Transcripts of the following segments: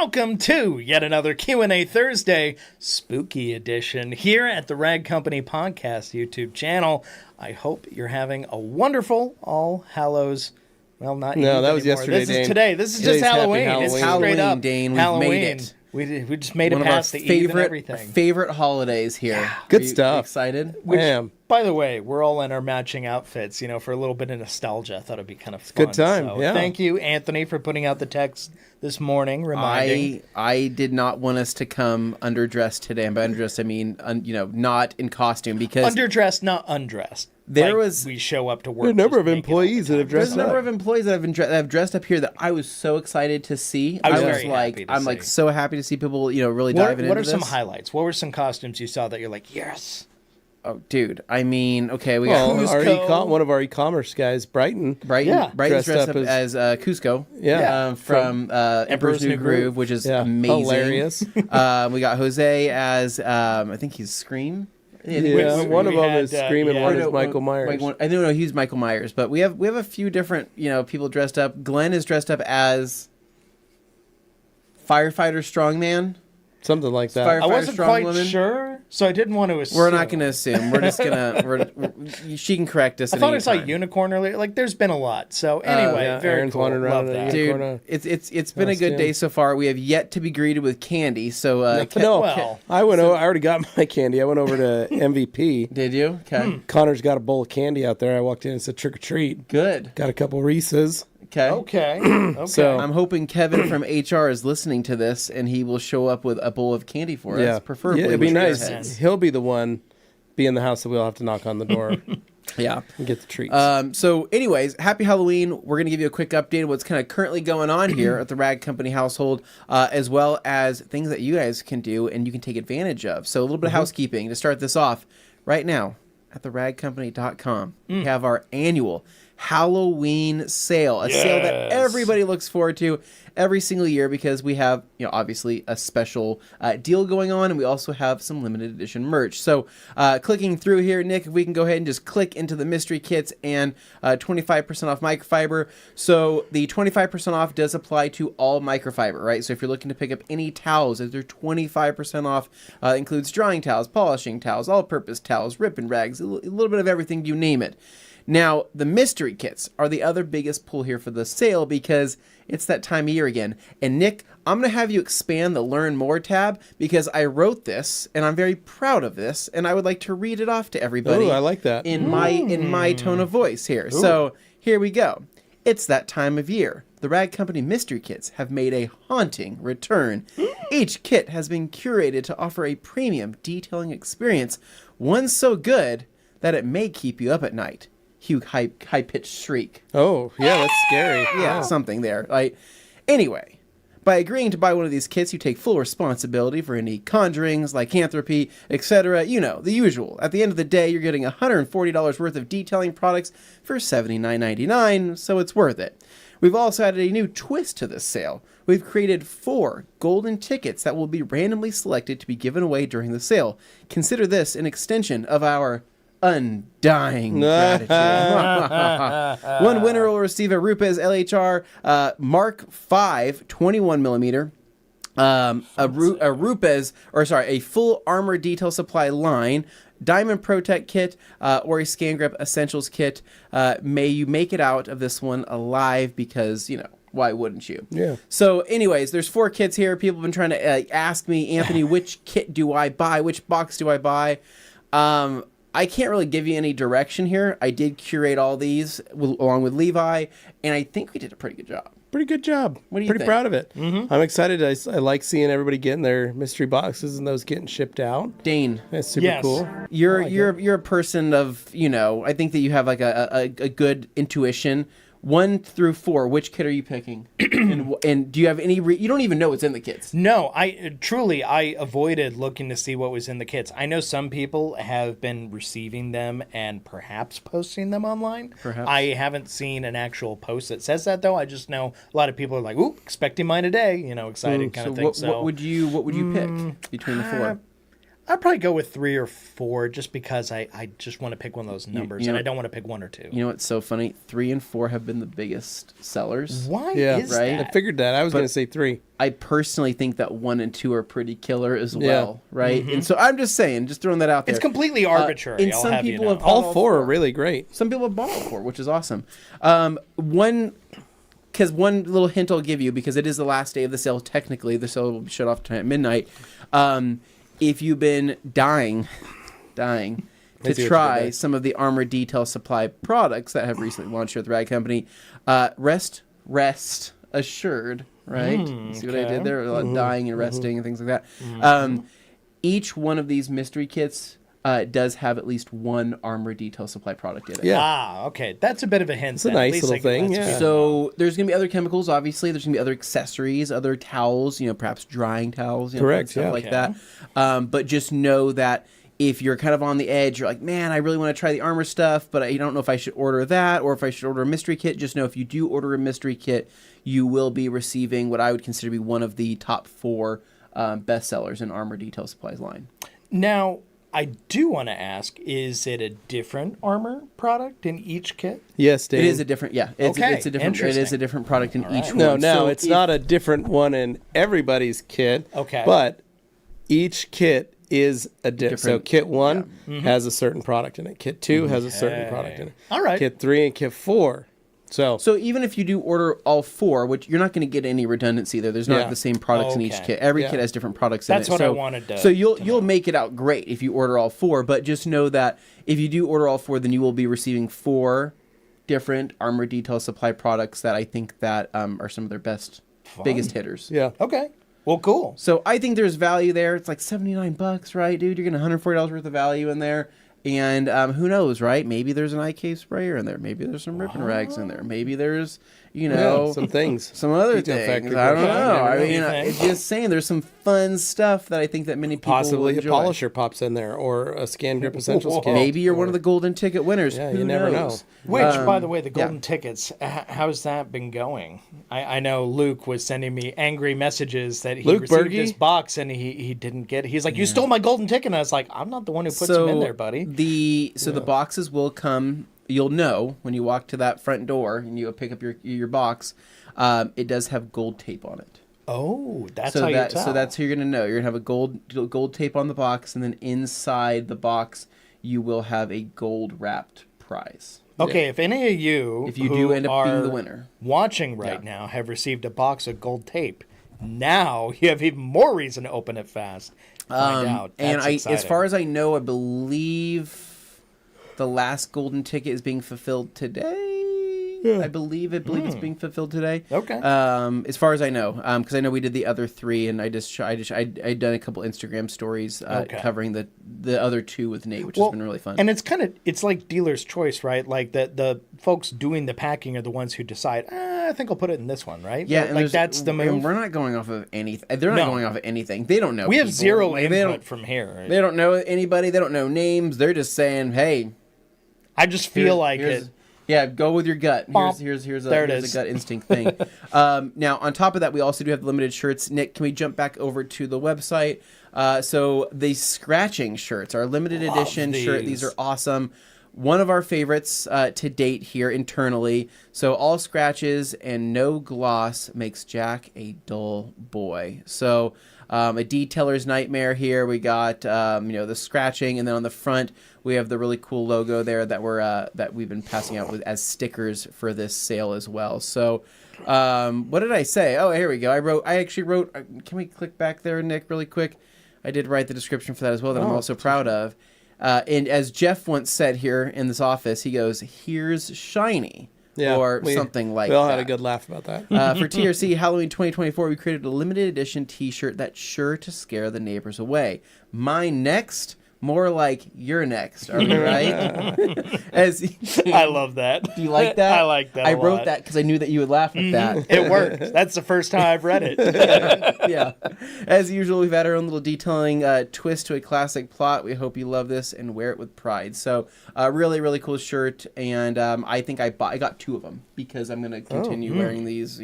welcome to yet another Q&A Thursday, spooky edition, here at the Rag Company Podcast YouTube channel. I hope you're having a wonderful All Hallows. Well, not no, that was anymore. Yesterday. This Dane. is today. This is just Halloween. It's Halloween, straight up Dane. We've Halloween. made it. We just made it past the Eve and everything. Favorite holidays here. Yeah. Good stuff. Excited? Which, I am. by the way, we're all in our matching outfits, for a little bit of nostalgia. I thought it'd be kind of fun. Good time, So yeah. Thank you, Anthony, for putting out the text this morning, reminding. I did not want us to come underdressed today. And by underdressed, I mean, not in costume because Underdressed, not undressed. we show up to work. There are a number just of naked employees all that the have time. dressed there's a number up. of employees that have dressed up here that I was so excited to see. I was was very happy to I'm see. so happy to see people, really What diving into are this. some highlights? What were some costumes you saw that you're like, yes? Oh, dude. I mean, okay, we Well, got one of our e-commerce guys, Brighton. Brighton's dressed up up as Cusco. Yeah. From Emperor's New Groove, which is amazing. Hilarious. We got Jose as I think he's Scream. Yeah, one of we them had, is Scream and one No, is Michael Myers. I don't know. He's Michael Myers, but we have a few different people dressed up. Glenn is dressed up as firefighter strongman. Something like that. Fire- I wasn't strong quite woman. sure, so I didn't want to assume. We're not going to assume. We're just gonna. She can correct us. I thought I saw anytime. unicorn earlier. Like, there's been a lot. So anyway, yeah, very Aaron's cool. wandering around Love in a that. unicorn. Dude, it's been a good costume. day so far. We have yet to be greeted with candy. So No, well, I went. I already got my candy. I went over to MVP. did you? Okay, Connor's got a bowl of candy out there. I walked in and said trick or treat. good. Got a couple Reese's. Okay. Okay. So- I'm hoping Kevin from HR is listening to this, and he will show up with a bowl of candy for us, preferably. Yeah, it'd be with nice. Airheads. He'll be the one, be in the house that we'll have to knock on the door Yeah. and get the treats. So, anyways, happy Halloween. We're going to give you a quick update of what's kind of currently going on here at the Rag Company household, as well as things that you guys can do and you can take advantage of. So, a little bit of housekeeping to start this off. Right now, at theragcompany.com, we have our annual Halloween sale, a sale that everybody looks forward to every single year because we have, obviously a special deal going on, and we also have some limited edition merch. So clicking through here, Nick, if we can go ahead and just click into the mystery kits and 25% off microfiber. So the 25% off does apply to all microfiber, right? So if you're looking to pick up any towels, they're 25% off. Includes drying towels, polishing towels, all-purpose towels, rip and rags, a little bit of everything, you name it. Now, the mystery kits are the other biggest pull here for the sale because it's that time of year again. And Nick, I'm going to have you expand the Learn More tab because I wrote this and I'm very proud of this and I would like to read it off to everybody. Ooh, I like that. In my tone of voice here. Ooh. So, here we go. It's that time of year. The Rag Company mystery kits have made a haunting return. Each kit has been curated to offer a premium detailing experience, one so good that it may keep you up at night. Huge high-pitched shriek. Oh, yeah, that's scary. Yeah, something there. Anyway, by agreeing to buy one of these kits, you take full responsibility for any conjurings, lycanthropy, etc. The usual. At the end of the day, you're getting $140 worth of detailing products for $79.99, so it's worth it. We've also added a new twist to this sale. We've created 4 golden tickets that will be randomly selected to be given away during the sale. Consider this an extension of our undying gratitude. One winner will receive a Rupes LHR Mark 5 21mm, a full armor detail supply line, Diamond Protect kit, or a Scan Grip Essentials kit. May you make it out of this one alive because, why wouldn't you? Yeah. So anyways, there's 4 kits here. People have been trying to ask me, Anthony, which kit do I buy? Which box do I buy? I can't really give you any direction here. I did curate all these along with Levi, and I think we did a pretty good job. Pretty good job. What do you Pretty think? proud of it. Mm-hmm. I'm excited. I like seeing everybody getting their mystery boxes and those getting shipped out. Dane, That's super cool. you're a person of, I think that you have like a good intuition. 1 through 4, which kit are you picking? and do you have any? You don't even know what's in the kits. No, I avoided looking to see what was in the kits. I know some people have been receiving them and perhaps posting them online. Perhaps. I haven't seen an actual post that says that though. I just know a lot of people are like, "Ooh, expecting mine today," excited kind of thing. What would you pick between the 4? I'd probably go with 3 or 4 just because I just want to pick one of those numbers, you and know- I don't want to pick 1 or 2. You know what's so funny? 3 and 4 have been the biggest sellers. Why Yeah, is right? that? I figured that. I was going to say 3. I personally think that 1 and 2 are pretty killer as Yeah. well, right? And so I'm just saying, just throwing that out there. It's completely arbitrary. and I'll some have people you know. have bought All 4 are really great. Some people have bought all 4, which is awesome. Because one little hint I'll give you, because it is the last day of the sale, technically, the sale will be shut off tonight at midnight. If you've been dying I to see what you try did there. some of the Armor Detail Supply products that have recently launched here at the Rag Company, rest assured, right? See what I okay. did there? A lot of dying and resting and things like that. Each one of these mystery kits does have at least one Armor Detail Supply product in it. Yeah. Ah, okay. That's a bit of a hint. It's a then. At nice least little I can- thing, that's yeah. good. So there's going to be other chemicals, obviously. There's going to be other accessories, other towels, perhaps drying towels, Correct, stuff yeah. like Okay. that. But just know that if you're kind of on the edge, you're like, man, I really want to try the armor stuff, but I don't know if I should order that or if I should order a mystery kit. Just know if you do order a mystery kit, you will be receiving what I would consider to be one of the top 4 bestsellers in Armor Detail Supplies line. Now, I do want to ask, is it a different armor product in each kit? Yes, Dave. It is a different, it's Okay, a different. It is interesting. a different product in each right. one. No, So it's if- not a different one in everybody's kit. Okay. But each kit is a so Different- kit 1 has a certain product in it. Kit 2 has a certain product in it. All right. Kit 3 and kit 4. So even if you do order all 4, which you're not going to get any redundancy there. There's not Yeah. the same products in each Okay. kit. Every Yeah. kit has different products in it. That's what I wanted to- So you'll to you'll make it out great if you order all 4. But just know that if you do order all 4, then you will be receiving 4 different Armor Detail Supply products that I think that are some of their best, biggest hitters. yeah. Okay. Well, cool. So I think there's value there. It's like $79, right, dude? You're getting $140 worth of value in there. And who knows, right? Maybe there's an IK sprayer in there. Maybe there's some ripping rags in there. Maybe there's, Yeah, some things. some other Detail things. factory I don't work. know. I You mean, never know. it's just saying there's some fun stuff that I think that many people Possibly will a enjoy. polisher pops in there or a Scan Grip Essentials Whoa. kit. Maybe you're one of the golden ticket winners. Yeah, Who you never knows? Which, by the way, the golden yeah. tickets, how's that been going? I know Luke was sending me angry messages that he Luke received Berge? this box and he didn't get it. He's like, you stole my golden ticket. And I was like, I'm not the one who puts them in there, buddy. The boxes will come. You'll know when you walk to that front door and you pick up your box. It does have gold tape on it. Oh, that's how you tell. So that's how you're gonna know. You're gonna have a gold tape on the box, and then inside the box you will have a gold wrapped prize. Okay, if any of you, If you who do end up being are the winner. watching right now, have received a box of gold tape, now you have even more reason to open it fast. Find out. And That's as exciting. far as I know, I believe the last golden ticket is being fulfilled today. I believe it's being fulfilled today. Okay. As far as I know, because I know we did the other 3, and I'd done a couple Instagram stories covering the other 2 with Nate, which has been really fun. And it's like dealer's choice, right? Like the folks doing the packing are the ones who decide, I think I'll put it in this one, right? Yeah, like and there's- that's the and move. we're not going off of anything. They're not No. going off of anything. They don't know. We have people. zero Like, they input don't. from here. They don't know anybody. They don't know names. They're just saying, "Hey, I just feel like it. Yeah, go with your gut. Bump. Here's There it a is. gut instinct thing. Now, on top of that, we also do have limited shirts. Nick, can we jump back over to the website? So the scratching shirts, our limited edition shirt. These are awesome. One of our favorites to date here internally. So all scratches and no gloss makes Jack a dull boy. So a detailer's nightmare here. We got the scratching, and then on the front we have the really cool logo there that we've been passing out as stickers for this sale as well. So what did I say? Oh, here we go. I actually wrote. Can we click back there, Nick, really quick? I did write the description for that as well that I'm also proud of. And as Jeff once said here in this office, he goes, "Here's shiny." Yeah, or something like that. We all that. had a good laugh about that. For TRC Halloween 2024, we created a limited edition t-shirt that's sure to scare the neighbors away. Mine next? More like you're next. Are we right? I love that. Do you like that? I like that. I a wrote lot. that because I knew that you would laugh at that. It worked. That's the first time I've read it. Yeah. As usual, we've had our own little detailing twist to a classic plot. We hope you love this and wear it with pride. So, really, really cool shirt. And I think I got 2 of them because I'm going to continue wearing these,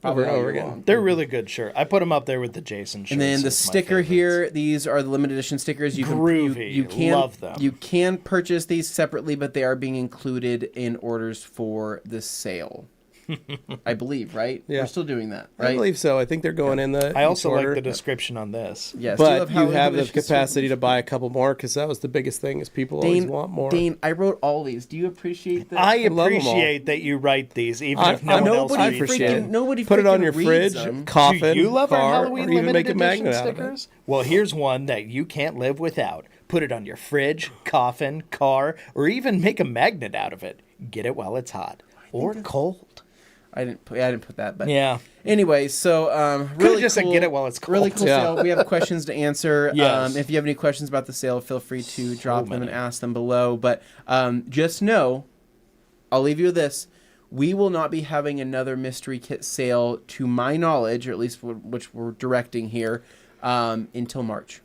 probably Over and all over year again. long. They're really good shirt. I put them up there with the Jason shirts. And then the as my sticker favorites. here, these are the limited edition stickers. You Groovy. You can Love them. You can purchase these separately, but they are being included in orders for the sale. I believe, right? Yeah. We're still doing that, right? I believe so. I think they're going in the. I also each like order. the description on this. Yes, But you Halloween have the editions? capacity to buy a couple more because that was the biggest thing is people always want more. Dane, I wrote all these. Do you appreciate that? I love 'em all. appreciate that you write these, even I- if no I one know, else but I reads appreciate them. it. Nobody Put it on freaking your reads fridge, them. coffin, Do you love our car, Halloween or even make limited a edition magnet out of it. stickers? Well, here's one that you can't live without. Put it on your fridge, coffin, car, or even make a magnet out of it. Get it while it's hot or cold. I didn't put that, but Yeah. Anyway, so really just said cool, get it while it's cold. Really cool Yeah. sale. We have questions to answer. Yes. If you have any questions about the sale, feel free to drop them and ask them below. But just know, I'll leave you with this: we will not be having another mystery kit sale, to my knowledge, or at least which we're directing here, until March.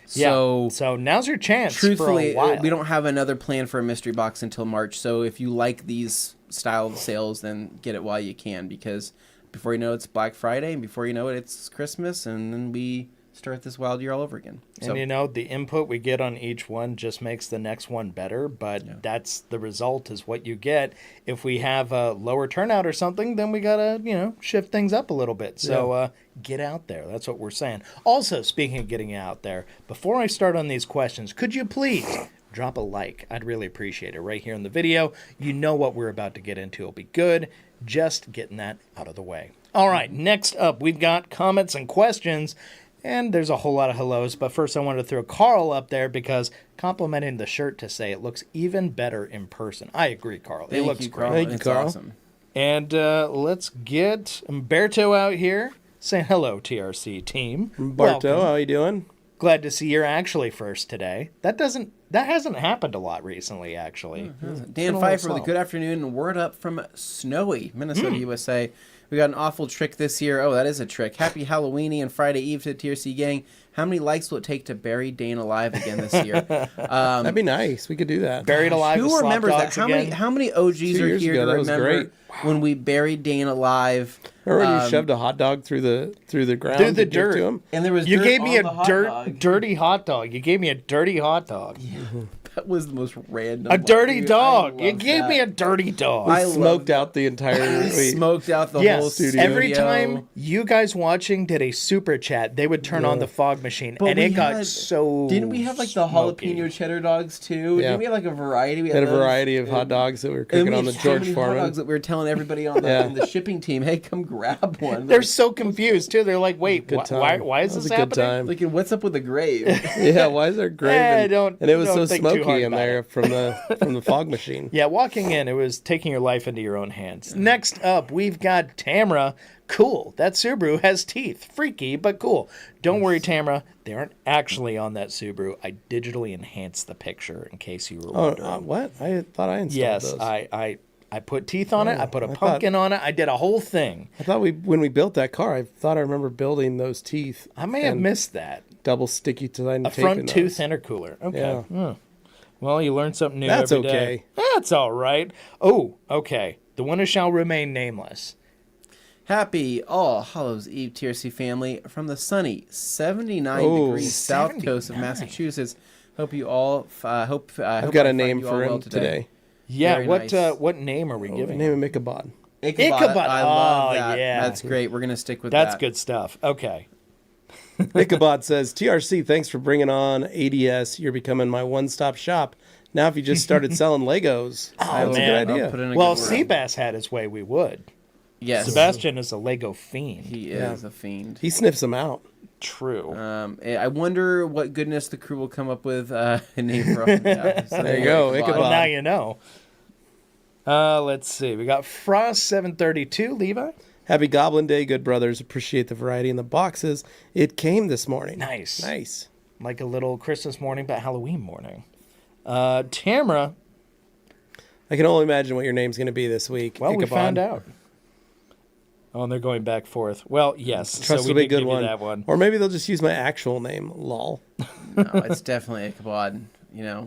So. So now's your chance. Truthfully, for a while. we don't have another plan for a mystery box until March. So if you like these style of sales, then get it while you can, because before you know it, it's Black Friday, and before you know it, it's Christmas, and then we start this wild year all over again. So And you know, the input we get on each one just makes the next one better, but that's the result is what you get. If we have a lower turnout or something, then we got to, shift things up a little bit. So get out there. That's what we're saying. Also, speaking of getting out there, before I start on these questions, could you please drop a like? I'd really appreciate it right here in the video. You know what we're about to get into will be good. Just getting that out of the way. All right, next up, we've got comments and questions. And there's a whole lot of hellos, but first I wanted to throw Carl up there because complimenting the shirt to say it looks even better in person. I agree, Carl. thank it looks you, great. Carl. Thank you, It's Carl. awesome. And let's get Umberto out here saying hello, TRC team. Barto, Welcome. how you doing? Glad to see you're actually first today. That hasn't happened a lot recently, actually. Dan Pfeiffer with a good afternoon and word up from snowy Minnesota, USA. We got an awful trick this year. Oh, that is a trick. Happy Halloweeny and Friday Eve to the TRC gang. How many likes will it take to bury Dane alive again this year? That'd be nice. We could do that. Buried alive with Who slop remembers that? dogs again. How many OGs 2 are years here ago, to that was remember great. when we buried Dane alive? Remember when you shoved a hot dog through the ground Through the to give dirt. to him? And there was You dirt gave me on a the hot dog. dirty hot dog. You gave me a dirty hot dog. That was the most random. A one, dirty dude. dog. I You loved gave that. me a dirty dog. I Smoked out the entire. We smoked out the whole Yes, studio. every time you guys watching did a super chat, they would turn on the fog machine, But and we it got had- so. Didn't we have like the smoky. jalapeno cheddar dogs too? Yeah. Didn't we have like a variety? We Had a those, variety of and- hot dogs that we were and cooking we on the had so George many hot Foreman. dogs that we were telling everybody on the, Yeah. on the shipping team, "Hey, come grab one." They're so confused too. They're like, "Wait, Good why? time. Why is That was this a good happening?" time. like, what's up with the grave? Yeah, why is there grave? Eh, don't- and it was don't so think too hard smoky in about there it. from the fog machine. Yeah, walking in, it was taking your life into your own hands. Next up, we've got Tamra. Cool. That Subaru has teeth. Freaky, but cool. Don't worry, Tamra. They aren't actually on that Subaru. I digitally enhanced the picture in case you were Oh, wondering. what? I thought I installed Yes, those. I put teeth on it. I put a I thought- pumpkin on it. I did a whole thing. I thought when we built that car, I thought I remember building those teeth. I may have and missed that. double sticky design A tape front in tooth those. intercooler. Okay. Yeah. Hmm. Well, you learn something new That's every day. okay. That's all right. Oh, okay. The one who shall remain nameless. Happy All Hallows Eve, TRC family, from the sunny 79 Oh. degrees south coast of 79. Massachusetts. Hope you all. Hope I've got a name for him today. Yeah. Very what nice. what name are we giving Name him? him Ichabod. Ichabod. I love Oh, that. yeah. That's great. We're gonna stick with That's that. good stuff. Okay. Ichabod says, TRC, thanks for bringing on ADS. You're becoming my one-stop shop. Now, if you just started selling Legos, that's man. a good I'll idea. put in a Well, good word. Seabass had his way. We would. Yes, Sebastian is a Lego fiend. he is a fiend. He sniffs them out. True. I wonder what goodness the crew will come up with a name for. Yeah, so There you go, well, Ichabod. now you know. Let's see. We got Frost 732. Levi. Happy Goblin Day, good brothers. Appreciate the variety in the boxes. It came this morning. Nice. Nice. Like a little Christmas morning, but Halloween morning. Tamra. I can only imagine what your name's going to be this week. Well, we Ichabod. found out. Oh, and they're going back forth. Well, yes. Trust so will we be a did good give one. you that one. Or maybe they'll just use my actual name, lol. No, it's definitely Ichabod.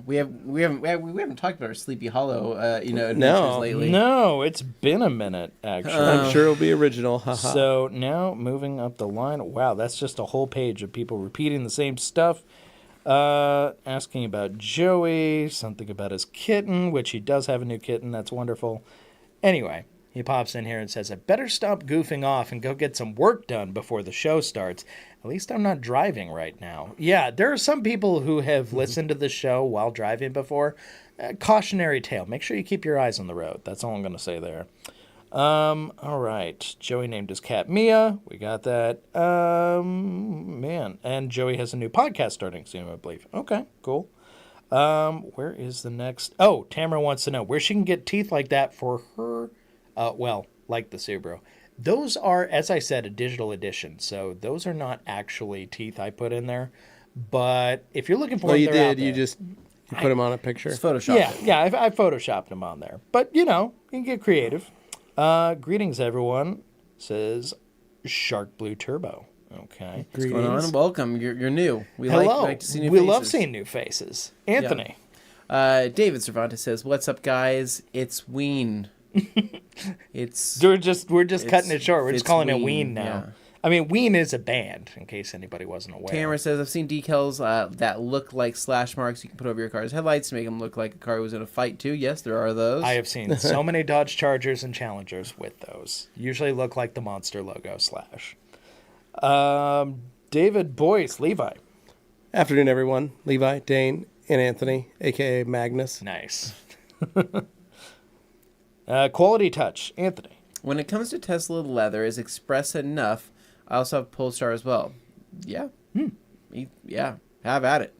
we haven't talked about our Sleepy Hollow adventures No. lately. No, it's been a minute, actually. I'm sure it'll be original. Haha. So now moving up the line. Wow, that's just a whole page of people repeating the same stuff. Asking about Joey, something about his kitten, which he does have a new kitten. That's wonderful. Anyway, he pops in here and says, I better stop goofing off and go get some work done before the show starts. At least I'm not driving right now. Yeah, there are some people who have listened to the show while driving before. Cautionary tale. Make sure you keep your eyes on the road. That's all I'm going to say there. All right. Joey named his cat Mia. We got that. Man. And Joey has a new podcast starting soon, I believe. Okay, cool. Where is the next? Oh, Tamara wants to know where she can get teeth like that for her. Like the Subaru. Those are, as I said, a digital edition. So those are not actually teeth I put in there. But if you're looking for Well, them, you they're out did. You there. just put them on a picture. It's Photoshop. Yeah, I photoshopped them on there. But, you can get creative. Greetings, everyone, says Shark Blue Turbo. Okay. What's going on? Welcome. You're new. We Hello. like to see new we faces. love seeing new faces. Anthony. David Cervantes says, "What's up, guys? It's Ween. It's We're just cutting it short. We're just it's calling it Ween, Ween now. yeah. I mean, Ween is a band, in case anybody wasn't aware. Tamara says, I've seen decals that look like slash marks you can put over your car's headlights to make them look like a car was in a fight, too. Yes, there are those. I have seen so many Dodge Chargers and Challengers with those. Usually look like the Monster logo slash. David Boyce, Levi. Afternoon, everyone. Levi, Dane, and Anthony, a.k.a. Magnus. Nice. Quality Touch, Anthony. When it comes to Tesla leather, is Express enough? I also have Polestar as well. Yeah. Yeah. Have at it.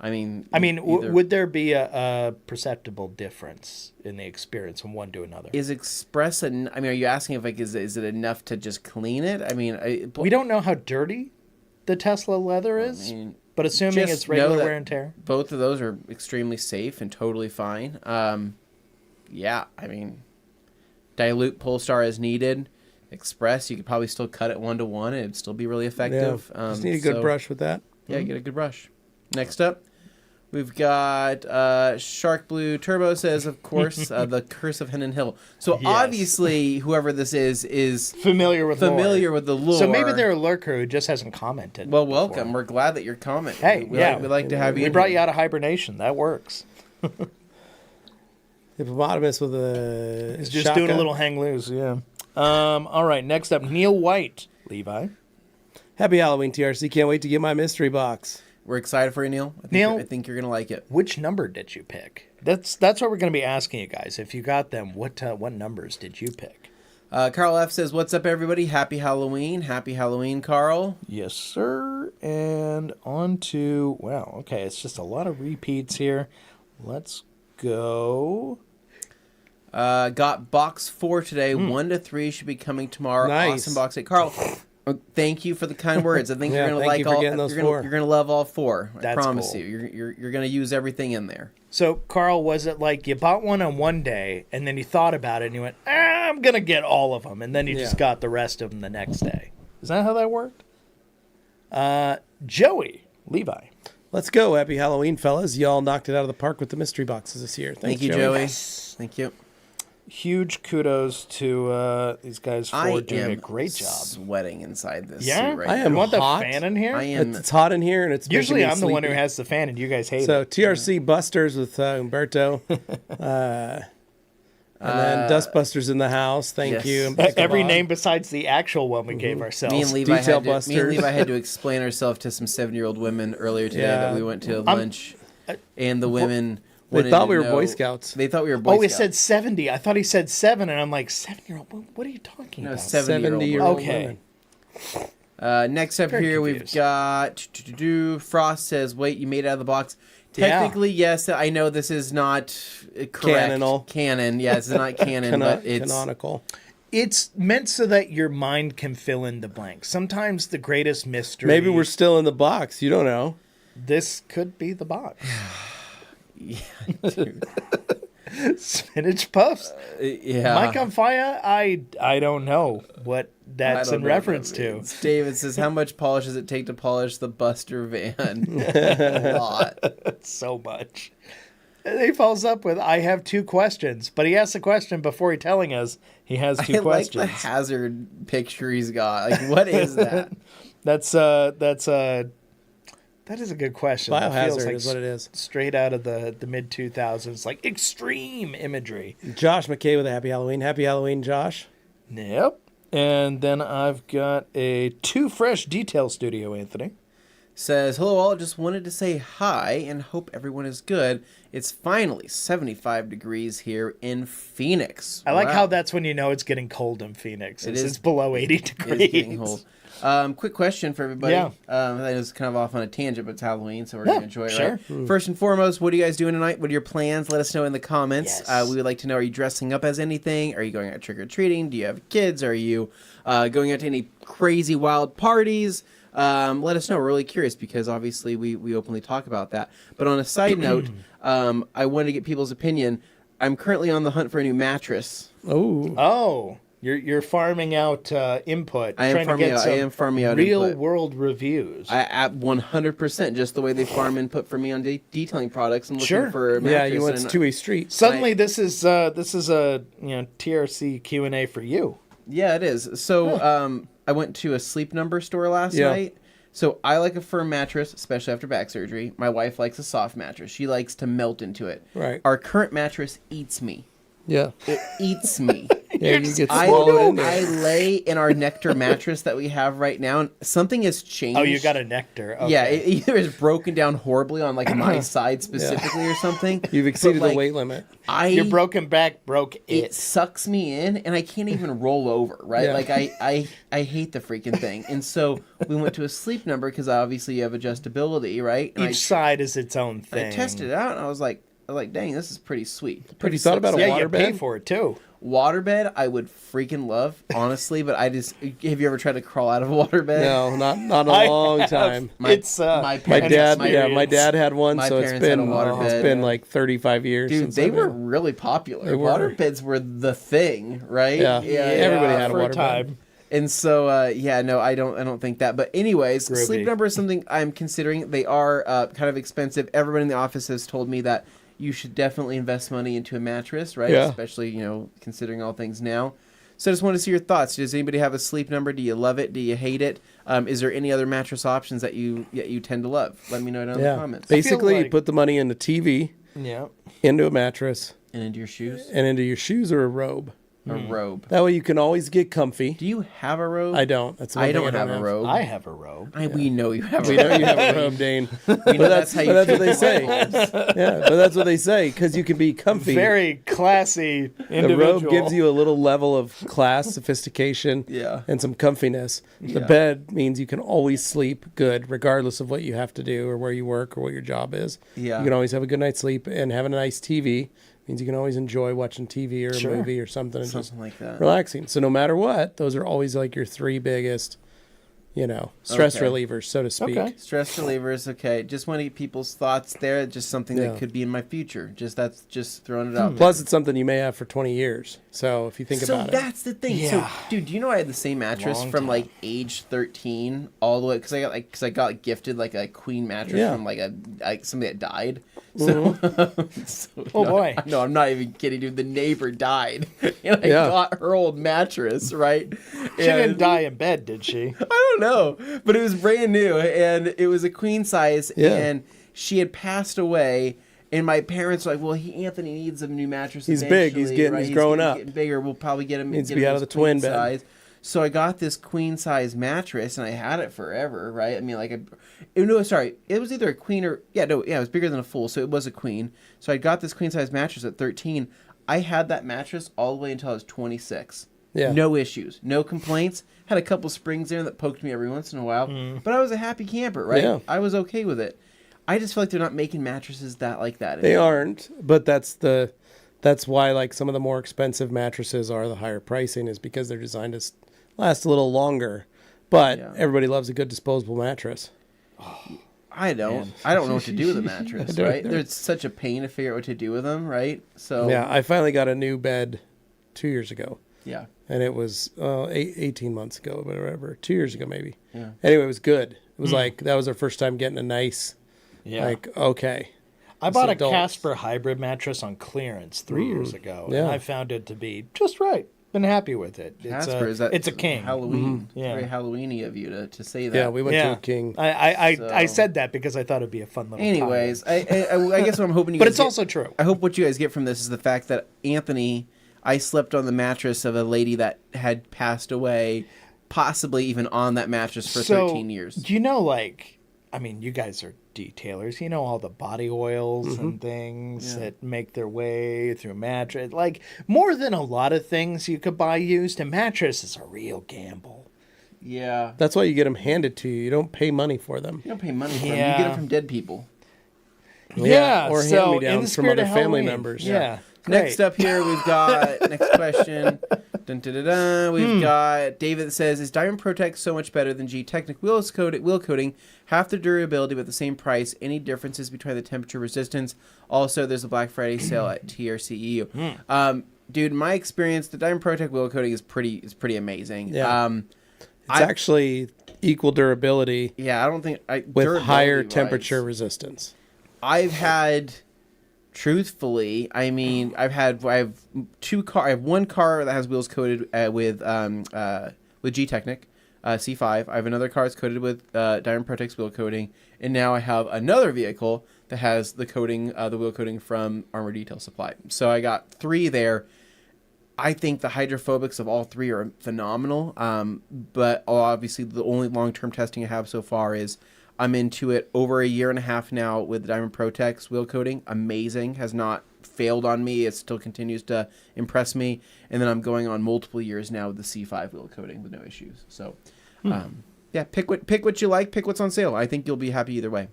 I mean, would there be a perceptible difference in the experience from one to another? Is Express are you asking if is it enough to just clean it? I mean, we don't know how dirty the Tesla leather is, but assuming just it's regular know that wear and tear. Both of those are extremely safe and totally fine. Yeah, I mean, dilute Polestar as needed. Express, you could probably still cut it 1-to-1 and it'd still be really effective. Yeah, just need a good brush with that. Yeah, get a good brush. Next up, we've got Shark Blue Turbo says, of course, the Curse of Henan Hill. So Yes. obviously, whoever this is Familiar with the lore. lore. So maybe they're a lurker who just hasn't commented. Well, before. welcome. We're glad that you're commenting. Hey, we like to have you. We in brought here. you out of hibernation. That works. Hippopotamus with a He's just shotgun. doing a little hang loose, yeah. All right, next up, Neil White, Levi. Happy Halloween, TRC. Can't wait to get my mystery box. We're excited for you, Neil. I think you're gonna like it. Which number did you pick? That's what we're going to be asking you guys. If you got them, what numbers did you pick? Carl F says, "What's up, everybody? Happy Halloween! Happy Halloween, Carl." Yes, sir. And on to, wow, okay, it's just a lot of repeats here. Let's go. Got box 4 today. 1 to 3 should be coming tomorrow. Nice. Awesome box 8. Carl, thank you for the kind words. I think Yeah, you're gonna thank like you for all. getting those You're 4. gonna love all 4. I That's promise cool. you. You're gonna use everything in there. So, Carl, was it like you bought one on one day, and then you thought about it, and you went, I'm going to get all of them, and then you just got the rest of them the next day? Is that how that worked? Joey, Levi. Let's go. Happy Halloween, fellas. Y'all knocked it out of the park with the mystery boxes this year. Thank you, Joey. Thank you. Huge kudos to these guys for doing a great job. Sweating inside this Yeah, suit right I now. am you want the hot. fan in here? I am. It's hot in here, and it's Usually making me I'm the one who sleepy. has the fan, and you guys hate So it. TRC Busters with Umberto, and then Dustbusters in the house. Thank yes. you. Every name besides the actual one we gave ourselves. Me and Levi Detail had to, me busters. and Levi had to explain ourselves to some 7-year-old women earlier today that we went to lunch, and the women They wanted thought to we were know- Boy Scouts. They thought we were Boy Oh, Scouts. it said 70. I thought he said 7, and I'm like, 7-year-old? What are you talking No, about? 70-year-old. Okay. Next up Very here, confused. we've got Frost says, "Wait, you made it out of the box." Technically, yes. I know this is not correct. Canonal. Canon, yeah, it's not canon, but it's canonical. It's meant so that your mind can fill in the blanks. Sometimes the greatest mystery... Maybe we're still in the box. You don't know. This could be the box. yeah. Spinach puffs. Yeah. Mike on fire? I don't know what that's in reference to. David says, how much polish does it take to polish the Buster van? A lot. So much. And he follows up with, I have 2 questions. But he asks a question before he telling us he has 2 questions. I like the hazard picture he's got. Like, what is that? That is a good question. Biohazard is what it is. Straight out of the mid 2000s, like extreme imagery. Josh McKay with a happy Halloween. Happy Halloween, Josh. Yep. And then I've got a 2 Fresh Detail Studio, Anthony. Says, hello all, just wanted to say hi and hope everyone is good. It's finally 75 degrees here in Phoenix. I like how that's when you know it's getting cold in Phoenix. It's below 80 degrees. It is getting cold. Quick question for everybody. Yeah. I know it's kind of off on a tangent, but it's Halloween, so we're going to enjoy it, sure. right? First and foremost, what are you guys doing tonight? What are your plans? Let us know in the comments. Yes. We would like to know, are you dressing up as anything? Are you going out trick-or-treating? Do you have kids? Are you going out to any crazy wild parties? Let us know. We're really curious because obviously we openly talk about that. But on a side note, I wanted to get people's opinion. I'm currently on the hunt for a new mattress. Oh, you're farming out input. I am farming out real input. world reviews. I at 100%, just the way they farm input for me on detailing products. I'm looking for a mattress. Yeah, you went to a street. Suddenly, this is a TRC Q&A for you. Yeah, it is. So I went to a Sleep Number store last night. So I like a firm mattress, especially after back surgery. My wife likes a soft mattress. She likes to melt into it. Right. Our current mattress eats me. Yeah. It eats me. Yeah, you get swallowed in there. I lay in our Nectar mattress that we have right now, and something has changed. Oh, you got a Nectar. Okay. Yeah, it either is broken down horribly on like my side specifically or something. You've exceeded the weight limit. Your broken back broke it. It sucks me in, and I can't even roll over, right? Yeah. Like, I hate the freaking thing. And so we went to a Sleep Number because obviously you have adjustability, right? And Each side is its own thing. I tested it out, and I was like, dang, this is pretty sweet. Have you thought about a Yeah, water you pay bed? for it too. Waterbed, I would freaking love, honestly, but have you ever tried to crawl out of a waterbed? No, not in a long time. My dad had one, my so it's parents had a been waterbed. like 35 years. Dude, since they I've were been. really popular. They were. Waterbeds were the thing, right? Yeah. Everybody had a for waterbed. time. And so, I don't think that. But anyways, Groovy. Sleep Number is something I'm considering. They are kind of expensive. Everybody in the office has told me that you should definitely invest money into a mattress, right? Yeah. Especially, considering all things now. So I just want to see your thoughts. Does anybody have a Sleep Number? Do you love it? Do you hate it? Is there any other mattress options that you tend to love? Let me know down in the comments. Basically, like- you put the money into TV, into a mattress, And into your shoes? and into your shoes or a robe. A robe. That way you can always get comfy. Do you have a robe? I don't. That's the one I thing don't have a robe. I have a robe. We know you have a We robe. know you have a robe, Dane. We know that's how you But that's what they treat say. robes. Yeah, but that's what they say because you can be comfy. Very classy The individual. robe gives you a little level of class, sophistication, Yeah. and some comfiness. The Yeah. bed means you can always sleep good, regardless of what you have to do or where you work or what your job is. Yeah. You can always have a good night's sleep, and having a nice TV means you can always enjoy watching TV or Sure. a movie or something and just Something like that. relaxing. So no matter what, those are always like your 3 biggest, stress Okay. relievers, so to speak. Okay. Stress relievers, okay. Just want to get people's thoughts there. Just something that Yeah. could be in my future. That's just throwing it out. Plus, it's something you may have for 20 years. So if you think So about it. that's the thing. Yeah. So, dude, do you know I had the same mattress Long from time. like age 13 all the way because I got gifted like a queen mattress Yeah. from like somebody that died. So, Oh, boy. No, I'm not even kidding, dude. The neighbor died, and I Yeah. got her old mattress, right? She didn't die in bed, did she? I don't know, but it was brand new, and it was a queen size, Yeah. and she had passed away. And my parents were like, "Well, Anthony needs a new mattress. He's big. He's eventually, he's growing up. Getting bigger. We'll probably get him. Needs to get be him out of his the twin queen bed." size." So I got this queen size mattress, and I had it forever, right? I mean, it was either a queen or it was bigger than a full, so it was a queen. So I got this queen size mattress at 13. I had that mattress all the way until I was 26. Yeah. No issues, no complaints. Had a couple springs there that poked me every once in a while, but I was a happy camper, right? Yeah. I was okay with it. I just feel like they're not making mattresses that like that They anymore. aren't, but that's why like some of the more expensive mattresses are the higher pricing is because they're designed to last a little longer. But Yeah. everybody loves a good disposable mattress. I don't know what to do with a mattress, don't right? either. There's such a pain to figure out what to do with them, right? So Yeah, I finally got a new bed 2 years ago. Yeah. And it was 18 months ago, but whatever, 2 years ago maybe. Yeah. Anyway, it was good. It was like, that was our first time getting a nice, Yeah. like, okay. I bought a adults. Casper hybrid mattress on clearance 3 years ago, and yeah. I found it to be just right. Been happy with it. Casper, It's a king. Halloween. Yeah. Very Halloween-y of you to say that. Yeah, we went to Yeah, a king. I So- said that because I thought it'd be a fun little. Anyways, tie-in. I guess what I'm hoping you but guys it's get- also true. I hope what you guys get from this is the fact that Anthony, I slept on the mattress of a lady that had passed away, possibly even on that mattress for 13 years. You know, like, I mean, you guys are detailers. You know all the body oils and things that make their way through mattress. Like, more than a lot of things you could buy used, a mattress is a real gamble. Yeah. That's why you get them handed to you. You don't pay money for them. You don't pay money for them. You Yeah. get them from dead people. Yeah, or so in the hand-me-downs from spirit other of family Halloween, members. Yeah. Next great. up here, we've got next question. Dun, dun, dun, dun. We've got David that says, "Is Diamond Protect so much better than G Technic wheel coating? Half the durability but the same price. Any differences between the temperature resistance? Also, there's a Black Friday sale at TRC EU." Dude, my experience, the Diamond Protect wheel coating is pretty Yeah. amazing. It's actually equal durability Yeah, I don't think with higher durability-wise, temperature resistance. I've had, truthfully, I mean, I have one car that has wheels coated with G Technic, C5. I have another car that's coated with Diamond Protect's wheel coating, and now I have another vehicle that has the coating, the wheel coating from Armor Detail Supply. So I got 3 there. I think the hydrophobics of all 3 are phenomenal. But obviously the only long-term testing I have so far is I'm into it over a year and a half now with Diamond Protect's wheel coating. Amazing. Has not failed on me. It still continues to impress me. And then I'm going on multiple years now with the C5 wheel coating with no issues. So, yeah, pick what you like. Pick what's on sale. I think you'll be happy either way.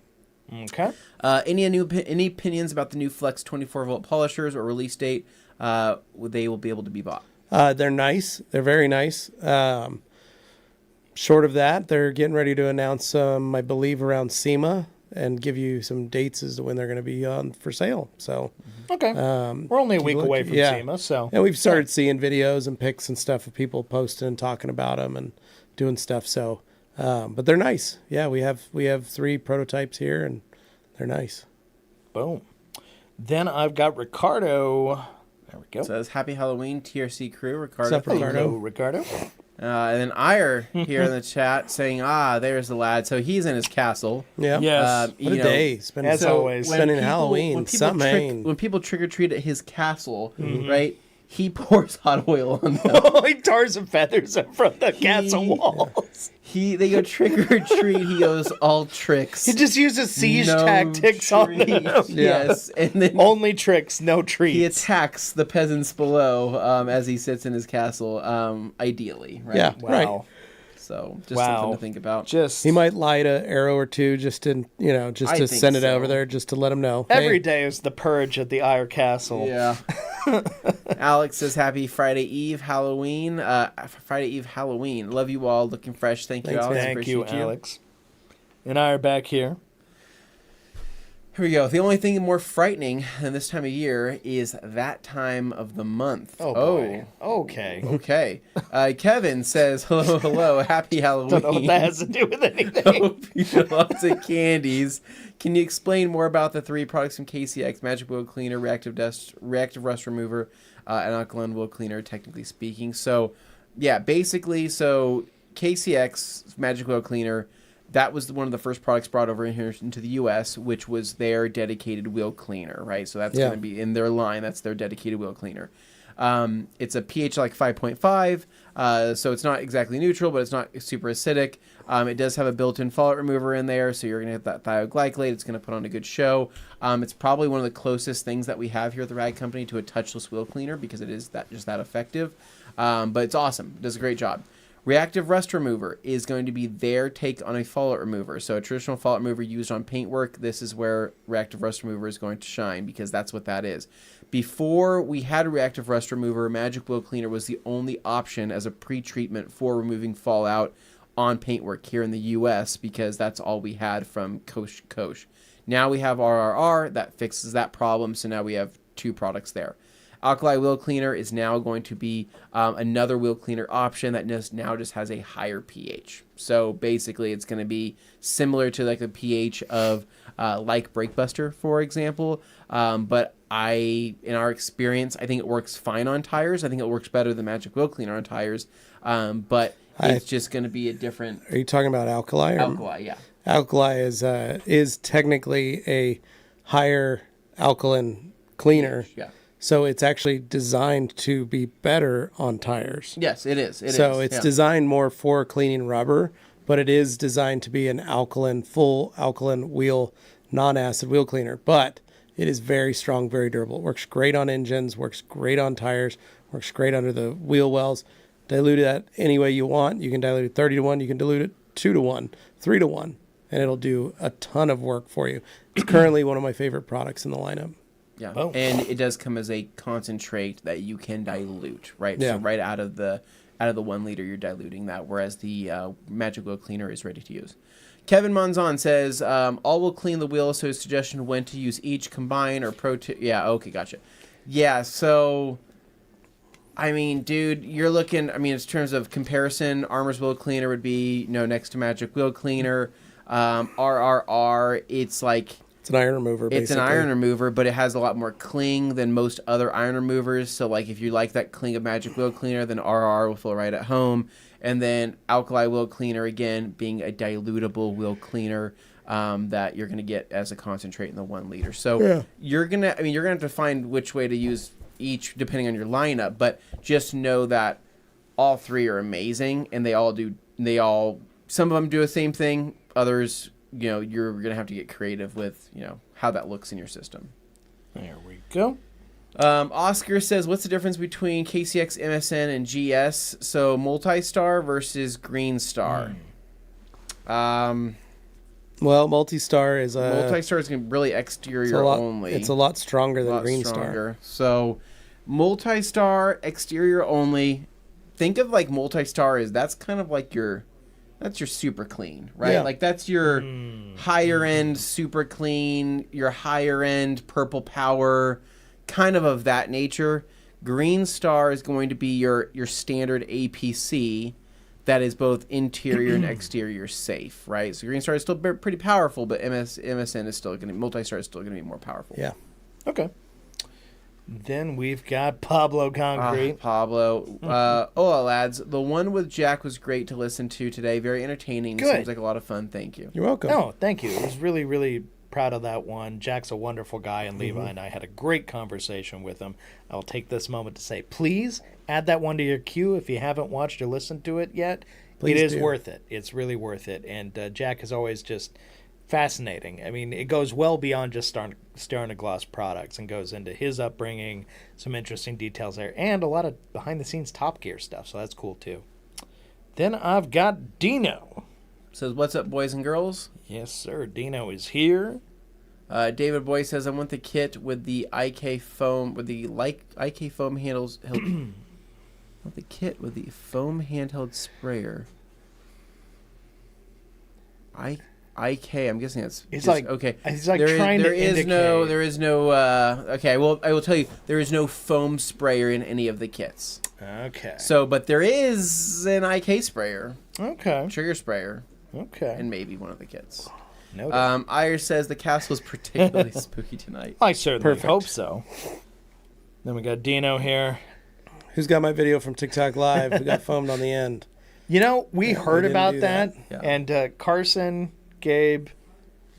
Okay. Any opinions about the new Flex 24-volt polishers or release date? They will be able to be bought. They're nice. They're very nice. Short of that, they're getting ready to announce, I believe, around SEMA and give you some dates as to when they're going to be on for sale. So, Okay. We're only a week away from yeah. SEMA, so. and we've started seeing videos and pics and stuff of people posting and talking about them and doing stuff. So, but they're nice. Yeah, we have 3 prototypes here, and they're nice. Boom. Then I've got Ricardo. There we go. It says Happy Halloween, TRC crew, Ricardo. What's up, Ricardo? Hello, Ricardo. And then Ire here in the chat saying, there's the lad. So he's in his castle. Yeah. Yes. What a day. Spending, As always. spending Halloween. When people trick or treat at his castle, right? He pours hot oil on them. He tars some feathers up from the castle walls. They go trick or treat. He goes all tricks. He just uses siege No tactics on them. treats. Yes, and then Only tricks, no treats. he attacks the peasants below as he sits in his castle. Ideally, right? Yeah. Wow. Right. So just Wow. something to think about. Just He might light an arrow or 2 just to, just I to think send it so. over there, just to let them know. every Hey, day is the purge at the Ire Castle. Yeah. Alex says Happy Friday Eve Halloween. Friday Eve Halloween. Love you all. Looking fresh. Thank you, Thanks, Alex. Thank you, Appreciate Alex. And I are back here. Here we go. The only thing more frightening than this time of year is that time of the month. Oh, boy. Okay. Okay. Kevin says, hello, happy Halloween. Don't know what that has to do with anything. Hope you get lots of candies. Can you explain more about the 3 products from KCX, Magic Wheel Cleaner, Reactive Rust Remover, and Alkaline Wheel Cleaner, technically speaking? So, yeah, basically, KCX, Magic Wheel Cleaner, that was one of the first products brought over in here into the U.S., which was their dedicated wheel cleaner, right? So that's going to be in their line. That's their dedicated wheel cleaner. It's a pH like 5.5, so it's not exactly neutral, but it's not super acidic. It does have a built-in fallout remover in there, so you're going to get that thioglycolate. It's going to put on a good show. It's probably one of the closest things that we have here at the Rag Company to a touchless wheel cleaner because it is just that effective. But it's awesome. It does a great job. Reactive Rust Remover is going to be their take on a fallout remover. So a traditional fallout remover used on paintwork, this is where Reactive Rust Remover is going to shine because that's what that is. Before we had a Reactive Rust Remover, Magic Wheel Cleaner was the only option as a pre-treatment for removing fallout on paintwork here in the U.S. because that's all we had from coast to coast. Now we have RRR that fixes that problem, so now we have 2 products there. Alkali wheel cleaner is now going to be another wheel cleaner option that now just has a higher pH. So basically, it's going to be similar to like the pH of like Brakebuster, for example. But in our experience, I think it works fine on tires. I think it works better than Magic Wheel Cleaner on tires. But it's just going to be a different. Are you talking about Alkali? Alkali, yeah. Alkali is technically a higher alkaline cleaner. Yeah. So it's actually designed to be better on tires. Yes, it is. It's designed more for cleaning rubber, but it is designed to be an full alkaline wheel, non-acid wheel cleaner. But it is very strong, very durable. It works great on engines, works great on tires, works great under the wheel wells. Dilute that any way you want. You can dilute it 30 to 1. You can dilute it 2 to 1, 3 to 1, and it'll do a ton of work for you. It's currently one of my favorite products in the lineup. Yeah, Oh. and it does come as a concentrate that you can dilute, right? Yeah. So right out of the 1 liter, you're diluting that, whereas the Magic Wheel Cleaner is ready to use. Kevin Monzon says, all will clean the wheel, so his suggestion when to use each, combine, or yeah, okay, gotcha. Yeah, so, I mean, dude, you're looking, I mean, in terms of comparison, Armor's Wheel Cleaner would be, next to Magic Wheel Cleaner. RRR, it's like... It's an iron remover, basically. It's an iron remover, but it has a lot more cling than most other iron removers. So, like, if you like that cling of Magic Wheel Cleaner, then RR will feel right at home. And then Alkali Wheel Cleaner, again, being a dilutable wheel cleaner that you're going to get as a concentrate in the 1 liter. So, you're going to have to find which way to use each depending on your lineup. But just know that all three are amazing, and some of them do the same thing. Others... you're going to have to get creative with, how that looks in your system. There we go. Oscar says, what's the difference between KCX, MSN, and GS? So, Multi-Star versus Green Star. Well, Multi-Star is Multi-Star is really exterior only. It's a lot stronger than Green Star. So, Multi-Star, exterior only. Think of like Multi-Star that's kind of like that's your super clean, right? Yeah. Like that's your higher end super clean, your higher end purple power, kind of that nature. Green Star is going to be your standard APC that is both interior and exterior safe, right? So Green Star is still pretty powerful, but MSN is still going to, Multi-Star is still going to be more powerful. Yeah. Okay. Then we've got Pablo Concrete. Pablo. Hola, lads. The one with Jack was great to listen to today. Very entertaining. Good. Seems like a lot of fun. Thank you. You're welcome. No, thank you. I was really, really proud of that one. Jack's a wonderful guy, and Levi and I had a great conversation with him. I'll take this moment to say, please add that one to your queue if you haven't watched or listened to it yet. Please it is do. worth it. It's really worth it. And Jack is always just fascinating. I mean, it goes well beyond just Star Gloss products and goes into his upbringing, some interesting details there, and a lot of behind-the-scenes Top Gear stuff, so that's cool too. Then I've got Dino. Says, what's up, boys and girls? Yes, sir. Dino is here. David Boy says, I want the kit with the IK foam, with the IK foam handles. I want the kit with the foam handheld sprayer. IK, I'm guessing it's He's just, like, okay. He's like trying to indicate. There is no, okay, well, I will tell you, there is no foam sprayer in any of the kits. Okay. So, but there is an IK sprayer, Okay. trigger sprayer, Okay. and maybe one of the kits. No. Ayers says the cast was particularly spooky tonight. I certainly Perfect. hope so. Then we got Dino here. Who's got my video from TikTok Live? Who got foamed on the end? You know, we heard didn't about do that, that. Yeah. and Carson, Gabe,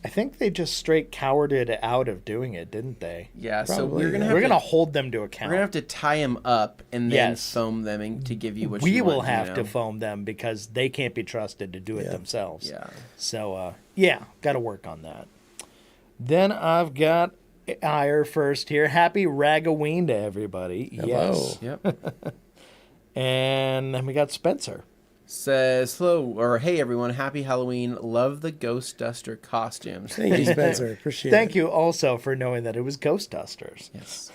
I think they just straight cowarded out of doing it, didn't they? Yeah, so Probably, we're gonna yeah. have We're to, gonna hold them to account. we're gonna have to tie them up and then Yes. foam them to give you what we you will want, have you to know? foam them because they can't be trusted to do it Yeah. themselves. Yeah. So, yeah, got to work on that. Then I've got Ire first here. Happy Ragoween to everybody. Hello. Yes. Yep. And then we got Spencer. Says hello or hey everyone, happy Halloween. Love the Ghost Duster costumes. Thank you, Spencer. Appreciate Thank it. you also for knowing that it was Ghostbusters. Yes.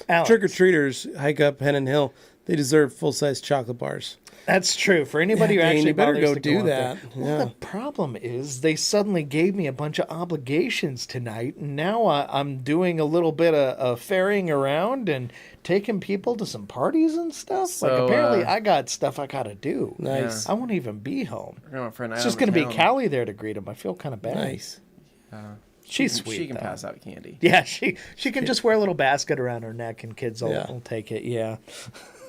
Alex. Trick or treaters hike up Hennon Hill. they deserve full-size chocolate bars. That's true. For anybody who Dane, actually you better bothers go to do out there. that. Well, Yeah. the problem is they suddenly gave me a bunch of obligations tonight, and now I'm doing a little bit of ferrying around and taking people to some parties and stuff. So, like, apparently I got stuff I got to do. Nice. I won't even be home. We're going for a night It's just on going to the be town. Callie there to greet him. I feel kind of bad. Nice. She's sweet. She can though. pass out candy. Yeah, she can just wear a little basket around her neck, and kids will, Yeah. will take it. Yeah.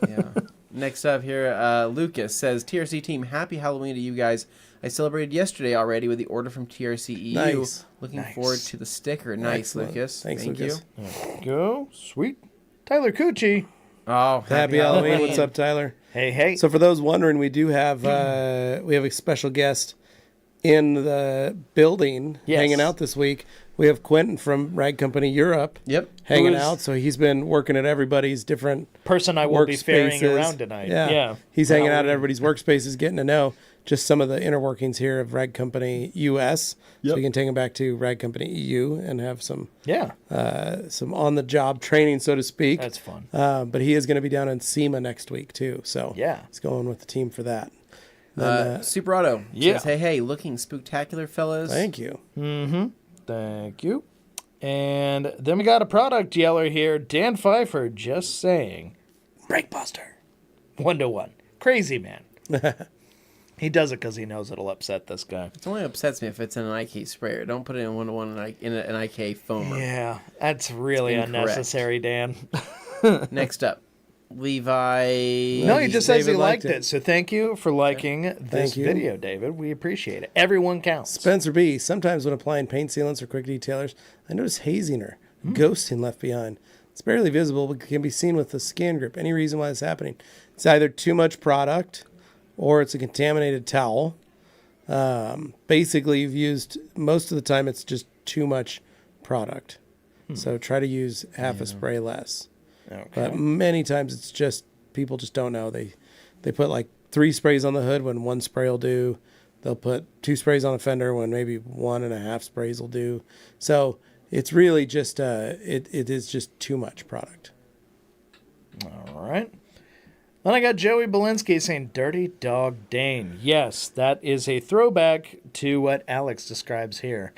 Yeah. Next up here, Lucas says, TRC team, happy Halloween to you guys. I celebrated yesterday already with the order from TRC EU. Nice. Looking Nice. forward to the sticker. Nice, Excellent. Lucas. Thanks, Thank Lucas. you. There we go. Sweet. Tyler Cucci. Oh, Happy Halloween. What's up, Tyler? Hey. So for those wondering, we do have we have a special guest in the building Yes. hanging out this week. We have Quentin from Rag Company Europe Yep. hanging Who is- out. So he's been working at everybody's different person I will be ferrying workspaces. around tonight. Yeah. Yeah. He's hanging out at Halloween. everybody's workspaces, getting to know just some of the inner workings here of Rag Company US. So Yep. we can take him back to Rag Company EU and have some Yeah. on the job training, so to speak. That's fun. But he is going to be down in SEMA next week too. So Yeah. he's going with the team for that. Then, Super Auto yeah. says, hey, looking spooktacular, fellas. thank you. Thank you. And then we got a product yeller here. Dan Pfeiffer just saying, Breakbuster. 1-to-1. Crazy man. He does it because he knows it'll upset this guy. It only upsets me if it's in an IK sprayer. Don't put it in 1-to-1 in an IK foamer. Yeah, that's really It's incorrect. unnecessary, Dan. Next up, Levi. No, he just says he David liked liked it. it. So thank you for liking this you. video, David. We appreciate it. Everyone counts. Spencer B. Sometimes when applying paint sealants or quick detailers, I notice hazing or ghosting left behind. It's barely visible, but can be seen with the skin grip. Any reason why it's happening? It's either too much product or it's a contaminated towel. Basically, you've used, most of the time, it's just too much product. So try to use half a spray less. Okay. But many times it's just, people just don't know. They put like 3 sprays on the hood when 1 spray will do. They'll put 2 sprays on a fender when maybe 1.5 sprays will do. So it's really just, it is just too much product. All right. Then I got Joey Belinsky saying, Dirty Dog Dane. Yes, that is a throwback to what Alex describes here.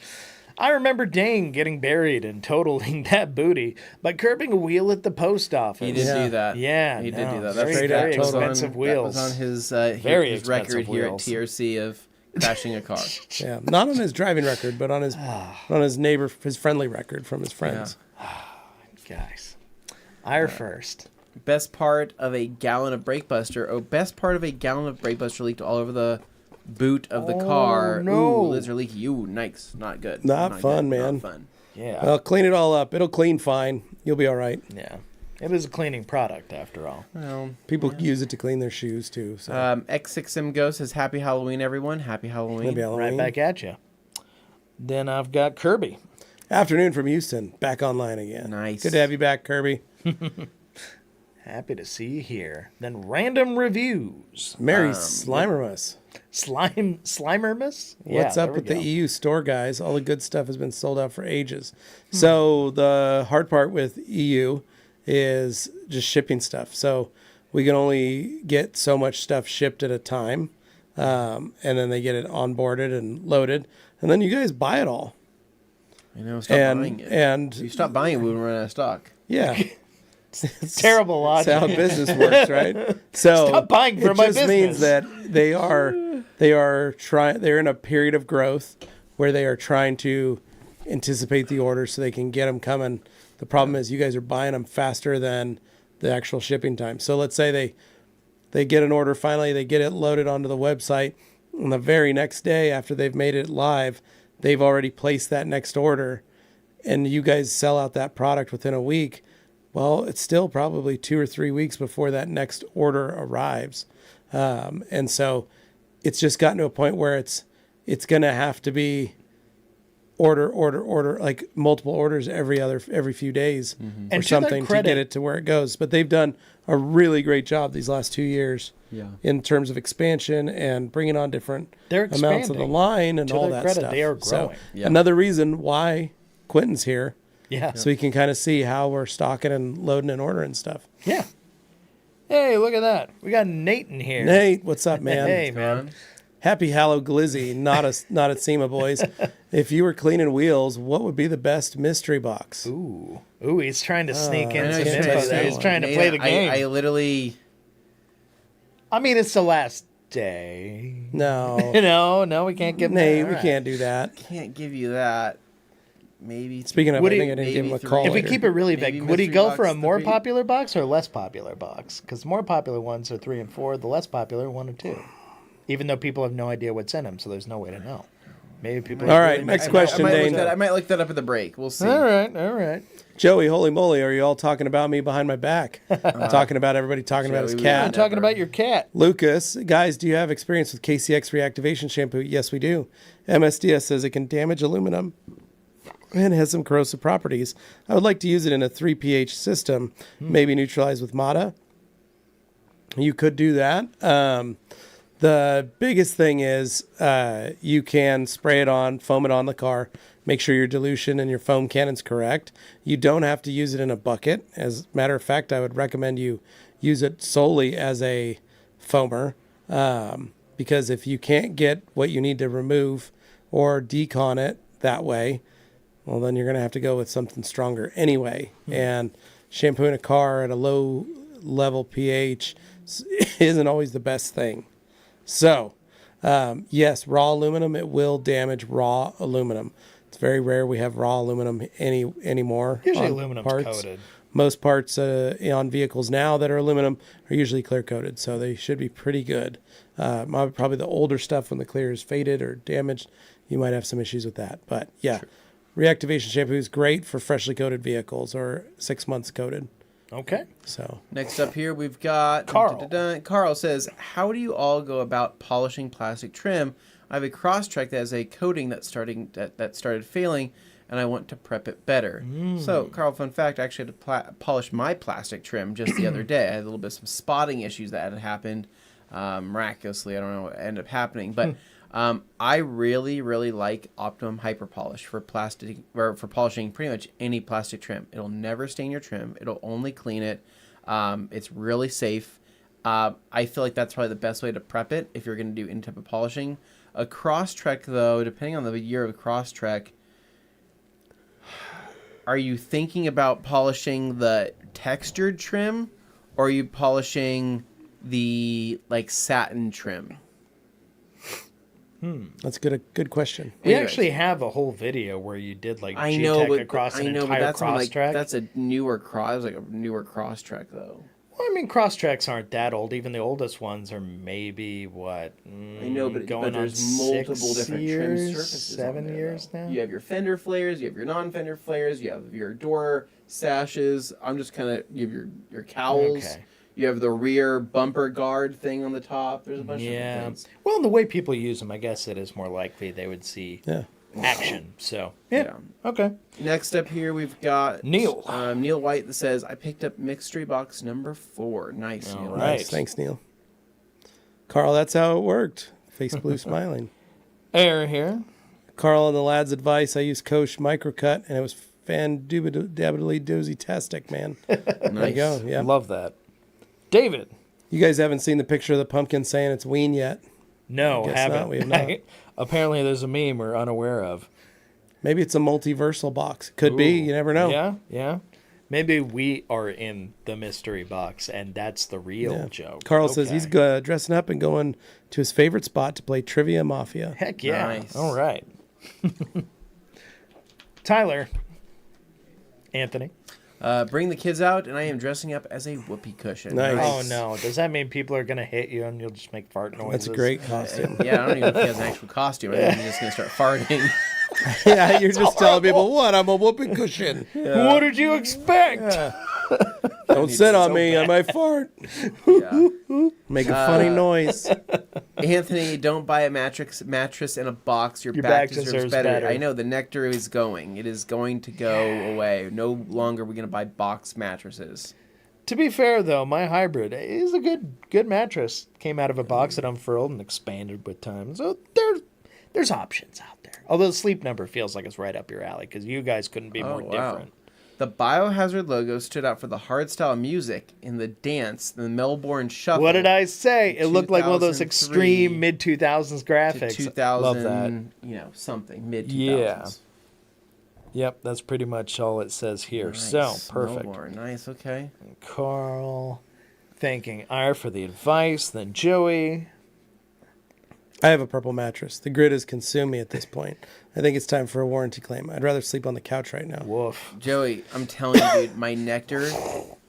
I remember Dane getting buried and totaling that booty by curbing a wheel at the post office. He did Yeah. do that. Yeah, he no, did do that. very, straight very up total. expensive wheels. That was on his, Very his record expensive here at wheels. TRC of crashing a car. Yeah, not on his driving record, but on his neighbor, his friendly record from his friends. Guys, Ire first. Best part of a gallon of Breakbuster. Oh, best part of a gallon of Breakbuster leaked all over the boot of the car. no. Ooh, lids are leaky. Ooh, nice. Not good. Not fun, good. man. Not fun. Yeah. Well, clean it all up. It'll clean fine. You'll be all right. Yeah. It is a cleaning product, after all. Well, People use it to clean their shoes too. So X6M Go says, Happy Halloween, everyone. Happy Halloween. Happy Halloween. Right back at you. Then I've got Kirby. Afternoon from Houston, back online again. Nice. Good to have you back, Kirby. Happy to see you here. Then random reviews. Mary Slimermus. Slimermus? What's Yeah, up there with we the go. EU store, guys? All the good stuff has been sold out for ages. So the hard part with EU is just shipping stuff. So we can only get so much stuff shipped at a time, and then they get it onboarded and loaded, and then you guys buy it all. I know, stop buying it. And You stop buying it when we run out of stock. yeah. Terrible logic. That's how business works, right? So Stop buying for it my just means business. that they're in a period of growth where they are trying to anticipate the orders so they can get them coming. The problem is you guys are buying them faster than the actual shipping time. So let's say they get an order, finally they get it loaded onto the website, and the very next day after they've made it live, they've already placed that next order, and you guys sell out that product within a week. Well, it's still probably 2 or 3 weeks before that next order arrives. And so it's just gotten to a point where it's going to have to be order, like multiple orders every few days or And to their something to credit- get it to where it goes. But they've done a really great job these last 2 years in terms of expansion and bringing on different They're amounts of the expanding. line and To all their that credit, stuff. they are So growing. Yeah. another reason why Quentin's here. Yeah. So you can kind of see how we're stocking and loading and ordering stuff. Yeah. Hey, look at that. We got Nate in here. Nate, what's up, man? Hey, man. Happy Hallow Glizzy, not at SEMA, boys. If you were cleaning wheels, what would be the best mystery box? Ooh, he's trying to sneak in I know some you're info trying to there. say He's trying to Nate, play the game. I literally... I mean, it's the last day. No. No, we can't give Nate, that. we All can't do that. Can't give you that. Maybe. Speaking of, Would I he- think I didn't give him a maybe call. If we later. keep it really Maybe vague, would he mystery go for a box more 3? popular box or a less popular box? Because more popular ones are 3 and 4. The less popular 1 and 2. Even though people have no idea what's in them, so there's no way to know. Maybe people. All right, next question, Dane. I might look that up at the break. We'll see. All right. Joey, holy moly, are you all talking about me behind my back? Talking about everybody talking about his Joey, cat. I'm talking about your cat. Lucas, guys, do you have experience with KCX reactivation shampoo? Yes, we do. MSDS says it can damage aluminum and has some corrosive properties. I would like to use it in a 3 pH system, maybe neutralized with Mata. You could do that. The biggest thing is you can spray it on, foam it on the car, make sure your dilution and your foam cannon's correct. You don't have to use it in a bucket. As a matter of fact, I would recommend you use it solely as a foamer because if you can't get what you need to remove or decon it that way, well, then you're going to have to go with something stronger anyway. And shampooing a car at a low level pH isn't always the best thing. So, yes, raw aluminum, it will damage raw aluminum. It's very rare we have raw aluminum anymore. Usually on aluminum's parts. coated. Most parts on vehicles now that are aluminum are usually clear coated, so they should be pretty good. Probably the older stuff when the clear is faded or damaged, you might have some issues with that. But yeah, reactivation shampoo is great for freshly coated vehicles or 6 months coated. Okay. So Next up here, we've got Carl. Carl says, how do you all go about polishing plastic trim? I have a Crosstrek that has a coating that started failing, and I want to prep it better. So, Carl, fun fact, I actually had to polish my plastic trim just the other day. I had a little bit of some spotting issues that had happened miraculously. I don't know what ended up happening, but I really, really like Optimum Hyper Polish for plastic or for polishing pretty much any plastic trim. It'll never stain your trim. It'll only clean it. It's really safe. I feel like that's probably the best way to prep it if you're going to do any type of polishing. A Crosstrek, though, depending on the year of the Crosstrek, are you thinking about polishing the textured trim, or are you polishing the satin trim? that's a good question. We Anyways. actually have a whole video where you did like I G-Tech know, but across an but entire that's Crosstrek. that's a newer Crosstrek though. Well, I mean, Crosstreks aren't that old. Even the oldest ones are maybe what? I know, but going there's on multiple 6 different years, trim surfaces. 7 on there, years though. now. You have your fender flares, you have your non-fender flares, you have your door sashes. You have your cowls. Okay. You have the rear bumper guard thing on the top. There's a bunch of Yeah. different things. Well, the way people use them, I guess it is more likely they would see Yeah. action. So yeah. Okay. Next up here, we've got Neil. Neil White that says, I picked up mystery box number 4. Nice, All Neil. right. Nice. Thanks, Neil. Carl, that's how it worked. Face blue smiling. Air here. Carl and the lads' advice, I used Koch Microcut, and it was fan-dubly doozy-tastic, man. There you go. Yeah. Love that. David. You guys haven't seen the picture of the pumpkin saying it's ween yet. No, Guess haven't. not, we have not. Apparently, there's a meme we're unaware of. Maybe it's a multiversal box. Could be. You never know. Yeah. Maybe we are in the mystery box, and that's the real joke. Carl says he's dressing up and going to his favorite spot to play Trivia Mafia. Heck yeah. Nice. All right. Tyler. Anthony. Bring the kids out, and I am dressing up as a whoopee cushion. Nice. Oh, no. Does that mean people are going to hit you and you'll just make fart noises? That's a great costume. Yeah, I don't even know if he has an actual costume. I think he's just going to start farting. Yeah, you're just telling people, what? I'm a whoopee cushion. What did you expect? Don't sit on me. I might fart. Yeah. Make a funny noise. Anthony, don't buy a mattress in a box. Your back deserves better. I know the nectar is going. It is going to go away. No longer are we going to buy box mattresses. To be fair, though, my hybrid is a good mattress. Came out of a box that unfurled and expanded with time. So there's options out there. Although the Sleep Number feels like it's right up your alley because you guys couldn't be more different. The Biohazard logo stood out for the hardstyle music in the dance, the Melbourne Shuffle. What did I say? It looked like one of those 2003 extreme mid-2000s graphics. 2000, Love that. Something, mid-2000s. Yeah. Yep, that's pretty much all it says here. Nice. So, perfect. Melbourne. Nice, okay. Carl, thanking R for the advice, then Joey. I have a purple mattress. The grid has consumed me at this point. I think it's time for a warranty claim. I'd rather sleep on the couch right now. Woof. Joey, I'm telling you, dude, my nectar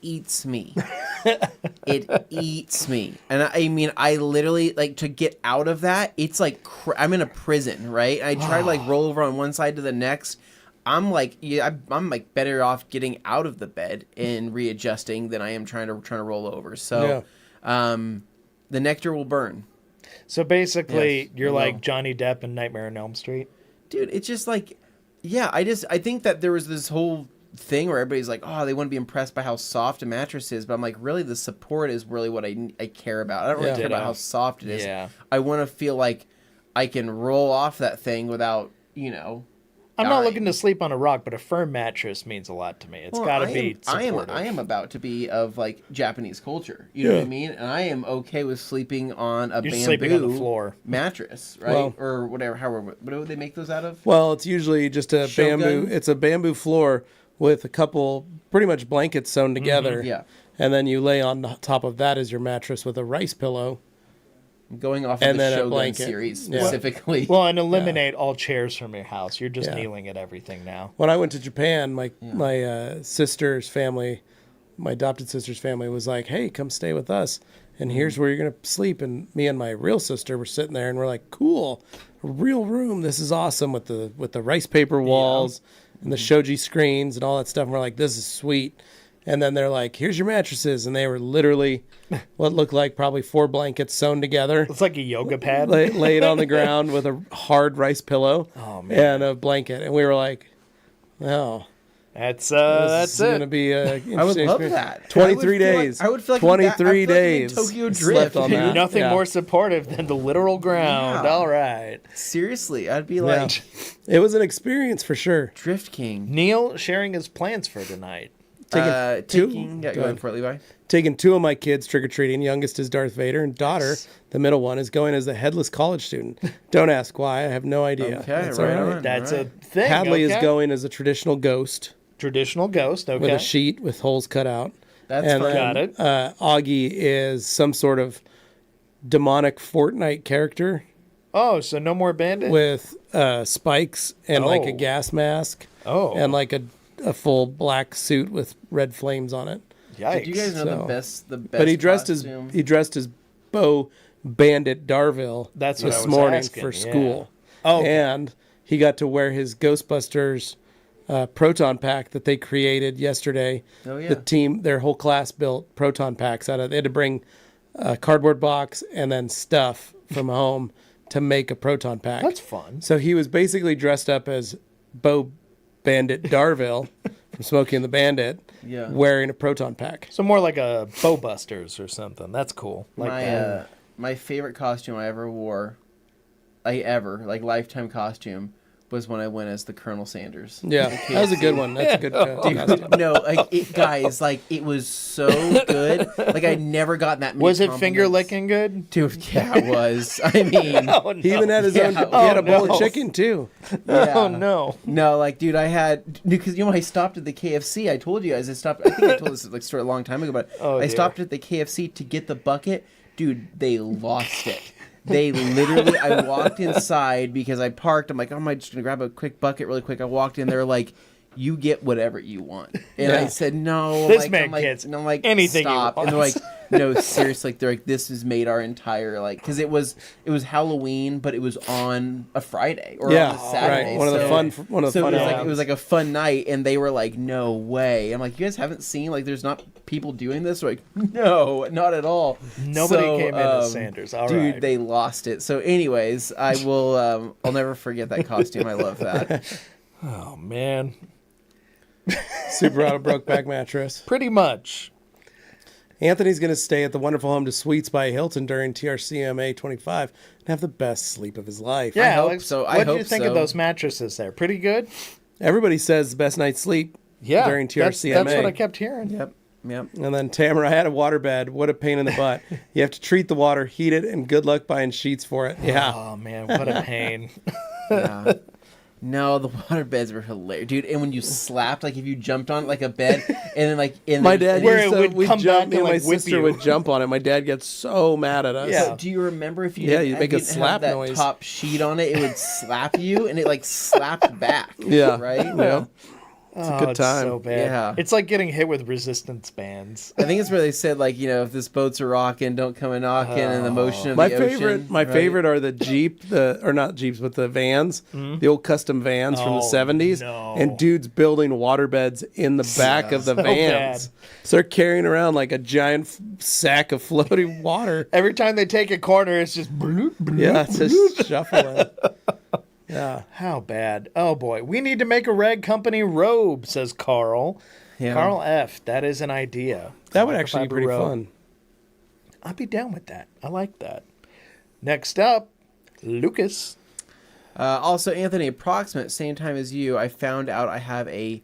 eats me. It eats me. And I mean, I literally, like, to get out of that, it's like, I'm in a prison, right? I try to, like, roll over on one side to the next. I'm like, I'm like better off getting out of the bed and readjusting than I am trying to roll over. So, the nectar will burn. So basically, Yes, you're I like know. Johnny Depp in Nightmare on Elm Street. Dude, it's just like, I think that there was this whole thing where everybody's like, oh, they want to be impressed by how soft a mattress is, but I'm like, really, the support is really what I care about. I don't really care about how soft it is. Yeah. I want to feel like I can roll off that thing without, I'm not dying. looking to sleep on a rock, but a firm mattress means a lot to me. It's Well, got to be I supportive. am about to be of like Japanese culture. You know what I mean? And I am okay with sleeping on a You're bamboo sleeping on the floor. mattress, right? Well- or whatever. What do they make those out of? Well, it's usually just a Shogun? bamboo. It's a bamboo floor with a couple pretty much blankets sewn together. Yeah. And then you lay on top of that as your mattress with a rice pillow. Going off of And the then a Shogun blanket. series Yeah. specifically. Well, and eliminate all chairs from your house. You're just Yeah. kneeling at everything now. When I went to Japan, my sister's family, my adopted sister's family was like, "Hey, come stay with us, and here's where you're gonna sleep." And me and my real sister were sitting there, and we're like, "Cool, a real room. This is awesome with the rice paper walls and the shoji screens and all that stuff." And we're like, "This is sweet." And then they're like, "Here's your mattresses," and they were literally what looked like probably 4 blankets sewn together. It's like a yoga pad. Laid on the ground with a hard rice pillow and a blanket, and we were like, "Oh, That's this is it. gonna be a I would interesting love experience." that. 23 I would feel days. I would feel like 23 I feel like I'm in days. Tokyo Slept Drift, on dude. that. Nothing Yeah. more supportive than the literal ground. Yeah. All right. Seriously, I'd be Yeah. like It was an experience for sure. Drift King. Neil sharing his plans for tonight. Taking. Yeah, Go go ahead. for it, Levi. Taking 2 of my kids trick or treating. Youngest is Darth Vader, and daughter, the middle one, is going as a headless college student. Don't ask why. I have no idea. Okay, That's right all on. That's Alright. a thing. Hadley is okay. going as a traditional ghost Traditional ghost. Okay. with a sheet with holes cut out. That's And fine. Got it. Augie is some sort of demonic Fortnite character Oh, so no more bandit? with spikes and like a Oh. gas mask Oh. and like a full black suit with red flames on it. Yikes. Do you guys know So- the best? But he dressed costume? as Bo Bandit Darville That's what this I was morning asking, for yeah. school. Oh, okay. And he got to wear his Ghostbusters proton pack that they created yesterday. Oh, yeah. The team, their whole class built proton packs out of. They had to bring a cardboard box and then stuff from home to make a proton pack. That's fun. So he was basically dressed up as Bo Bandit Darville from Smokey and the Bandit, Yeah. wearing a proton pack. So more like a Bowbusters or something. That's cool. Like that. My favorite costume I ever wore, like lifetime costume, was when I went as the Colonel Sanders. Yeah, that was a good one. That's a good costume. No, guys, it was so good. Like I never gotten that many Was it finger compliments. licking good? Dude, yeah, it was. I mean, Oh, no. He even had his own. He Yeah. had a bowl no. of chicken too. yeah. Oh, no. No, like, dude, I had because I stopped at the KFC. I told you guys I stopped. I think I told this like story a long time ago, but Oh, I dear. stopped at the KFC to get the bucket. Dude, they lost it. They literally. I walked inside because I parked. I'm like, oh, am I just gonna grab a quick bucket really quick? I walked in. They're like, you get whatever you want, and I Yeah. said no. This like, man I'm like, gets and I'm like, anything he stop. And they're like, wants. no, seriously. They're like, this has made our entire because it was Halloween, but it was on a Friday or Yeah, on a Saturday. right. One of the so- fun so it was hours. it was like a fun night, and they were like, "No way!" I'm like, "You guys haven't seen like there's not people doing this?" They're like, "No, not at all." Nobody So, came in as Sanders. All dude, right. they lost it. So, anyways, I will. I'll never forget that costume. I love that. Oh, man. Super Auto Brokeback mattress. Pretty much. Anthony's going to stay at the wonderful home to Suites by Hilton during TRCMA 25 and have the best sleep of his life. Yeah, hope Alex, so. I what did you hope think so. of those mattresses there? Pretty good? Everybody says the best night's sleep Yeah, during TRCMA. That's what I kept hearing. Yep. And then Tamara, I had a waterbed. What a pain in the butt. You have to treat the water, heat it, and good luck buying sheets for it. Yeah. Oh man, what a pain. Yeah. No, the water beds were hilarious, dude. And when you slapped, like if you jumped on like a bed, and then like My dad Where used it to, would we'd come jump, back and, me and my like, whip sister you. would jump on it. My dad gets so mad at us. Yeah. Do you remember if you Yeah, didn't, you'd if make you a didn't slap have that noise. top sheet on it, it would slap you, and it like slapped back. Yeah. Right. Yeah. It's a good time. So bad. Yeah. It's like getting hit with resistance bands. I think it's where they said like, you know, if this boat's a rocking, don't come a knocking, and the motion of My the favorite, ocean. my right? favorite are the Jeep, or not Jeeps, but the vans, the old custom vans from the Oh, 70s, no. and dudes building water beds in the back of the So vans. bad. So they're carrying around like a giant sack of floating water. Every time they take a corner, it's just bloop, bloop, Yeah, it's just shuffling. Yeah. How bad. Oh boy. We need to make a rag company robe, says Carl. Yeah. Carl F. That is an idea. That would actually be Microfiber pretty robe. fun. I'd be down with that. I like that. Next up, Lucas. Also, Anthony, approximate same time as you, I found out I have a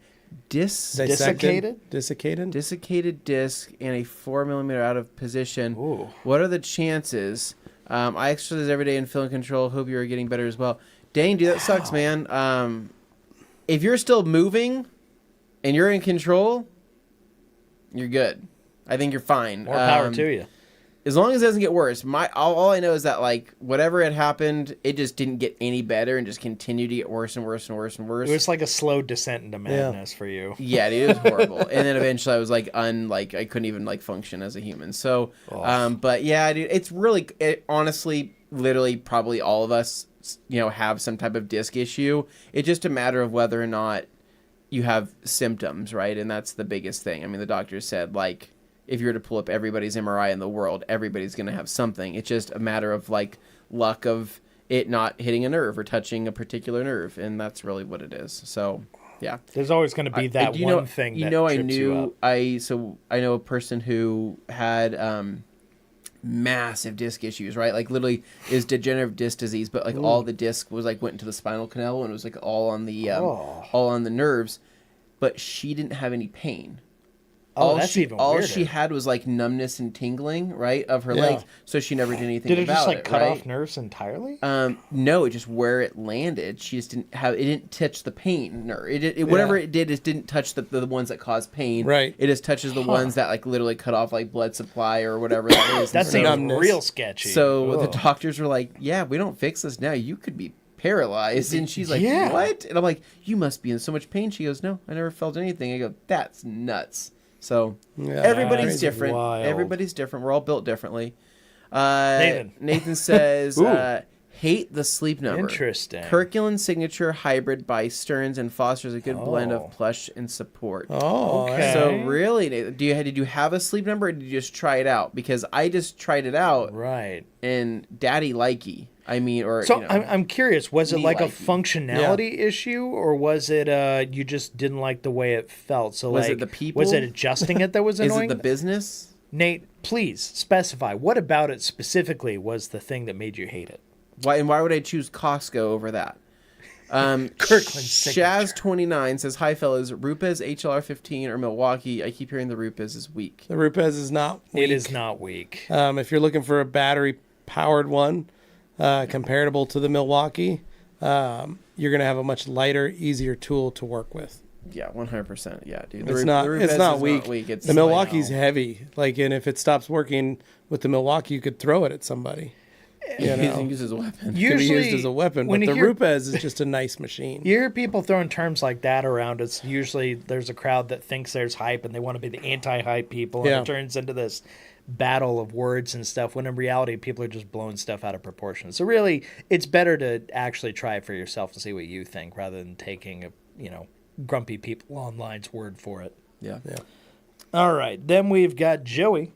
Desiccated? Desiccated? disc and a 4mm out of position. Ooh. What are the chances? I exercise every day and feel in control. Hope you are getting better as well. Dang, dude, that sucks, man. If you're still moving and you're in control, you're good. I think you're fine. More power to you. As long as it doesn't get worse. All I know is that like whatever had happened, it just didn't get any better and just continued to get worse and worse and worse and worse. It was like a slow descent into madness for you. Yeah, dude, it was horrible. And then eventually I was like I couldn't even like function as a human. So, but yeah, dude, it's really, honestly, literally probably all of us, you know, have some type of disc issue. It's just a matter of whether or not you have symptoms, right? And that's the biggest thing. I mean, the doctor said like, if you were to pull up everybody's MRI in the world, everybody's going to have something. It's just a matter of like luck of it not hitting a nerve or touching a particular nerve. And that's really what it is. So, yeah. There's always going to be that one thing that trips you up. I know a person who had massive disc issues, right? Like literally is degenerative disc disease, but like all the disc was like went into the spinal canal and it was like all on the nerves, but she didn't have any pain. Oh, that's even weirder. All she had was like numbness and tingling, right, of her legs. So she never did anything Did it about just like cut right? off nerves entirely? No, it just where it landed. She just didn't have. It didn't touch the pain nerve. Whatever it did, it didn't touch the ones that cause pain. Right. It just touches the ones that like literally cut off like blood supply or whatever that is. That And seems numbness. real sketchy. So the doctors were like, "Yeah, we don't fix this now. You could be paralyzed." And she's like, Yeah. "What?" And I'm like, "You must be in so much pain." She goes, "No, I never felt anything." I go, "That's nuts." So everybody's That's different. wild. Everybody's different. We're all built differently. Nathan says, hate the sleep number. Interesting. Kirkland Signature Hybrid by Stearns and fosters a good blend of plush and support. Oh, Okay. So really, Nathan, did you have a sleep number or did you just try it out? Because I just tried it out Right. and daddy likey. I mean, or So you know, I'm curious, was it me like a likey. functionality issue or was it you just didn't like the way it felt? So Was it like the people? was it adjusting it that was is annoying? it the business? Nate, please specify what about it specifically was the thing that made you hate it? Why would I choose Costco over that? Kirkland Signature. Shaz29 says, "Hi fellas, Rupes HLR15 or Milwaukee. I keep hearing the Rupes is weak." The Rupes is not weak. It is not weak. If you're looking for a battery-powered one, comparable to the Milwaukee, you're going to have a much lighter, easier tool to work with. Yeah, 100%. Yeah, dude. It's The not Rupes it's not is weak. It's The Milwaukee's heavy. Like, and if it stops working with the Milwaukee, you could throw it at somebody. You you know, can use as a weapon. could be Usually, used as a weapon. when But you the hear- Rupes is just a nice machine. You hear people throwing terms like that around. It's usually there's a crowd that thinks there's hype and they want to be the anti-hype people, and Yeah. it turns into this battle of words and stuff. When in reality, people are just blowing stuff out of proportion. So really, it's better to actually try it for yourself and see what you think, rather than taking grumpy people online's word for it. Yeah. All right, then we've got Joey.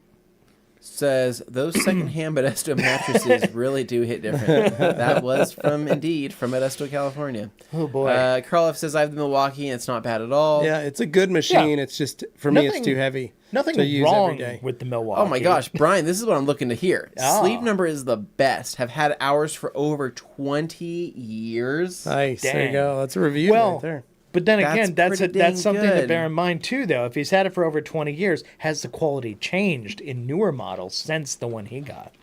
Says, those secondhand Modesto mattresses really do hit different. That was from Modesto, California. Oh boy. Carl F says, I have the Milwaukee and it's not bad at all. Yeah, it's a good machine. Yeah. It's just, for me, it's Nothing- too heavy Nothing to use wrong every day. with the Milwaukee. Oh my gosh, Brian, this is what I'm looking to hear. Ah. Sleep Number is the best. Have had hours for over 20 years. Nice. There Dang. you go. That's a review Well, right there. But then again, that's something to good. bear in mind too, though. If he's had it for over 20 years, has the quality changed in newer models since the one he got?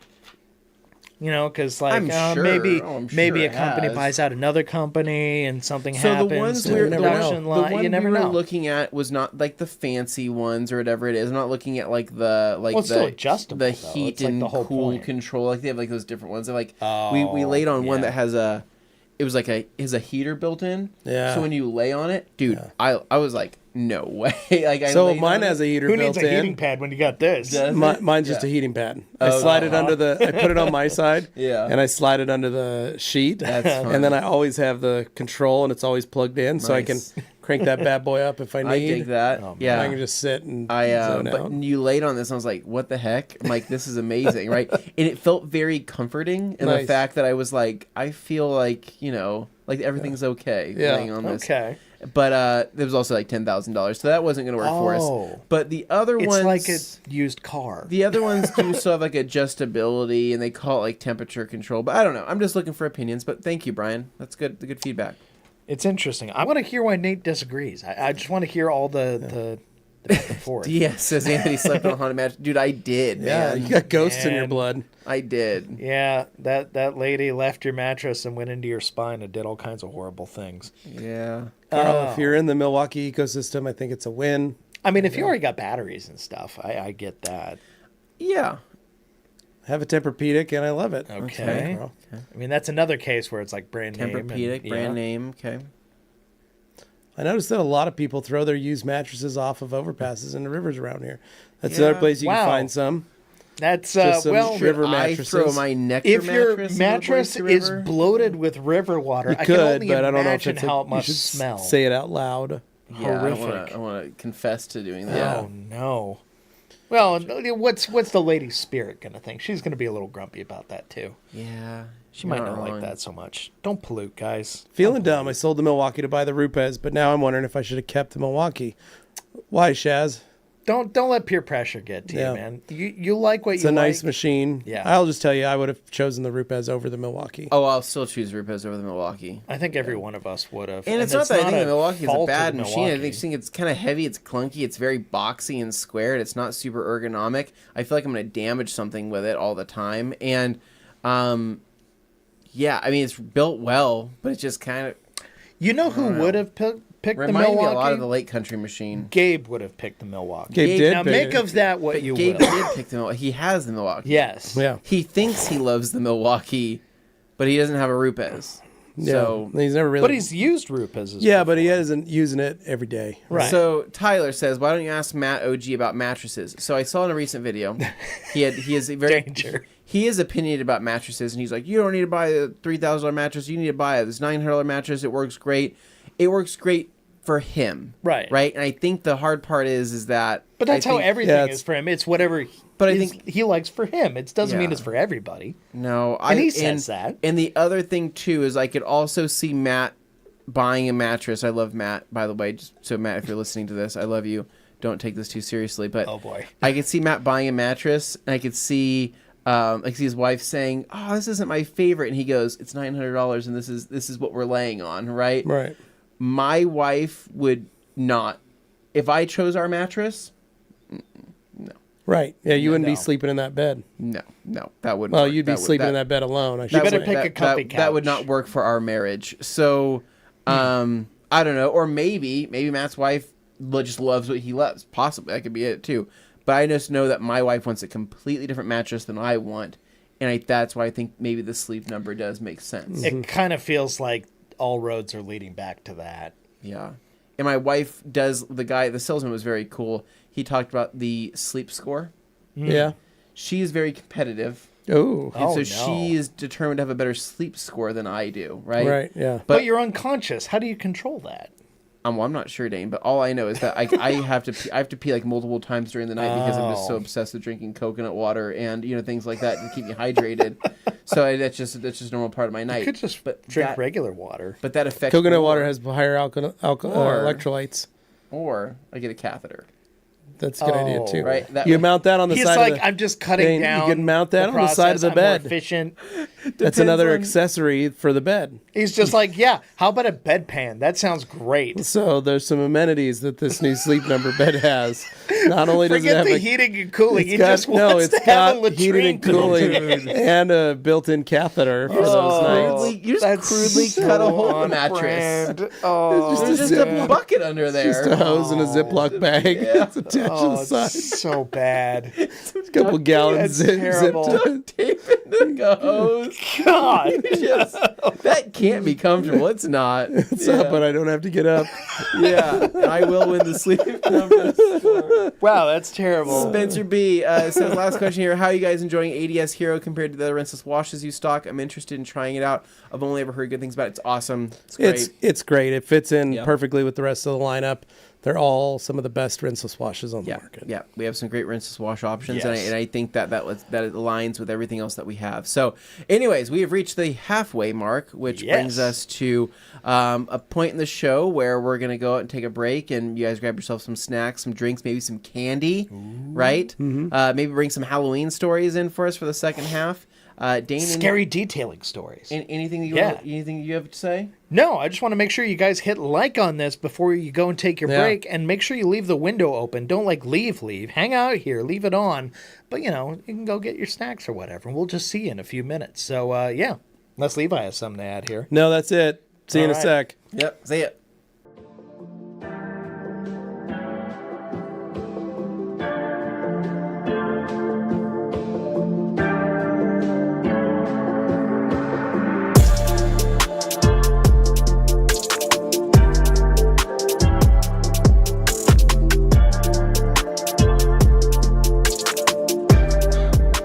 You know, because like I'm sure. maybe I'm sure maybe a it company has. buys out another company and something So happens. the ones to we're the the production one, line, the one you never we were know. looking at was not like the fancy ones or whatever it is. I'm not looking at like the Well, it's still the adjustable, the though. heat It's like and the whole cool point. control. Like they have like those different ones. They're like Oh, we laid on one yeah. that has a. It was like is a heater built in. Yeah. So when you lay on it, dude, I was like, no way. Like I So laid mine on has it. a heater Who built needs a in. heating pad when you got this? Does it? Mine's just Yeah. a heating pad. I slide it under I put it on my side. Yeah. And I slide it under the sheet. That's fun. And then I always have the control and it's always plugged in so I can Nice. crank that bad boy up if I need. I dig that. Oh, man. yeah. I can just sit and I zone but out. you laid on this and I was like, what the heck? I'm like, this is amazing, right? And it felt very comforting in the Nice. fact that I was like, I feel like, like everything's okay Yeah. laying on this. Okay. But there was also like $10,000, so that wasn't going to work for Oh. us. But the other It's ones, like a used car. the other ones do still have like adjustability, and they call it like temperature control. But I don't know. I'm just looking for opinions. But thank you, Brian. That's good. Good feedback. It's interesting. I want to hear why Nate disagrees. I just want to hear all the back and forth. Yes, says Anthony slept on a haunted mattress. Dude, I did, Yeah, man. you got ghosts in your Man. blood. I did. Yeah, that lady left your mattress and went into your spine and did all kinds of horrible things. Yeah. Carl, if you're in the Milwaukee ecosystem, I think it's a win. I mean, if you already got batteries and stuff, I get that. Yeah. I have a Tempur-Pedic and I love it. Okay. Carl. I mean, that's another case where it's like brand name. Tempur-Pedic, and, brand yeah. name. Okay. I noticed that a lot of people throw their used mattresses off of overpasses into rivers around here. That's Yeah. another place you Wow. can find some. That's Just some well. river I mattresses. throw my Nectar If your mattress mattress in the is River? bloated with river water, You I could, can only but I don't know if imagine it's how it you must should smell. say it out loud. Yeah, horrific. I want to confess to doing that. Oh no. Well, what's the lady's spirit gonna think? She's gonna be a little grumpy about that too. Yeah. She might not like that so much. Don't pollute, guys. Feeling dumb. I sold the Milwaukee to buy the Rupes, but now I'm wondering if I should have kept the Milwaukee. Why, Shaz? Don't let peer pressure get to Yeah. you, man. You like what It's you a like. nice machine. Yeah. I'll just tell you, I would have chosen the Rupes over the Milwaukee. Oh, I'll still choose Rupes over the Milwaukee. I think every one of us would have. And it's not that I think the a Milwaukee is a fault of bad machine. I Milwaukee. think it's kind of heavy. It's clunky. It's very boxy and squared. It's not super ergonomic. I feel like I'm going to damage something with it all the time. And, yeah, I mean, it's built well, but it's just kind of You know who would have picked the reminded me Milwaukee? a lot of the Lake Country machine. Gabe would have picked the Milwaukee. Gabe did Now pick make it. of that what you Gabe will. did pick the Milwaukee. He has the Milwaukee. Yes. Yeah. He thinks he loves the Milwaukee, but he doesn't have a Rupes. Yeah. So, He's never really. But he's used Rupes. yeah, but he isn't using it every day. Right. So Tyler says, "Why don't you ask Matt OG about mattresses?" So I saw in a recent video, he is a very Danger. He is opinionated about mattresses, and he's like, "You don't need to buy a $3,000 mattress. You need to buy this $900 mattress. It works great. It works great for him, Right. Right." And I think the hard part is that. But that's I how think- everything Yeah, is for him. It's whatever But I he's- think- he likes for him. It doesn't mean Yeah. it's for everybody. No, And he says that. And the other thing too is I could also see Matt buying a mattress. I love Matt, by the way. Just so Matt, if you're listening to this, I love you. Don't take this too seriously, but Oh, boy. I could see Matt buying a mattress, and I could see his wife saying, "Oh, this isn't my favorite," and he goes, "It's $900, and this is what we're laying on, right?" Right. My wife would not. If I chose our mattress, Right. Yeah, you wouldn't no. be sleeping in that bed. no, that wouldn't. Well, work. you'd be That would- sleeping in that bed alone. I You should better say. pick a comfy that would couch. not work for our marriage. So, I don't know. Or maybe Matt's wife just loves what he loves. Possibly that could be it too. But I just know that my wife wants a completely different mattress than I want, and that's why I think maybe the sleep number does make sense. It kind of feels like all roads are leading back to that. Yeah. And my wife does. The salesman was very cool. He talked about the sleep score. Yeah. She is very competitive. Oh. And so no. she is determined to have a better sleep score than I do, right? Right. Yeah. But you're unconscious. How do you control that? Well, I'm not sure, Dane, but all I know is that I have to pee like multiple times during the night because I'm just so Oh. obsessed with drinking coconut water and things like that to keep me hydrated. So that's just a normal part of my night. You could just but drink that, regular water. But that affects Coconut more. water has higher electrolytes. Or I get a catheter. That's a good idea Oh, too. right, that you way- mount that on the He's side like, of the. I'm just cutting Dane, you down. can mount that on the side of process. the I'm more bed. efficient. That's another on- accessory for the bed. He's just like, yeah, how about a bedpan? That sounds great. So there's some amenities that this new Sleep Number bed has. Not only does it Forget have the a heating and cooling. He It's got, just no, wants it's to have a got heating latrine and cooling cleaned. and a built-in catheter for those nights. You just That's crudely so cut a hole in on the mattress. brand. Oh, There's just a bucket under there. Just a hose and a Ziploc bag. It's attached to the oh, side. it's so bad. A couple gallons That's zipped terrible. to Tape in the hose. God. Just, that can't be comfortable. It's not. It's up, but I don't have to get up. Yeah, I will win the Sleep Number score. Wow, that's terrible. Spencer B says, last question here. How are you guys enjoying ADS Hero compared to the other rinseless washes you stock? I'm interested in trying it out. I've only ever heard good things about it. It's awesome. It's great. It's great. It fits in Yep. perfectly with the rest of the lineup. They're all some of the best rinseless washes on the market. Yeah, we have some great rinseless wash options, Yes. and I think that it aligns with everything else that we have. So, anyways, we have reached the halfway mark, which brings us to a point in the show where we're going to go out and take a break, and you guys grab yourself some snacks, some drinks, maybe some candy, right? Mm-hmm. Maybe bring some Halloween stories in for us for the second half. Dane, Scary detailing stories. anything that anything you have to say? No, I just want to make sure you guys hit like on this before you go and take your break, and make sure you leave the window open. Don't leave. Hang out here, leave it on. But you can go get your snacks or whatever, and we'll just see you in a few minutes. So unless Levi has something to add here. No, that's it. See you in a All right. sec. Yep, say it.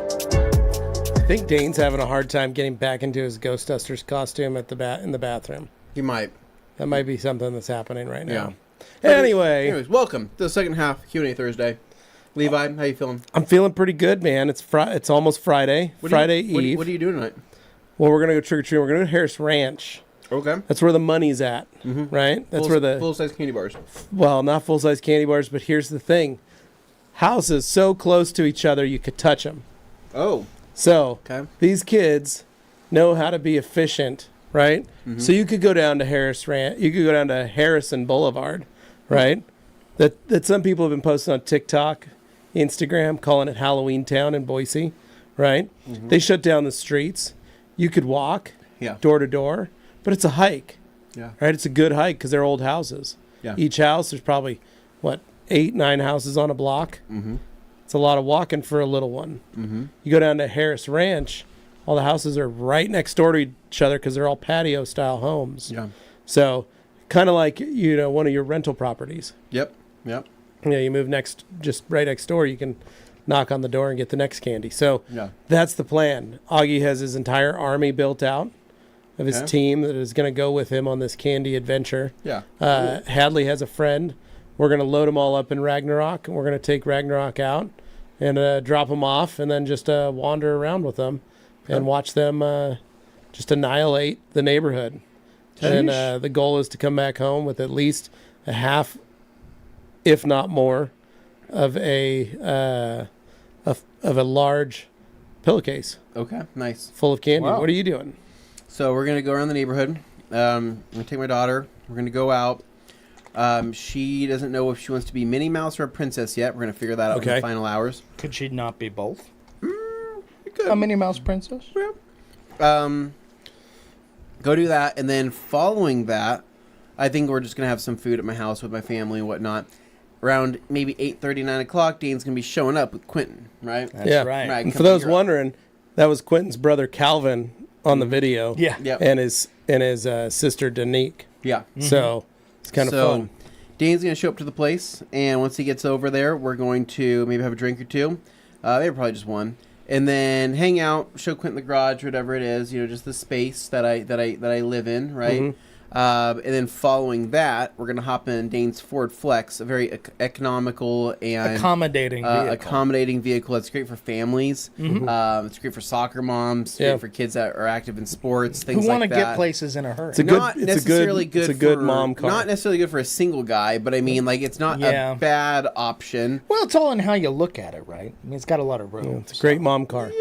I think Dane's having a hard time getting back into his Ghostbusters costume at in the bathroom. You might. That might be something that's happening right now. Yeah. Anyway, welcome to the second half Q&A Thursday. Levi, how you feeling? I'm feeling pretty good, man. It's almost Friday. Friday Eve. What are you doing tonight? Well, we're gonna go trick or treating. We're gonna go to Harris Ranch. Okay. That's where the money's at, right? That's where the full-size candy bars. well, not full size candy bars, but here's the thing: houses so close to each other you could touch them. Oh. So Okay. these kids know how to be efficient, right? So you could go down to Harris Ranch. You could go down to Harrison Boulevard, right? That some people have been posting on TikTok, Instagram, calling it Halloween Town in Boise, right? They shut down the streets. You could walk Yeah. door to door, but it's a hike, Yeah. right? It's a good hike because they're old houses. Yeah. Each house, there's probably, 8, 9 houses on a block? Mm-hmm. It's a lot of walking for a little one. Mm-hmm. You go down to Harris Ranch, all the houses are right next door to each other because they're all patio-style homes. Yeah. So kind of like, one of your rental properties. Yep. Yep. You move just right next door, you can knock on the door and get the next candy. So Yeah. that's the plan. Augie has his entire army built out of his Okay. team that is going to go with him on this candy adventure. Yeah. Hadley has a friend. We're going to load them all up in Ragnarok, and we're going to take Ragnarok out and drop them off and then just wander around with them and watch them just annihilate the neighborhood. And the goal is to come back home with at least a half, if not more, of a large pillowcase Okay. Nice. full of candy. Wow. What are you doing? So we're gonna go around the neighborhood. I'm gonna take my daughter. We're gonna go out. She doesn't know if she wants to be Minnie Mouse or a princess yet. We're gonna figure that out in Okay. the final hours. Could she not be both? Good. A Minnie Mouse princess? Go do that, and then following that, I think we're just gonna have some food at my house with my family and whatnot. Around maybe 8:30, 9 o'clock, Dane's gonna be showing up with Quentin, right? That's right. Right. And come for those figure out- wondering, that was Quentin's brother Calvin on the video. Yeah. Yep. And his sister Danique. Yeah. So it's kind of fun. Dane's going to show up to the place, and once he gets over there, we're going to maybe have a drink or two. Maybe probably just one. And then hang out, show Quentin the garage, whatever it is, just the space that I live in, right? And then following that, we're going to hop in Dane's Ford Flex, a very economical and accommodating vehicle. It's great for families. It's great for soccer moms. Great for kids that are active in sports. Things who want like to that. get places in a hurry. It's a good mom car. Not necessarily good for a single guy, but I mean, like, it's not a bad option. Well, it's all in how you look at it, right? I mean, it's got a lot of room. It's a great mom car.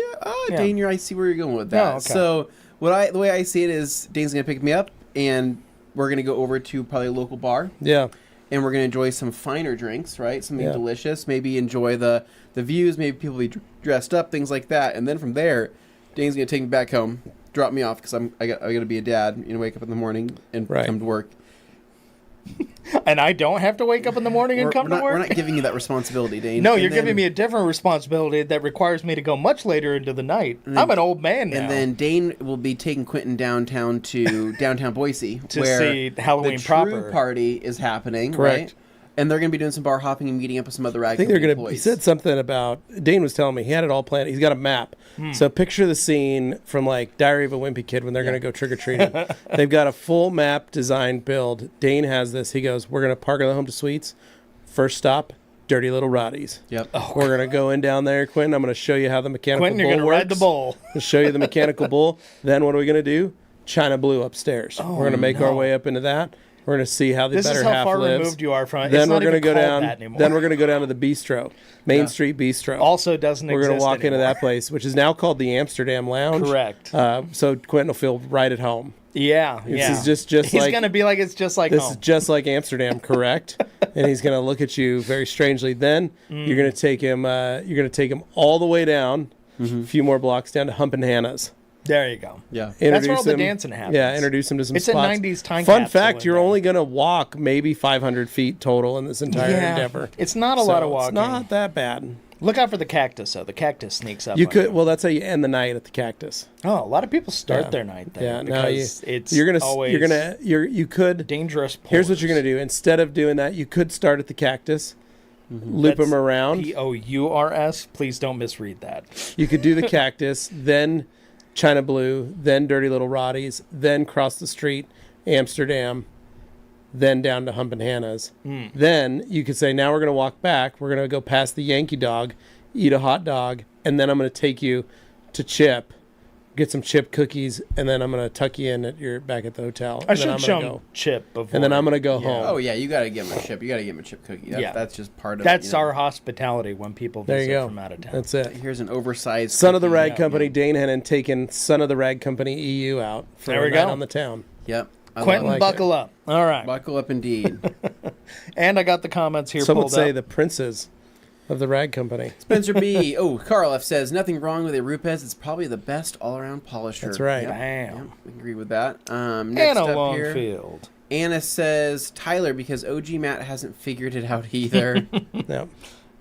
Dane, I see where you're going with that. Oh, okay. So the way I see it is, Dane's going to pick me up, and we're going to go over to probably a local bar. Yeah. And we're going to enjoy some finer drinks, right? Something delicious. Maybe enjoy the views. Maybe people be dressed up, things like that. And then from there, Dane's going to take me back home, drop me off, because I got to be a dad. Wake up in the morning and come to work. And I don't have to wake up in the morning and come to work? We're not giving you that responsibility, Dane. No, you're giving me a different responsibility that requires me to go much later into the night. I'm an old man now. And then Dane will be taking Quentin downtown to downtown Boise, to where see Halloween the proper true party is happening, Correct. right? And they're going to be doing some bar hopping and meeting up with some other I think they're going to. He said something about. Dane was telling me he had it all planned. He's got a map. So picture the scene from like Diary of a Wimpy Kid when they're going to go trick or treating. They've got a full map designed build. Dane has this. He goes, "We're going to park at the Home to Suites. First stop, Dirty Little Roddy's. Yep. We're going to go in down there, Quentin. I'm going to show you how the mechanical Quentin, you're bull going to works. ride the bull. I'll show you the mechanical bull. Then what are we going to do? China Blue upstairs. We're going to make our way up into that. We're going to see how the This better is how half far lives. removed you are from it. Then It's we're not going to even go called down. that anymore. Then we're going to go down to the Bistro, Main Street Bistro. Also doesn't We're exist going to walk into anymore. that place, which is now called the Amsterdam Lounge. Correct. So Quentin will feel right at home. Yeah, This is just He's like going to be like, it's just like this home. is just like Amsterdam, correct? And he's going to look at you very strangely. Then you're going to take him. You're going to take him all the way down, a few more blocks down to Humpin' Hannah's. There you go. Yeah. That's where all the dancing happens. Yeah, introduce him to some It's spots. a 90s time Fun capsule fact, in you're there. only going to walk maybe 500 feet total in this entire endeavor. It's not a lot of walking. It's not that bad. Look out for the cactus, though. The cactus sneaks up. You on could. Well, that's how you end the night at the Cactus. Oh, a lot of people start their night there. Yeah, no, because it's you're gonna. always You could. dangerous. Here's what you're gonna do. Instead of doing that, you could start at the Cactus, loop them around. Pours. Please don't misread that. You could do the Cactus, then China Blue, then Dirty Little Roddy's, then cross the street, Amsterdam, then down to Humpin' Hannah's. Then you could say, now we're going to walk back. We're going to go past the Yankee Dog, eat a hot dog, and then I'm going to take you to Chip, get some Chip cookies, and then I'm going to tuck you in back at the hotel. I should show him Chip before. And then I'm going to go home. Oh, yeah, you got to give him a chip. You got to give him a chip cookie. That's just part of That's it. our hospitality when people There you visit go. from out of town. That's it. Here's an oversized Son of the cookie. Rag Company, Dane Hennon, taking Son of the Rag Company EU out for There a we night go. on the town. Yep. I Quentin, love it. buckle up. All right. Buckle up indeed. And I got the comments here Some would pulled say up. the princes of the Rag Company. Spencer B. Oh, Carl F. says, nothing wrong with a Rupes. It's probably the best all-around polisher. That's right. Yep. Damn. Yep, I agree with that. Next Anna up here, Longfield. Anna says, Tyler, because OG Matt hasn't figured it out either. Yeah.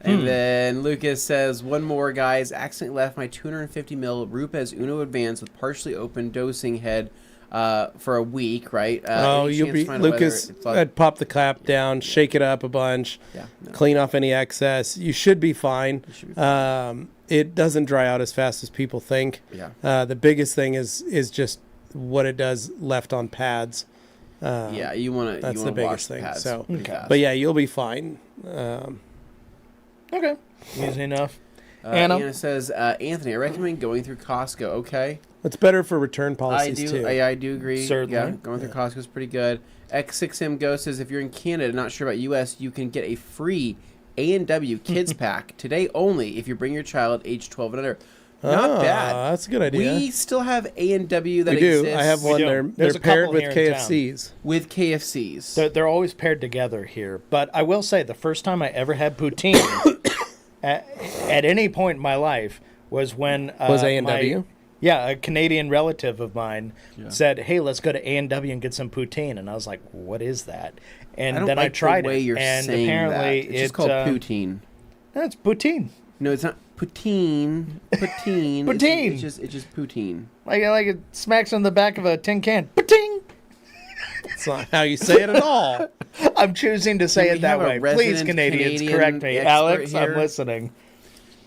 And then Lucas says, one more, guys. Accidentally left my 250 mil Rupes Uno Advance with partially open dosing head for a week, right? Any You'll chance be to find out whether Lucas. it's like- I'd pop the cap down, shake it up a bunch, clean off any excess. You should be fine. It doesn't dry out as fast as people think. Yeah. The biggest thing is just what it does left on pads. Yeah, you want to. That's the biggest thing. Pads So, pretty fast. but yeah, you'll be fine. Okay. Easy enough. Anna says, Anthony, I recommend going through Costco. Okay. It's better for return I policies do. too. I do agree. Certainly. Yeah, going through Costco is pretty good. X6M Go says, if you're in Canada, not sure about US, you can get a free A&W Kids Pack today only if you bring your child age 12 and under. Not bad. That's a good idea. We still have A&W that We do. exists I have one. do. They're There's a paired couple with here in town. KFCs. with KFCs. They're always paired together here. But I will say, the first time I ever had poutine at any point in my life was when Was A&W? A Canadian relative of mine said, "Hey, let's go to A&W and get some poutine." And I was like, "What is that?" And I don't then like I tried the way it, you're and saying apparently that. It's just called poutine. That's poutine. No, it's not poutine. Poutine. Poutine. It's just poutine. Like it smacks on the back of a tin can. Poutine. That's not how you say it at all. I'm choosing to say Can it we that have a way. Please, resident Canadians, Canadian correct me. expert Alex, here? I'm listening.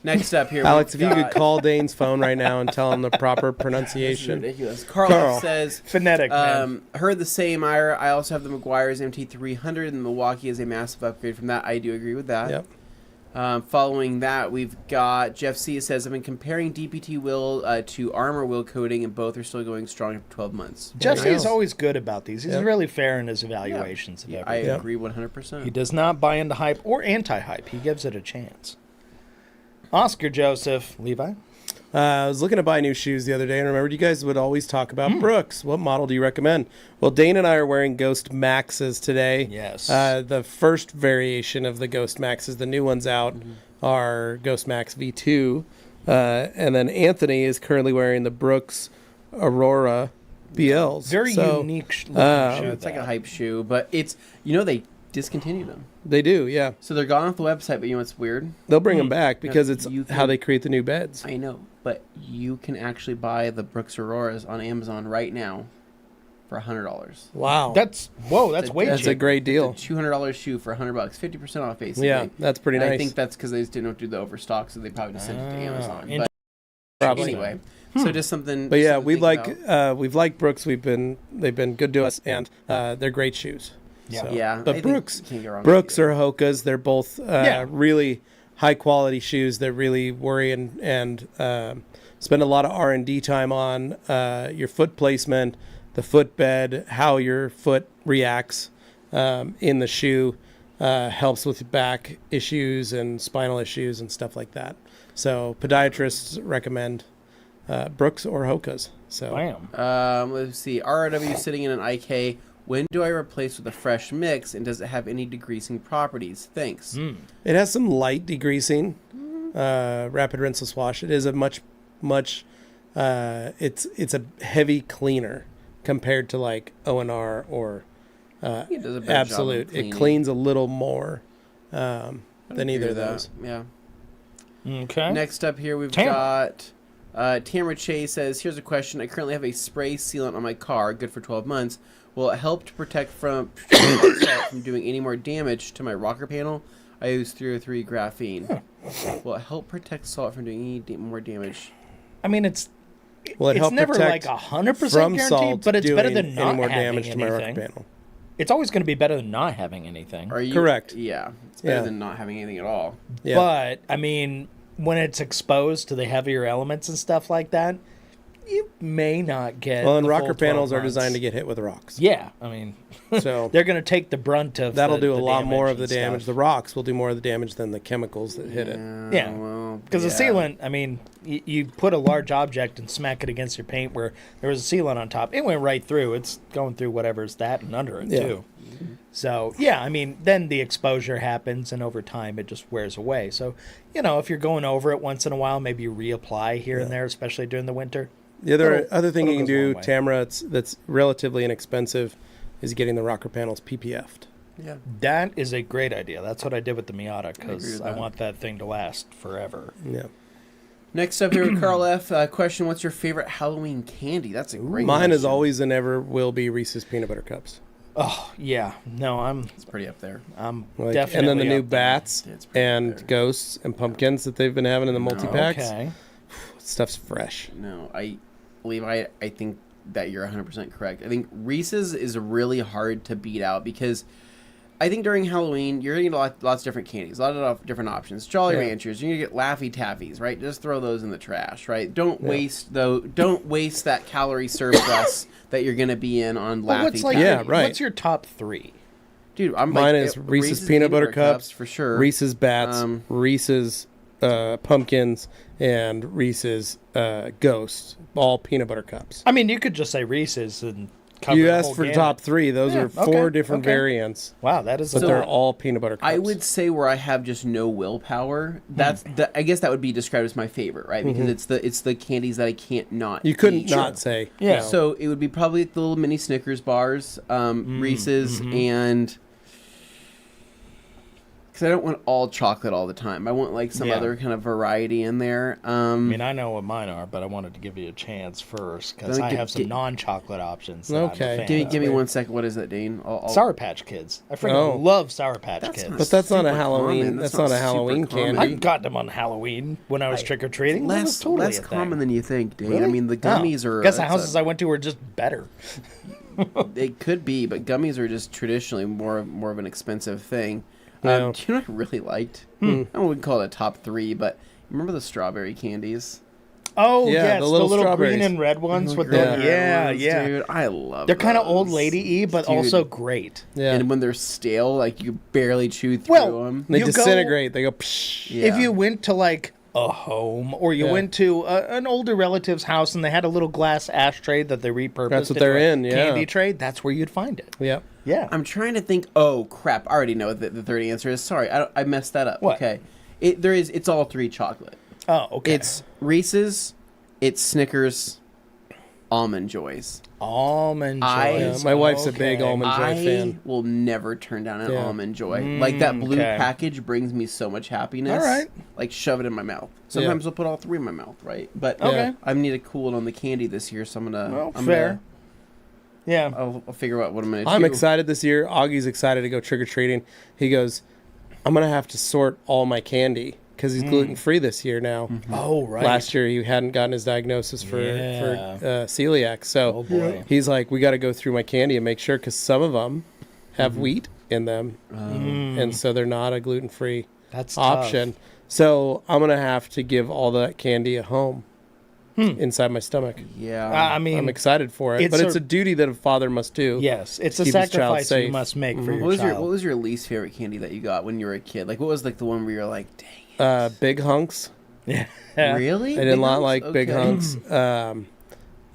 Next up here, Alex, if we've you could got- call Dane's phone right now and tell him the proper pronunciation. ridiculous. Carl. Carl says, Phonetic, man. heard the same, Ira. I also have the Meguiar's MT300, and the Milwaukee is a massive upgrade from that. I do agree with that. Yep. Following that, we've got Jeff C. says, I've been comparing DPT wheel to armor wheel coating, and both are still going strong for 12 months. Jesse you is go. always good about these. He's Yep. really fair in his evaluations of Yeah, I everything. agree 100%. He does not buy into hype or anti-hype. He gives it a chance. Oscar Joseph, Levi. I was looking to buy new shoes the other day and remembered you guys would always talk about Brooks. What model do you recommend? Well, Dane and I are wearing Ghost Maxes today. Yes. The first variation of the Ghost Maxes, the new ones out, are Ghost Max V2. And then Anthony is currently wearing the Brooks Aurora BLs. Very So, unique looking shoe. It's like a that. hype shoe, but it's, they discontinued them. They do, yeah. So they're gone off the website, but you know what's weird? They'll bring them back because it's you how can- they create the new beds. I know, but you can actually buy the Brooks Auroras on Amazon right now for $100. Wow. That's way That's cheap. a great deal. It's a $200 shoe for $100, 50% off basically. Yeah, that's pretty And nice. I think that's because they just didn't do the overstock, so they probably just sent it to Amazon. But Probably. anyway, so just something. But yeah, something to we think about. we've liked Brooks. They've been good to us, and they're great shoes. Yeah. So- Yeah, I but think Brooks, you can't go wrong with Brooks either. or Hoka's, they're both really high quality shoes that really worry and spend a lot of R&D time on your foot placement, the footbed, how your foot reacts in the shoe. Helps with back issues and spinal issues and stuff like that. So podiatrists recommend Brooks or Hoka's. So Bam. Let's see. RRW sitting in an IK. When do I replace with a fresh mix, and does it have any degreasing properties? Thanks. it has some light degreasing, rapid rinseless wash. It is a much it's a heavy cleaner compared to like ONR or It does a better Absolute. job of It cleaning. cleans a little more than Agree either of with that. those. Yeah. Okay. Next up here, we've Tamara. got Tamara Che says, here's a question. I currently have a spray sealant on my car, good for 12 months. Will it help to protect from doing any more damage to my rocker panel? I use 303 graphene. Will it help protect salt from doing any more damage? I mean, it's Will it it's help never protect like 100% from guaranteed, salt but it's better doing than not any more having damage to my rocker anything. panel? It's always going to be better than not having anything. Are you Correct. Yeah. It's better Yeah. than not having anything at all. Yeah. But I mean, when it's exposed to the heavier elements and stuff like that, you may not get. Well, and the rocker full 12 panels are months. designed to get hit with rocks. Yeah, I mean, So they're going to take the brunt of. that'll do a the lot more of the and stuff. damage. The rocks will do more of the damage than the chemicals that hit it. Yeah. Well, Because yeah. the sealant, I mean, you put a large object and smack it against your paint where there was a sealant on top. It went right through. It's going through whatever's that and under it, Yeah. too. So, yeah, I mean, then the exposure happens, and over time it just wears away. So, if you're going over it once in a while, maybe you reapply here and there, especially during the winter. The other Little- thing you little can goes a do, long way. Tamara, that's relatively inexpensive, is getting the rocker panels PPF'd. Yeah. That is a great idea. That's what I did with the Miata agree because with I that. want that thing to last forever. Yeah. Next up here, Carl F. Question: what's your favorite Halloween candy? That's a great. Mine is question. always and ever will be Reese's peanut butter cups. Oh, yeah. No, It's pretty up there. I'm Like, definitely and then the new up there. bats Yeah, it's pretty and there. ghosts and pumpkins that they've been having in the multi packs. Okay. Stuff's fresh. No, I believe I think that you're 100% correct. I think Reese's is really hard to beat out because I think during Halloween you're gonna get lots of different candies, a lot of different options. Jolly Yeah. Ranchers, you're gonna get Laffy Taffies, right? Just throw those in the trash, right? Don't waste that calorie surplus that you're gonna be in on Well, Laffy what's like? Taffy. Yeah, right. What's your top three? Dude, I'm Mine like, is Reese's peanut butter cups for sure. Reese's bats, Um, Reese's pumpkins, and Reese's ghosts. All peanut butter cups. I mean, you could just say Reese's and cover You the asked whole for gamut. top three. Those Yeah, are four okay, different okay. variants, Wow, that is. but So- they're all peanut butter cups. I would say where I have just no willpower. That's I guess that would be described as my favorite, right? Because it's the candies that I can't not. Mm-hmm. You couldn't eat. not say. Yeah. no. So it would be probably the little mini Snickers bars, Reese's, and because because I don't want all chocolate all the time. I want like some other kind of variety in there. I mean, I know what mine are, but I wanted to give you a chance first because I have some non-chocolate options. Okay. Give me 1 second. What is that, Dane? Sour Patch Kids. I freaking love Sour Patch Kids. But that's not a Halloween. Common. That's not a Halloween candy. I got them on Halloween when I was trick or treating. Less common than you think, Dane. Really? I mean, the gummies are. I guess the houses I went to were just better. It could be, but gummies are just traditionally more of an expensive thing. Yeah. Do you know what I really liked? I wouldn't call it a top 3, but remember the strawberry candies? Oh, Yeah, yes, the little green strawberries. and red ones with green the and Dude, I love They're kind of those. old lady-y, but Dude. also great. Yeah. And when they're stale, like you barely chew through Well, them. They you go- disintegrate. They go. Psh. Yeah. If you went to like a home or you went to an older relative's house and they had a little glass ashtray that they repurposed, That's what into they're a in, yeah. candy tray, that's where you'd find it. Yeah. Yeah. I'm trying to think. Oh crap! I already know what the third answer is. Sorry, I messed that up. What? Okay, it's all 3 chocolate. Oh, okay. It's Reese's, it's Snickers, Almond Joys. Almond I- Joys. Yeah, my wife's a Okay. big Almond Joy I fan. will never turn down an Yeah. Almond Joy. Like that blue okay. package brings me so much happiness. All right. Like shove it in my mouth. Sometimes I'll put all 3 in my mouth, right? But Okay. I need to cool it on the candy this year, so I'm gonna. Fair. Yeah. I'll figure out what I'm gonna do. I'm excited this year. Augie's excited to go trick or treating. He goes, I'm gonna have to sort all my candy because he's gluten free this year now. Oh, right. Last year he hadn't gotten his diagnosis for celiac, so Oh, boy. he's like, we got to go through my candy and make sure because some of them have wheat in them, and so they're not a gluten free That's option. tough. So I'm gonna have to give all that candy at home inside my stomach. Yeah. I mean, I'm excited for it, it's but it's a- a duty that a father must do. yes, it's a keep his child sacrifice you safe. must make for your what was child. what was your least favorite candy that you got when you were a kid? Like what was like the one where you're like, dang. Big hunks. yeah. Really? I did Big not Hunks? like big Okay. hunks.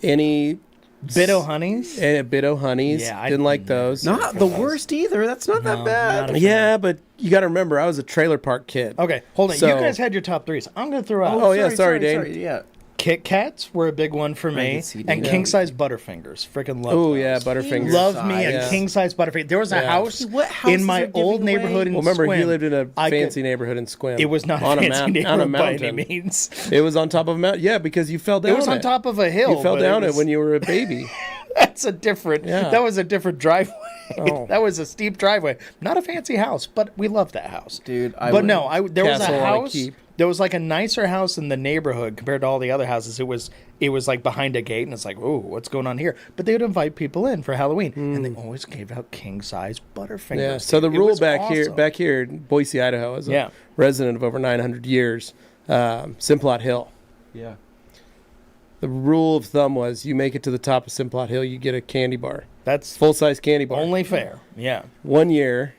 Any Bitto honeys? Bitto honeys. Yeah, I didn't like those. Not the worst either. That's not that bad. not a- Yeah, but you got to remember, I was a trailer park kid. Okay, hold on. So- you guys had your top 3s. I'm going to throw out Oh, yeah, sorry, Dane. Yeah. Kit Kats were a big one for me, can see and Dane. king size Butterfingers. Freaking love. Oh those. yeah, Butterfingers. Love me a Yeah. king size Butterfinger. There was a Yeah. house What houses in my are giving old away? neighborhood in Well, remember he Sequim. lived in a I could- fancy neighborhood in Sequim. It was not on a a fancy mountain. On a neighborhood by any mountain. means. It was on top of a mountain. Yeah, because you fell down. It was on top of a hill. You fell but down was- it when you were a baby. That's a different. Yeah. That was a different driveway. Oh. That was a steep driveway. Not a fancy house, but we loved that house. Dude, But no, there was a Castle on a house. keep. There was like a nicer house in the neighborhood compared to all the other houses. It was like behind a gate, and it's like, oh, what's going on here? But they would invite people in for Halloween, and they always gave out king size Butterfingers. Yeah. So the It rule was back awesome. here in Boise, Idaho, as a Yeah. resident of over 900 years, Simplot Hill. Yeah. The rule of thumb was you make it to the top of Simplot Hill, you get a candy bar, That's full size candy bar. only fair. Yeah. One year,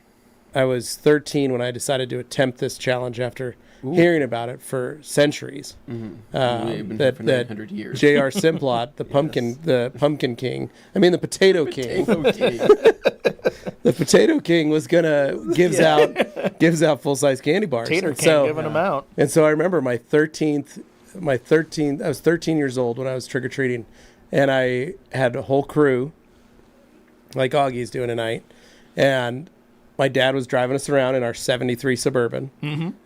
I was 13 when I decided to attempt this challenge after hearing about it for centuries. We've been here for 900 years. J.R. Simplot, the pumpkin king. I mean, the potato king. Okay. The potato king was gonna gives out full size candy bars. Tater And King so, giving them out. And so I remember I was 13 years old when I was trick or treating, and I had a whole crew, like Augie's doing tonight, and my dad was driving us around in our '73 Suburban,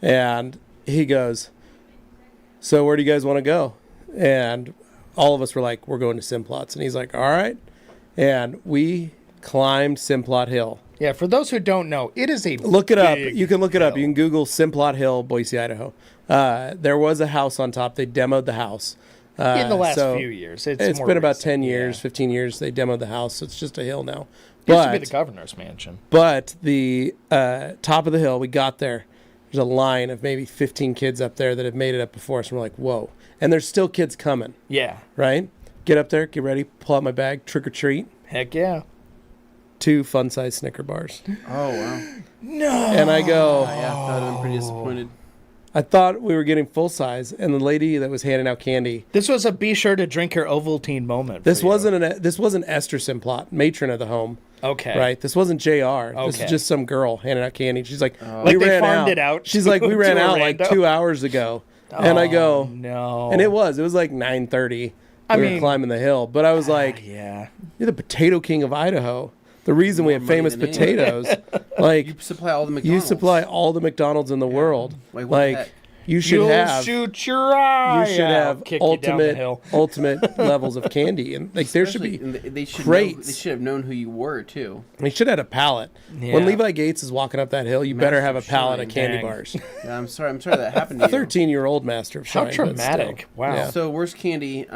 and he goes, "So where do you guys want to go?" And all of us were like, "We're going to Simplot's," and he's like, "All right," and we climbed Simplot Hill. Yeah, for those who don't know, it is a Look it up. big You can look it up. hill. You can Google Simplot Hill, Boise, Idaho. There was a house on top. They demoed the house. In the last so few years. It's more been about recent, 10 years, yeah. 15 years. They demoed the house. So it's just a hill now. Used to be the governor's mansion. But the top of the hill, we got there. There's a line of maybe 15 kids up there that have made it up before us. And we're like, whoa. And there's still kids coming, Yeah. right? Get up there, get ready, pull out my bag, trick or treat. Heck yeah. 2 fun-size Snicker bars. Oh, wow. No. And I go, Yeah, I thought I'm pretty disappointed. I thought we were getting full size, and the lady that was handing out candy. This was a be sure to drink your Ovaltine moment. This for you. wasn't Esther Simplot, matron of the home. Okay. Right. This wasn't JR. This Okay. is just some girl handing out candy. She's like, Like they farmed it out She's to- like, we ran to a out like rando. 2 hours ago. And I go, No. and it was like 9:30. I We mean- were climbing the hill, but I was like, yeah. you're the potato king of Idaho. The reason we have money famous than anyone. potatoes, like You supply all the you McDonald's. supply all the McDonald's in the world. Like, what the Like heck? you should You'll have. shoot your eye. You should out, have kick you down the hill. ultimate levels of candy, and like there should be. Especially- and they should crates. They should have known who you were too. They should have had a pallet. Yeah. When Levi Gates is walking up that hill, you better have a pallet of candy Dang. bars. Yeah, I'm sorry that happened to you. 13-year-old master of How shine. but traumatic. still. Wow. Yeah. So worst candy.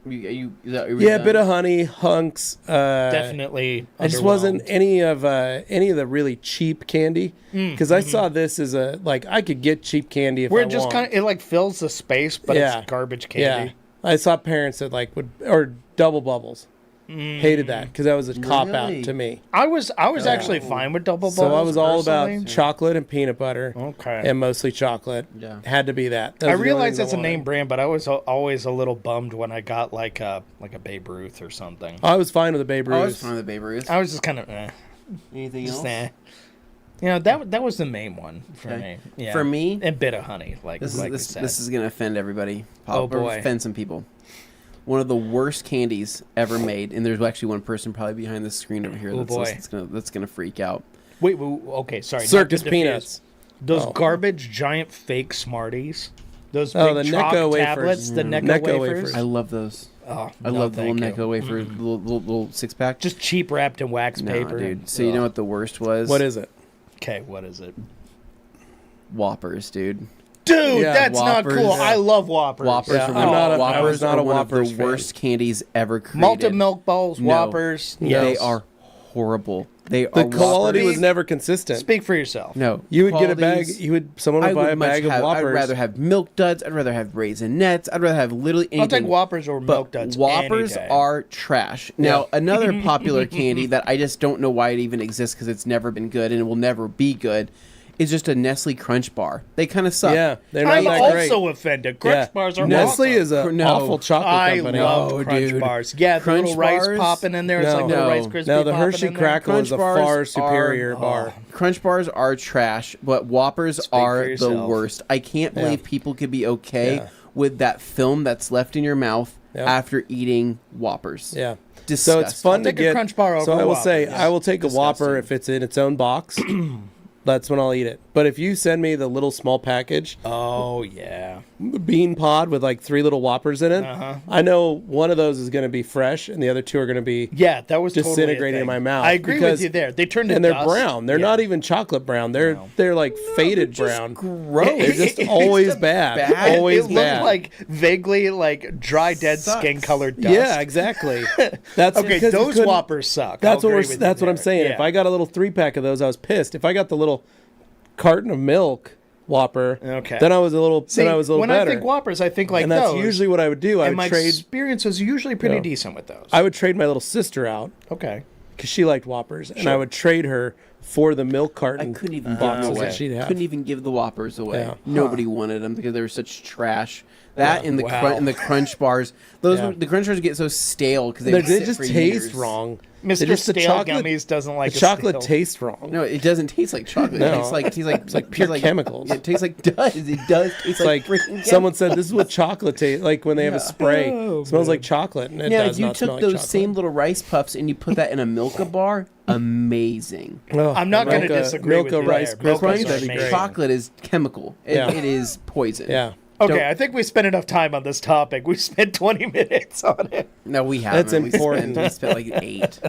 Yeah, a bit of honey, hunks. Definitely. I just wasn't underwhelmed. any of the really cheap candy because I saw this as a like I could get cheap candy if Where I it just want. kind of it like fills the space, but it's garbage candy. Yeah, I saw parents that like would or double bubbles. Hated that because that was a cop Really? out to me. I was actually fine with double So balls. I was all about personally. chocolate and peanut butter, Okay. and mostly chocolate. Yeah. Had to be that. Those I are the only realize things it's a wanted. name brand, but I was always a little bummed when I got like a Babe Ruth or something. I was fine with the Babe I was Ruth. fine with the Babe Ruth. I was just kind of Anything just else? You know, that was the main one for Okay. me. Yeah. For me, and bit of honey, like This you is said. this is gonna offend everybody. Oh, Or boy. offend some people. One of the worst candies ever made, and there's actually one person probably behind the screen over here Oh, boy. that's gonna freak out. Wait, okay, sorry. not Circus to diffuse. peanuts. Those Oh. garbage giant fake Smarties. Those Oh, big the chalk Necco wafers. tablets, the Necco, Necco wafers. wafers. I love those. Oh, I no, love the little thank you. Necco wafer, little 6-pack. Just cheap wrapped in wax no, paper. dude. So you know what the worst was? What is it? Okay, what is it? Whoppers, dude? Dude, Yeah, that's Whoppers. not cool. I love Whoppers. Whoppers Yeah, are I'm one not of, a- I was not a one of Whoppers the fan. worst candies ever created. Malted milk balls, No. Whoppers. They Yes. are horrible. They The are quality Whoppers. was never consistent. Speak for yourself. No, You would get a bag. qualities- Someone would buy a bag of Whoppers. I'd rather have Milk Duds. I'd rather have Raisinets. I'd rather have literally anything. I'll take Whoppers or But Milk Duds. Whoppers any day. are trash. Now, another popular candy that I just don't know why it even exists because it's never been good and it will never be good is just a Nestle Crunch Bar. They kind of suck. Yeah, they're not I'm that great. also offended. Crunch Yeah. bars are Nestle awesome. is an No. awful chocolate I company. love No, Crunch dude. bars. Yeah, the Crunch little rice bars? popping in there. It's No. like little No. Rice Krispie Now the popping Hershey in there. Crackle is a Crunch far bars superior are- bar. Crunch bars are trash, but Whoppers for are the yourself. worst. I can't believe people could be okay Yeah. with that film that's left in your mouth Yeah. after eating Whoppers. Yeah. Disgusting. So it's fun I'll to take a get. Crunch bar so over I will Whopper, say yes. I will take a Whopper Disgusting. if it's in its own box. That's when I'll eat it. But if you send me the little small package, Oh, yeah. the bean pod with like 3 little Whoppers in it, Uh-huh. I know one of those is going to be fresh and the other 2 are going to be. Yeah, that was totally a Disintegrating in thing. my mouth I agree because- with you there. They turned to And they're dust. brown. They're Yeah. not even chocolate brown. They're like faded brown. gross. They're just always bad. bad. Always it looked bad. like vaguely like dry dead Sucks. skin colored dust. Yeah, exactly. That's Okay, because you those couldn't- Whoppers suck. That's I'll what agree with that's you what I'm there. saying. Yeah. If I got a little 3-pack of those, I was pissed. If I got the little carton of milk Whopper, Okay. then I was a little See, when when better. I think Whoppers, I think like and that's those. usually what I would do. I and my would trade. experience was usually pretty Yeah. decent with those. I would trade my little sister out Okay. because she liked Whoppers, and I would trade her for the milk I carton couldn't even give boxes them away. that she'd have. Couldn't even give the Whoppers away. Yeah. Nobody wanted them because they were such trash. That and the Wow. and the Crunch bars. Those Yeah. were, the Crunch bars get so stale because They just taste years. wrong. Mr. They're just the Stale chocolate- Gummies doesn't like The a chocolate stale. tastes wrong. No, it doesn't taste like chocolate. No. It tastes like It's like pure chemicals. It tastes like does. It does taste It's like like freaking someone said this is what chocolate tastes like when they have a spray. Oh, It smells man. like chocolate, and it Now, does if you not smell took like those chocolate. same little rice puffs and you put that in a Milka bar, amazing. Oh, I'm not going to Milka- disagree with Milka you Rice there. Milka's Crunch Krispies, that'd be amazing. great. chocolate is chemical. Yeah. It is poison. Yeah. Okay, Don't- I think we spent enough time on this topic. We spent 20 minutes on it. No, we haven't. That's important. We spent like 8.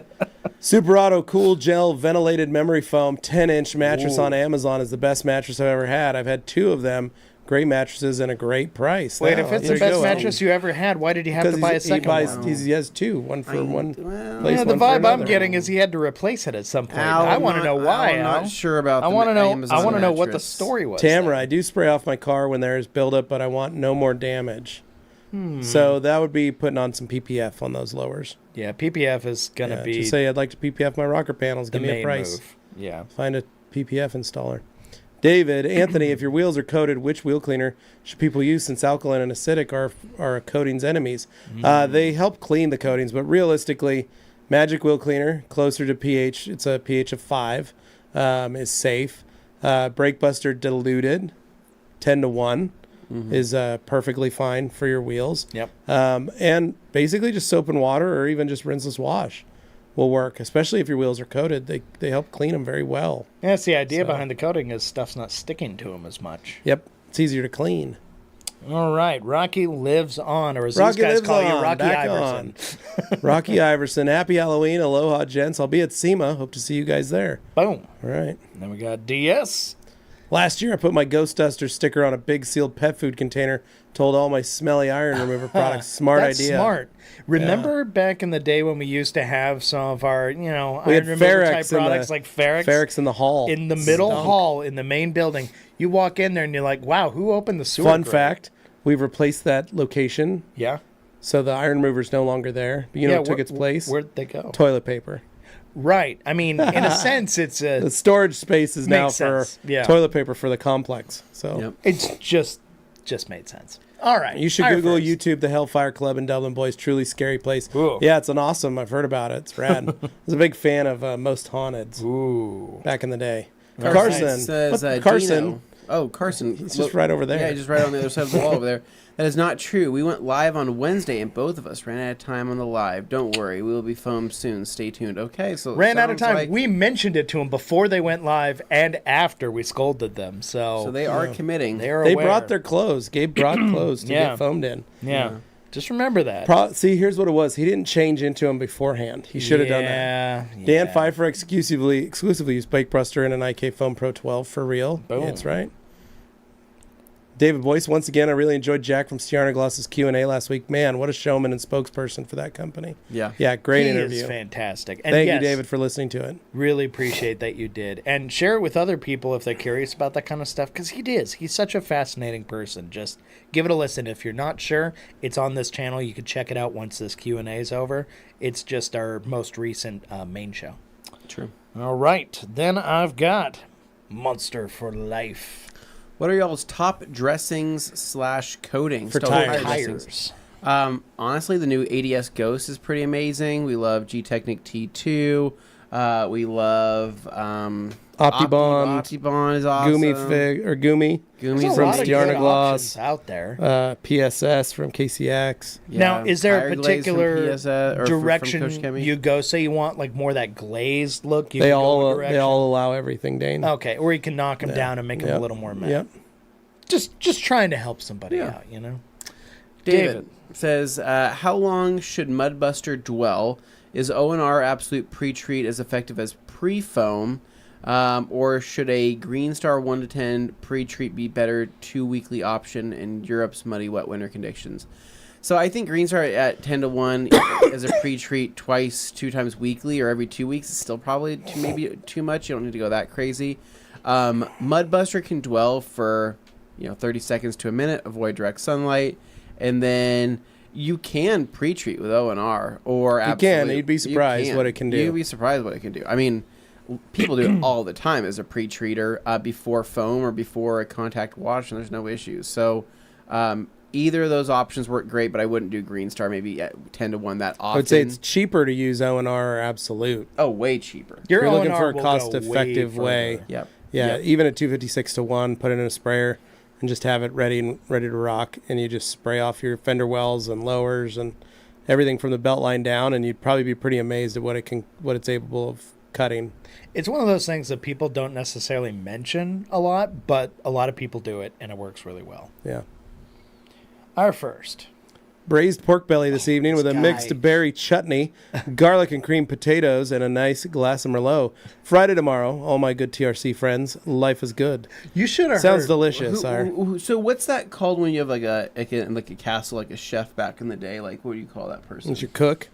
Super Auto Cool Gel Ventilated Memory Foam 10-inch mattress Ooh. on Amazon is the best mattress I've ever had. I've had 2 of them. Great mattresses and a great price. Wait, Now, if it's there the you best go. mattress you ever had, why did you have to Because buy a second one? he has 2, one for one well, place, Yeah, the one for vibe I'm another. getting is he had to replace it at some point. Al, I want to know why. I'm Al. not sure about I the want to know. Amazon I want to know what the mattress. story was. Tamara, I do spray off my car when there is buildup, but I want no more damage. So that would be putting on some PPF on those lowers. Yeah, PPF is gonna Yeah, be just say I'd like to PPF my rocker panels. the Give me a main price. move. Yeah. Find a PPF installer. David, Anthony, if your wheels are coated, which wheel cleaner should people use since alkaline and acidic are a coating's enemies? They help clean the coatings, but realistically, Magic Wheel Cleaner, closer to pH, it's a pH of 5, is safe. Brake Buster Diluted, 10-1, is perfectly fine for your wheels. Yep. And basically just soap and water or even just rinseless wash. will work, especially if your wheels are coated. They help clean them very well. Yeah, that's the idea behind the coating is stuff's not sticking to them as much. Yep, it's easier to clean. All right, Rocky lives on, or as Rocky these guys lives call on, you, Rocky back Iverson. on. Rocky Iverson, happy Halloween, aloha, gents. I'll be at SEMA. Hope to see you guys there. Boom. All right. And then we got DS. Last year, I put my Ghost Duster sticker on a big sealed pet food container. Told all my smelly iron remover products. Smart That's idea. Smart. Remember back in the day when we used to have some of our, We iron had remover type Ferrex in products the- like Ferrex? Ferrex in the hall. In the middle Stunk. hall in the main building. You walk in there and you're like, wow, who opened the sewer Fun grate? fact, we've replaced that location, Yeah. so the iron remover's no longer there. But you know what took its place? Where'd they go? Toilet paper. Right. I mean, in a sense, it's The storage space is now Makes for sense. Yeah. toilet paper for the complex. So Yep. it's just made sense. All right. you should Fire Google first. YouTube the Hellfire Club in Dublin, boys. Truly scary place. Ooh. Yeah, it's an awesome. I've heard about it. It's rad. I was a big fan of Most Haunteds Ooh. back in the day. Carson says, Carson. Dino. Oh, Carson. He's just right over there. Yeah, just right on the other side of the wall over there. That is not true. We went live on Wednesday, and both of us ran out of time on the live. Don't worry. We will be foamed soon. Stay tuned. Okay, so Ran out of sounds time. like- We mentioned it to them before they went live and after we scolded them. So So they are committing. they are They aware. brought their clothes. Gabe brought clothes to Yeah. get foamed in. Yeah. Just remember that. See, here's what it was. He didn't change into them beforehand. He should have done that. Yeah. Dan Pfeiffer exclusively used Bike Buster and an IK Foam Pro 12 for real. Boom. Yeah, that's right. David Boyce, once again, I really enjoyed Jack from Stiarna Gloss's Q&A last week. Man, what a showman and spokesperson for that company. Yeah. Yeah, great He interview. is fantastic. And Thank yes, you, David, for listening to it. Really appreciate that you did. And share it with other people if they're curious about that kind of stuff, because he is. He's such a fascinating person. Just give it a listen. If you're not sure, it's on this channel. You can check it out once this Q&A is over. It's just our most recent main show. True. All right. Then I've got Monster for Life. What are y'all's top dressings / coatings? For Tire tires. dressings. Honestly, the new ADS Ghost is pretty amazing. We love G-Technic T2. We love Optibond is awesome. Gumi Gumi's There's a from lot of Stiarna good Gloss. options out there. PSS from KCX. Now, is there a Fire Glaze from particular PSS or from Coach direction Chemi. you go? Say you want like more of that glazed look. You They can go in a all direction? they all allow everything, Dane. Okay, or you can knock them down and make them a little more matte. Yep. Just trying to help somebody Yeah. out, you know. David says, how long should Mudbuster dwell? Is O&R Absolute Pre-Treat as effective as pre-foam? Or should a Green Star 1 to 10 pre-treat be better 2 weekly option in Europe's muddy wet winter conditions? So I think Green Star at 10 to 1 as a pre-treat 2 times weekly or every 2 weeks is still probably maybe too much. You don't need to go that crazy. Mudbuster can dwell for 30 seconds to a minute, avoid direct sunlight, and then you can pre-treat with O&R or You Absolute. can. You'd be surprised what it can do. You'd be surprised what it can do. I mean, people do it all the time as a pre-treater before foam or before a contact wash, and there's no issues. So either of those options work great, but I wouldn't do Green Star maybe at 10 to 1 that often. I would say it's cheaper to use O&R or Absolute. way cheaper. If you're looking O&R for a will go cost-effective way. further. Yep. Yeah, Yep. even at 256 to 1, put it in a sprayer and just have it ready to rock, and you just spray off your fender wells and lowers and everything from the belt line down, and you'd probably be pretty amazed at what it's able of cutting. It's one of those things that people don't necessarily mention a lot, but a lot of people do it, and it works really well. Yeah. Our first. Braised pork belly this evening with a guy. mixed berry chutney, garlic and cream potatoes, and a nice glass of Merlot. Friday tomorrow, all my good TRC friends. Life is good. You should have Sounds heard. delicious. So what's that called when you have like a castle, like a chef back in the day? Like, what do you call that person? It's your cook.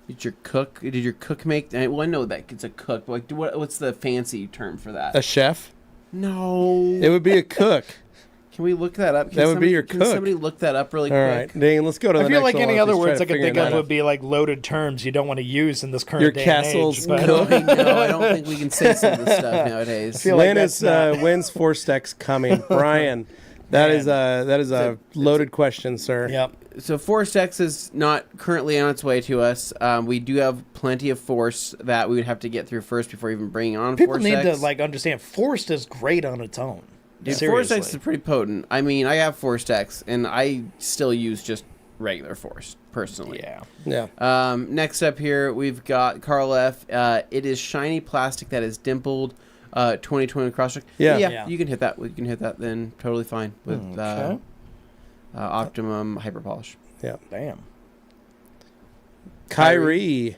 Did your cook? Did your cook make? Well, I know that it's a cook. But like, what's the fancy term for that? A chef. No. It would be a cook. Can we look that up? That would be your Can cook. somebody look that up really All quick? right, Dane, let's go to the I next feel like one. any Let's other try words to I could figure think that of out. would be like loaded terms you don't want to use in this current Your day castle's and age. cook. No, I don't think we can say some of this stuff nowadays. feel like When that's is when's Four Stacks coming, Brian? That is a loaded question, sir. Yep. So Force X is not currently on its way to us. We do have plenty of Force that we would have to get through first before even bringing on People Force need X. to understand Forced is great on its own. Dude, Seriously. Force X is pretty potent. I mean, I have Force X, and I still use just regular force, personally. Yeah. Next up here, we've got Carl F. It is shiny plastic that is dimpled. 2020 cross-check. Yeah. You can hit that. We can hit that then. Totally fine with Okay. Optimum Hyper Polish. Yeah. Damn. Kyrie.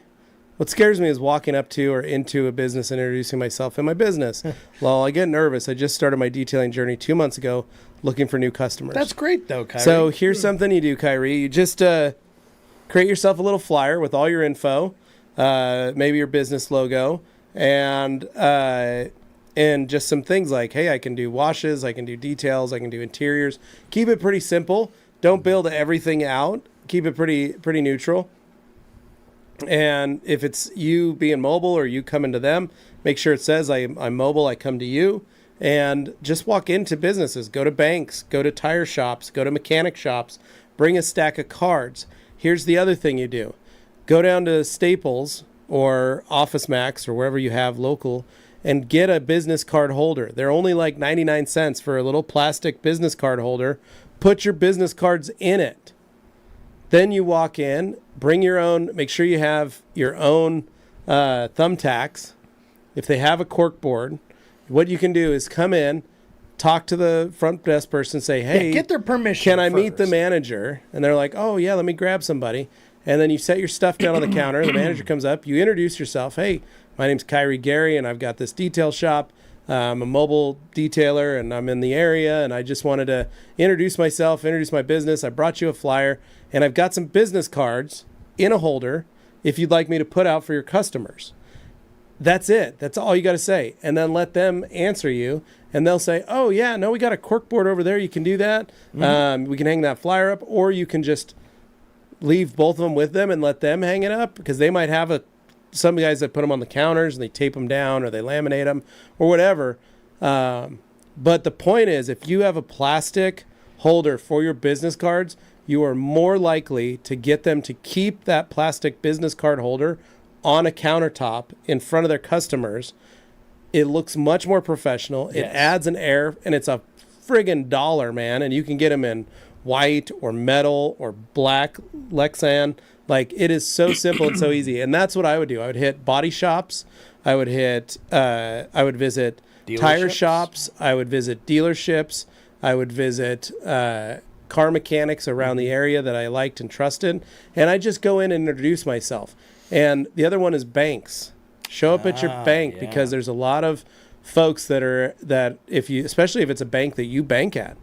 What scares me is walking up to or into a business and introducing myself and my business. Well, I get nervous. I just started my detailing journey 2 months ago looking for new customers. That's great, though, Kyrie. So here's something you do, Kyrie. You just create yourself a little flyer with all your info, maybe your business logo, and just some things like, hey, I can do washes, I can do details, I can do interiors. Keep it pretty simple. Don't build everything out. Keep it pretty neutral. And if it's you being mobile or you coming to them, make sure it says I'm mobile, I come to you. And just walk into businesses. Go to banks, go to tire shops, go to mechanic shops. Bring a stack of cards. Here's the other thing you do. Go down to Staples or Office Max or wherever you have local and get a business card holder. They're only like 99 cents for a little plastic business card holder. Put your business cards in it. Then you walk in, bring your own, make sure you have your own thumbtacks. If they have a cork board, what you can do is come in, talk to the front desk person, say, hey, get their permission. Can I meet the first. manager? And they're like, oh, yeah, let me grab somebody. And then you set your stuff down on the counter. The manager comes up. You introduce yourself. Hey, my name's Kyrie Gary, and I've got this detail shop. I'm a mobile detailer, and I'm in the area, and I just wanted to introduce myself, introduce my business. I brought you a flyer, and I've got some business cards in a holder if you'd like me to put out for your customers. That's it. That's all you got to say. And then let them answer you, and they'll say, oh, yeah, no, we got a cork board over there. You can do that. Mm-hmm. We can hang that flyer up, or you can just leave both of them with them and let them hang it up, because they might have some guys that put them on the counters and they tape them down or they laminate them or whatever. But the point is, if you have a plastic holder for your business cards, you are more likely to get them to keep that plastic business card holder on a countertop in front of their customers. It looks much more professional. It adds an air, and it's a friggin' $1, man. And you can get them in white or metal or black Lexan. Like, it is so simple and so easy. And that's what I would do. I would hit body shops. I would visit tire shops. I would visit dealerships. I would visit car mechanics around the area that I liked and trusted. And I just go in and introduce myself. And the other one is banks. Show up at your bank, because there's a lot of folks that if you, especially if it's a bank that you bank at,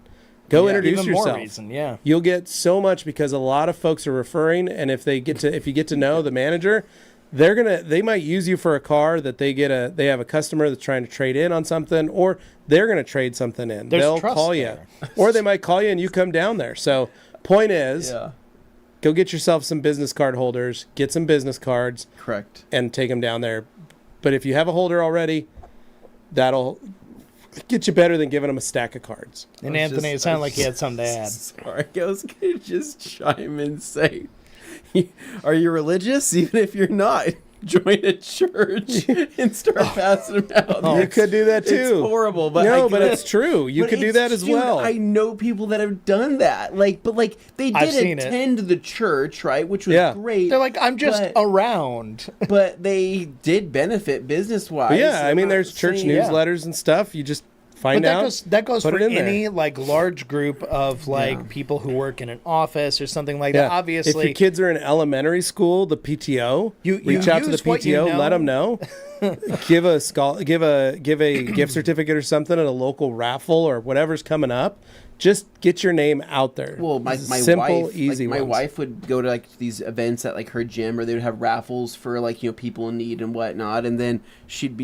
go introduce even yourself. More reason, You'll get so much, because a lot of folks are referring, and if you get to know the manager, they might use you for a car that they have a customer that's trying to trade in on something, or they're going to trade something in. They'll call you, or they might call you and you come down there. So point is, go get yourself some business card holders, get some business cards, correct, and take them down there. But if you have a holder already, that'll get you better than giving them a stack of cards. And Anthony, it sounded like he had something to add. Sorry, I was going to just chime in and say, are you religious? Even if you're not, join a church and start passing them out. You could do that too. It's horrible, but but it's true. You could do that as well. I know people that have done that. But they did attend the church, right? Which was great. They're like, I'm just around. But they did benefit business-wise. Yeah, I mean, there's church newsletters and stuff. You just find out. That goes for any like large group of people who work in an office or something like that. Obviously, if your kids are in elementary school, the PTO, reach out to the PTO, let them know. give a gift certificate or something at a local raffle or whatever's coming up. Just get your name out there. Well, my simple, wife, easy. My wife would go to these events at her gym, or they would have raffles for people in need and whatnot, and then she'd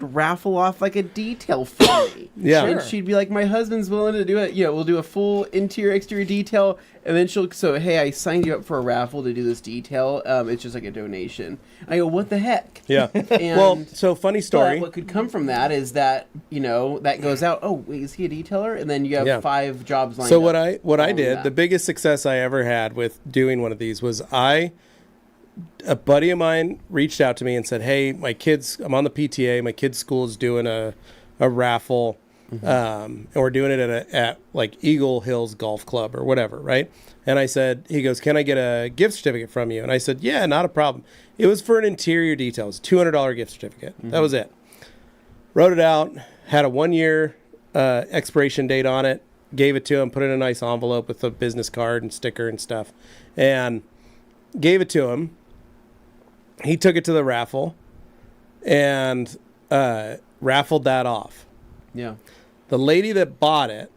raffle off a detail for me. Yeah, and she'd be like, my husband's willing to do it. We'll do a full interior exterior detail, and then hey, I signed you up for a raffle to do this detail. It's just like a donation. I go, what the heck? Yeah. Well, so funny story. But what could come from that is that that goes out. Oh, wait, is he a detailer? And then you have 5 jobs lined up. So what I did, the biggest success I ever had with doing one of these was a buddy of mine reached out to me and said, hey, I'm on the PTA, my kid's school is doing a raffle. And we're doing it at like Eagle Hills Golf Club or whatever, right? And I said, he goes, can I get a gift certificate from you? And I said, yeah, not a problem. It was for an interior detail. It was $200 gift certificate. That was it. Wrote it out, had a 1-year expiration date on it, gave it to him, put it in a nice envelope with a business card and sticker and stuff, and gave it to him. He took it to the raffle and raffled that off. Yeah. The lady that bought it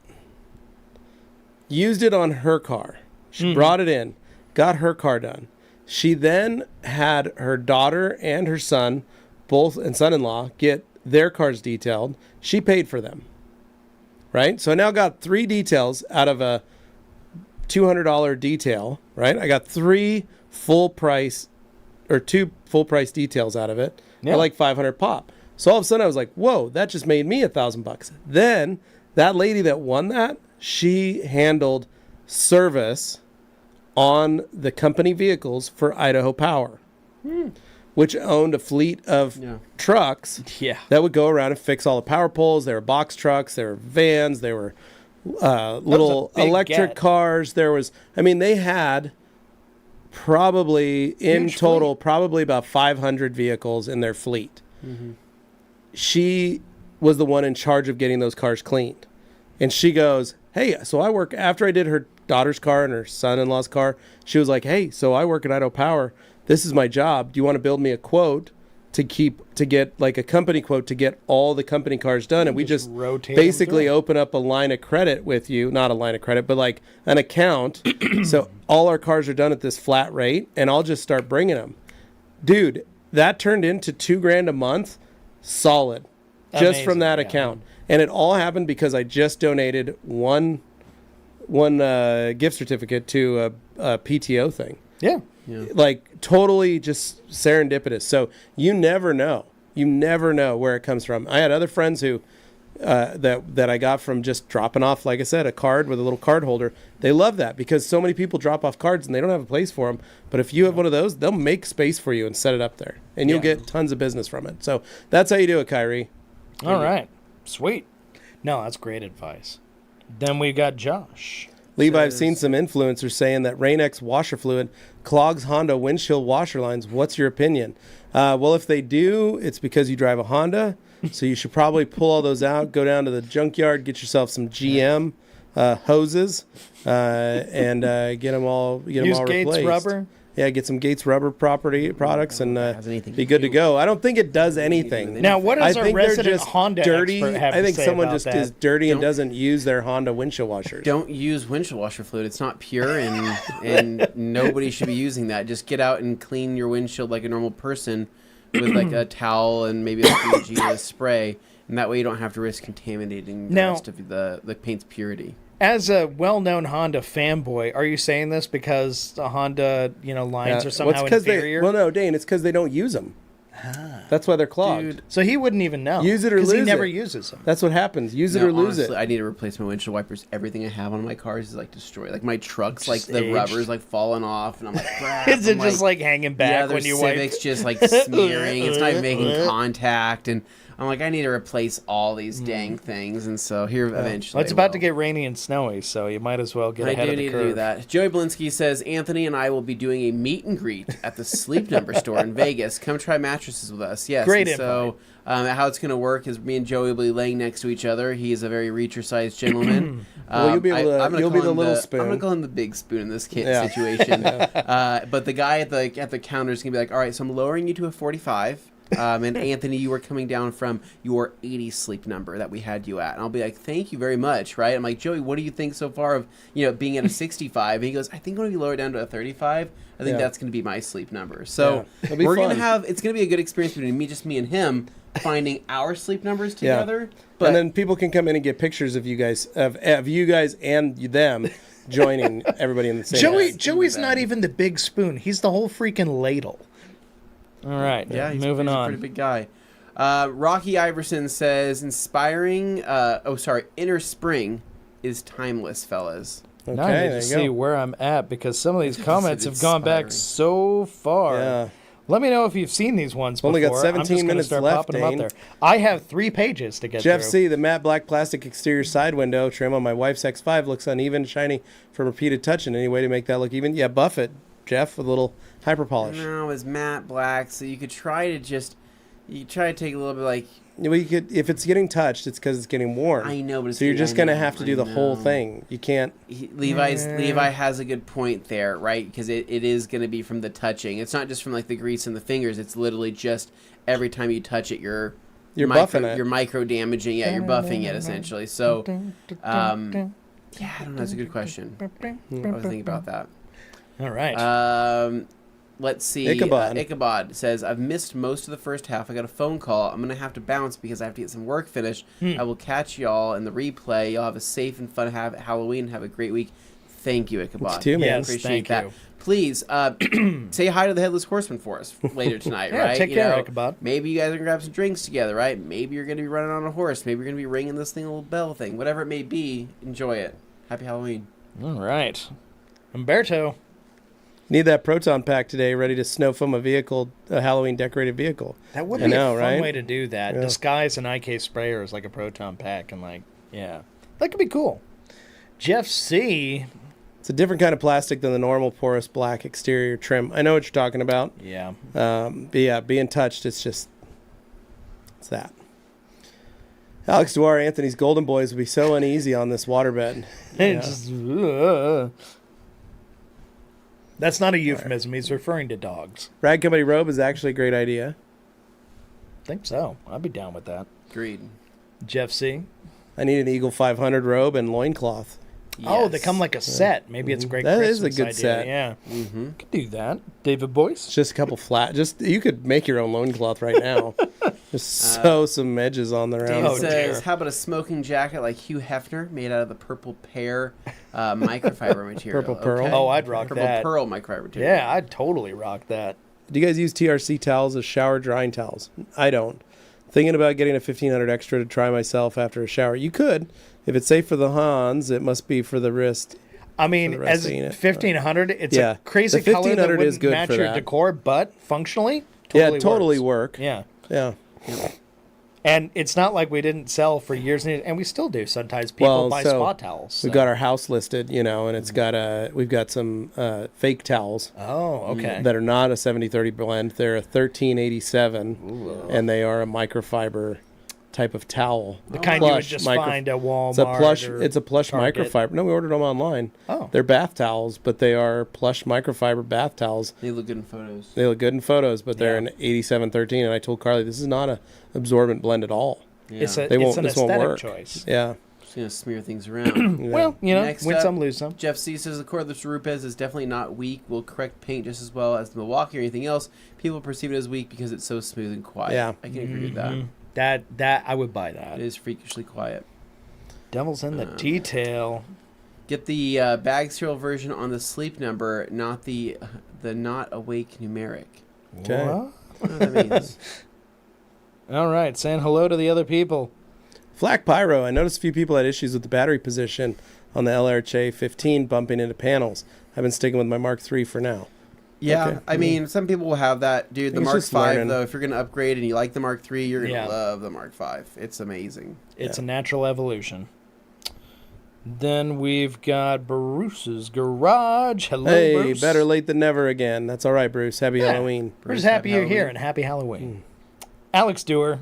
used it on her car. She brought it in, got her car done. She then had her daughter and her son, both and son-in-law, get their cars detailed. She paid for them. Right? So I now got 3 details out of a $200 detail, right? I got 2 full price details out of it. Yeah. For like 500 pop. So all of a sudden I was like, whoa, that just made me $1,000. Then that lady that won that, she handled service on the company vehicles for Idaho Power, which owned a fleet of trucks that would go around and fix all the power poles. There were box trucks, there were vans, there were little electric cars. There was, they had probably in total, probably about 500 vehicles in their fleet. She was the one in charge of getting those cars cleaned. And she goes, hey, so I work, after I did her daughter's car and her son-in-law's car, she was like, hey, so I work at Idaho Power. This is my job. Do you want to build me a quote to get like a company quote to get all the company cars done? And we just basically open up a line of credit with you, not a line of credit, but like an account. So all our cars are done at this flat rate and I'll just start bringing them. Dude, that turned into $2,000 a month. Solid. Just from that account. And it all happened because I just donated one gift certificate to a PTO thing. Yeah. Like totally just serendipitous. So you never know. You never know where it comes from. I had other friends who that I got from just dropping off, like I said, a card with a little card holder. They love that because so many people drop off cards and they don't have a place for them. But if you have one of those, they'll make space for you and set it up there. And you'll get tons of business from it. So that's how you do it, Kyrie. All right. Sweet. No, that's great advice. Then we got Josh. Levi, I've seen some influencers saying that Rain-X washer fluid clogs Honda windshield washer lines. What's your opinion? Well, if they do, it's because you drive a Honda. So you should probably pull all those out, go down to the junkyard, get yourself some GM hoses, and get them all replaced. Gates rubber? Yeah, get some Gates rubber products and be good to go. I don't think it does anything. Now, what does our resident Honda dirty? expert have I think to say someone about just that? is dirty and doesn't use their Honda windshield washers. Don't use windshield washer fluid. It's not pure, and nobody should be using that. Just get out and clean your windshield like a normal person with like a towel and maybe a Fuji spray, and that way you don't have to risk contaminating the rest of the paint's purity. As a well-known Honda fanboy, are you saying this because the Honda, lines are somehow inferior? Well, no, Dane, it's because they don't use them. That's why they're clogged. Dude. So he wouldn't even know. Use it or lose it. Because he never uses them. That's what happens. Use it or lose honestly, it. I need to replace my windshield wipers. Everything I have on my cars is like destroyed. Like my truck's Just like the aged. rubber's like falling off, and I'm like, crap. Is it just like hanging back when you wipe? Civic's just like smearing. It's not even making contact, and I'm like, I need to replace all these dang things, and so here eventually. Well, it's about to get rainy and snowy, so you might as well get ahead of the curve. I do need to do that. Joey Blinsky says, Anthony and I will be doing a meet and greet at the Sleep Number store in Vegas. Come try mattresses with us. Yes. Great info. So how it's going to work is me and Joey will be laying next to each other. He is a very reacher-sized gentleman. Well, you'll be able to, you'll be the little spoon. I'm going to call him the big spoon in this situation. But the guy at the counter is going to be like, all right, so I'm lowering you to a 45. And Anthony, you were coming down from your 80 sleep number that we had you at. And I'll be like, thank you very much, right? I'm like, Joey, what do you think so far of, being at a 65? And he goes, I think I'm going to be lowered down to a 35. I think that's going to be my sleep number. So we're going to have, it's going to be a good experience between me and him finding our sleep numbers together. But and then people can come in and get pictures of you guys, of you guys and them joining everybody in the same Joey's not even the big spoon. He's the whole freaking ladle. All right. Yeah, he's moving on. A pretty big guy. Rocky Iverson says, Inner Spring is timeless, fellas. Okay, now I need to see where I'm at because some of these comments have gone back so far. Yeah. Let me know if you've seen these ones before. Only got I'm 17 just gonna minutes start left, popping them Dane. up there. I have 3 pages to get Jeff through. C., the matte black plastic exterior side window trim on my wife's X5 looks uneven, shiny from repeated touching. Any way to make that look even? Yeah, buff it, Jeff, with a little hyper polish. No, it's matte black, so you could try to take a little bit like. Well, you could, if it's getting touched, it's because it's getting worn. I know, but it's so you're just going to I have to do the whole know. thing. You can't. Levi has a good point there, right? Because it is going to be from the touching. It's not just from like the grease and the fingers. It's literally just every time you touch it, you're buffing it. You're micro damaging. Yeah, you're buffing it essentially. So, yeah, I don't know. That's a good question. I was thinking about that. All right. Let's see. Ichabod says, I've missed most of the first half. I got a phone call. I'm going to have to bounce because I have to get some work finished. I will catch y'all in the replay. Y'all have a safe and fun Halloween. Have a great week. Thank you, Ichabod. You too, man. Yes, Appreciate thank that. you. Please say hi to the Headless Horseman for us later tonight, Yeah, right? take care, Ichabod. Maybe you guys are going to grab some drinks together, right? Maybe you're going to be running on a horse. Maybe you're going to be ringing this thing, a little bell thing. Whatever it may be, enjoy it. Happy Halloween. All right. Umberto. Need that proton pack today, ready to snow foam a Halloween decorated vehicle. That would I be know, a fun right? way to do that. Yeah. Disguise an IK sprayer as like a proton pack and like, yeah. That could be cool. Jeff C. It's a different kind of plastic than the normal porous black exterior trim. I know what you're talking about. Yeah. But yeah, being touched, it's that. Alex Dwyer, Anthony's Golden Boys will be so uneasy on this waterbed. It just, that's not a euphemism. He's referring to dogs. Rag Company robe is actually a great idea. I think so. I'd be down with that. Agreed. Jeff C. I need an Eagle 500 robe and loincloth. Oh, they come like a set. Maybe it's a great That Christmas is a good idea. set. Yeah. Mm-hmm. Could do that. David Boyce. It's just a couple flat. You could make your own loincloth right now. Just sew some edges on the Dave round. Oh, says, dear. how about a smoking jacket like Hugh Hefner made out of the purple pear microfiber material? Purple pearl? Oh, I'd rock purple that. pearl microfiber material. Yeah, I'd totally rock that. Do you guys use TRC towels as shower drying towels? I don't. Thinking about getting a 1500 extra to try myself after a shower. You could. If it's safe for the Hans, it must be for the wrist. I mean, For the rest as of the unit. 1500, it's Yeah. a crazy The color that 1500 is wouldn't good match for your that. decor, but functionally, Totally works. work. Yeah. Yeah. And it's not like we didn't sell for years, and we still do. Sometimes people buy spa towels. We've so- got our house listed, and it's got we've got some fake towels Oh, okay. that are not a 70-30 blend. They're a 1387, and they are a microfiber type of towel. The kind you would Plush just micro- find at Walmart. It's a plush. or It's a plush Target. microfiber. No, we ordered them online. Oh. They're bath towels, but they are plush microfiber bath towels. They look good in photos. They look good in photos, but they're Yeah. an 8713. And I told Carly this is not a absorbent blend at all. Yeah. It's They an won't. This won't aesthetic work. choice. Yeah. Just going to smear things around. Yeah. Well, Next win up, some, lose some. Jeff C says the cordless Rupes is definitely not weak. Will correct paint just as well as the Milwaukee or anything else. People perceive it as weak because it's so smooth and quiet. Yeah. I can agree with that. Mhm. That I would buy that. It is freakishly quiet. Devil's in the detail. Get the bag serial version on the sleep number, not the not awake numeric. Okay. What? I don't know what that means. All right, saying hello to the other people. Flak Pyro. I noticed a few people had issues with the battery position on the LRHA 15 bumping into panels. I've been sticking with my Mark III for now. Yeah, Okay. I mean, some people will have that. Dude, the It's Mark just V, learning. though, if you're going to upgrade and you like the Mark III, you're going to Yeah. love the Mark V. It's amazing. It's a natural evolution. Then we've got Bruce's Garage. Hello, Hey, Bruce. better late than never again. That's all right, Bruce. Happy Halloween. We're just Bruce, happy happy you're here Halloween. and happy Halloween. Alex Dewar.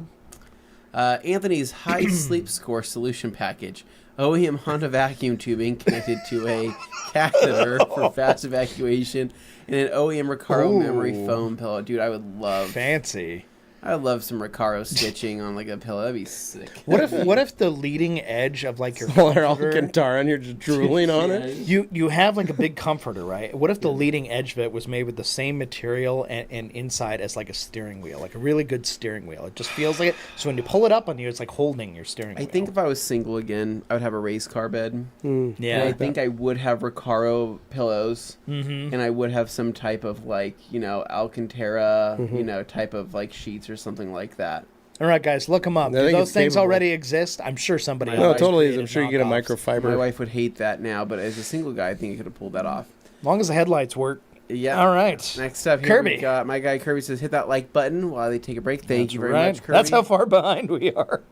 Anthony's high sleep score solution package. OEM Honda vacuum tubing connected to a catheter for fast evacuation and an OEM Recaro memory foam pillow. Dude, I would love Fancy. I would love some Recaro stitching on like a pillow. That'd be sick. What if the leading edge of like your While they're comforter, Alcantara and you're just drooling on it. you have like a big comforter, right? What if the leading edge of it was made with the same material and inside as like a steering wheel, like a really good steering wheel? It just feels like it. So when you pull it up on you, it's like holding your steering wheel. I think if I was single again, I would have a race car bed. yeah. And I think I would have Recaro pillows. And I would have some type of like, Alcantara, type of like sheets or something like that. All right, guys, look them up. I Do think those it's things capable. already exist? I'm sure somebody else. No, it has totally is. created I'm sure you get a knockoffs. microfiber. My wife would hate that now, but as a single guy, I think I could have pulled that off. As long as the headlights work. Yeah. All right. Next up here, Kirby. we got my guy Kirby says, hit that like button while they take a break. Thank you very much, Kirby. That's how far behind we are.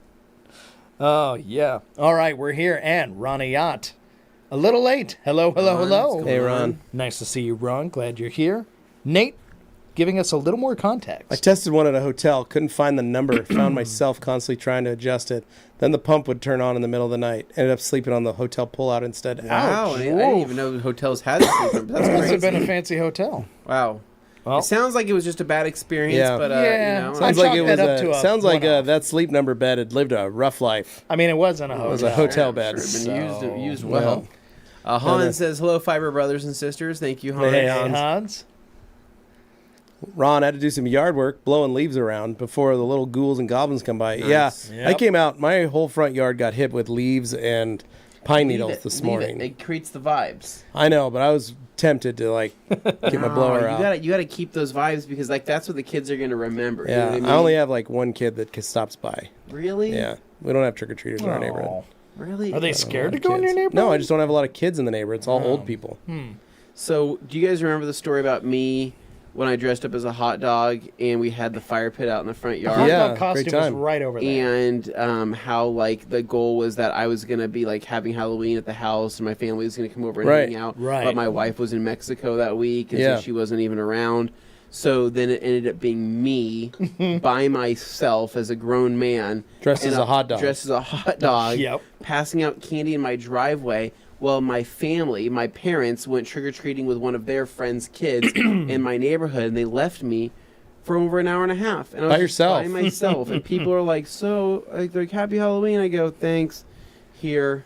Oh, yeah. All right, we're here. And Ronnie Yacht. A little late. Hello. What's Hey, going Ron. on? Nice to see you, Ron. Glad you're here. Nate, giving us a little more context. I tested one at a hotel, couldn't find the number, found myself constantly trying to adjust it. Then the pump would turn on in the middle of the night. Ended up sleeping on the hotel pullout instead. Wow, Ouch. I didn't even know hotels had this. That's Must have crazy. been a fancy hotel. Wow. Well, It sounds like it was just a bad experience, Yeah. but Yeah. you know, Sounds Sounds like chalk it that was up to a sounds like one-off. that sleep number bed had lived a rough life. I mean, it wasn't a hotel. It was a hotel bed. Sure, been So, used well. Han says, hello, Fiber brothers and sisters. Thank you, Han. Hey, Hey, Hans. Hans. Ron had to do some yard work, blowing leaves around before the little ghouls and goblins come by. Nice. Yeah, Yep. I came out. My whole front yard got hit with leaves and pine Leave needles it, this leave morning. It creates the vibes. I know, but I was tempted to like get my blower out. You gotta keep those vibes because like that's what the kids are gonna remember. You know Yeah, what I, mean? I only have like one kid that stops by. Really? Yeah, we don't have trick or treaters in our neighborhood. Oh. Really? Are they A scared lot to of go in your kids. neighborhood? No, I just don't have a lot of kids in the neighborhood. It's all old people. So, do you guys remember the story about me when I dressed up as a hot dog and we had the fire pit out in the front The yard? hot Yeah, dog great costume was time. right over there. And how like the goal was that I was gonna be like having Halloween at the house and my family was gonna come over and Right. hang out. Right. But my wife was in Mexico that week, and Yeah. so she wasn't even around. So then it ended up being me by myself as a grown man Dressed in as a hot dog. dressed as a hot dog, Yep. passing out candy in my driveway. Well, my family, my parents, went trick or treating with one of their friends' kids in my neighborhood, and they left me for over an hour and a half. And I was By just yourself. by myself. And people are like, "So, like, they're like, Happy Halloween." I go, "Thanks. Here,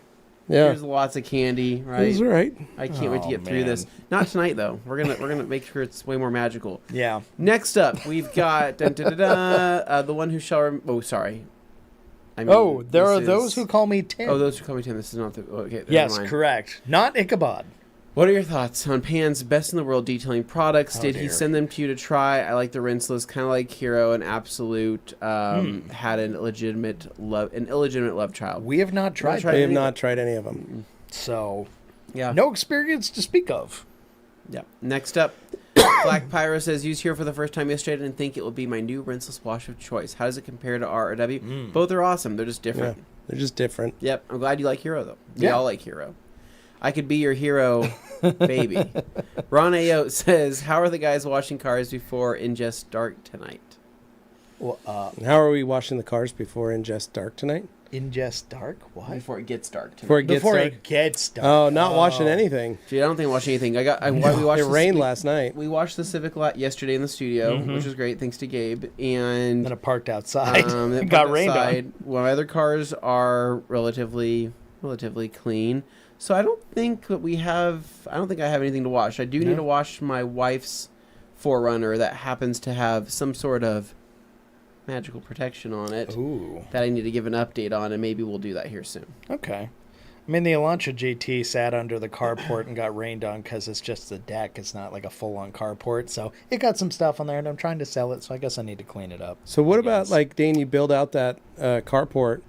Yeah, here's lots of candy." Right? that's right. I can't wait to Oh, get through man. this. Not tonight though. We're gonna make sure it's way more magical. Yeah. Next up, we've got the one who shall. Oh, sorry. I mean, There this are those is- who call me Tim. Oh, those who call me Tim. This is not the. Okay. never yes, mind. correct. Not Ichabod. What are your thoughts on Pan's best in the world detailing products? Oh, Did he dear. send them to you to try? I like the rinseless, kind of like Hero and Absolute. Had an illegitimate love child. We have not tried tried We that. have not tried any of them. So, Yeah. no experience to speak of. Yeah. Next up, Black Pyro says, used Hero for the first time yesterday and think it will be my new rinseless wash of choice. How does it compare to R or W? Both are awesome. They're just Yeah, different. they're just different. Yep. I'm glad you like Hero though. We Yeah. all like Hero. I could be your hero, baby. Ron Ayo says, how are the guys washing cars before Ingest Dark tonight? Well, How are we washing the cars before Ingest Dark tonight? Ingest Dark? What? Before it gets dark tonight. Before it gets Before dark? it gets dark. Oh, not washing anything. Dude, I don't think I'm watching anything. We watched It rained last night. We watched the Civic lot yesterday in the studio, which was great. Thanks to Gabe. And Then it parked outside. it It got parked rained outside. on. Well, my other cars are relatively clean. So I don't think that I don't think I have anything to wash. I do need to wash my wife's Forerunner that happens to have some sort of magical protection on it Ooh. that I need to give an update on, and maybe we'll do that here soon. Okay. I mean, the Elantra GT sat under the carport and got rained on because it's just the deck. It's not like a full-on carport. So it got some stuff on there, and I'm trying to sell it, so I guess I need to clean it up. So what I about guess. like Dane? You build out that carport,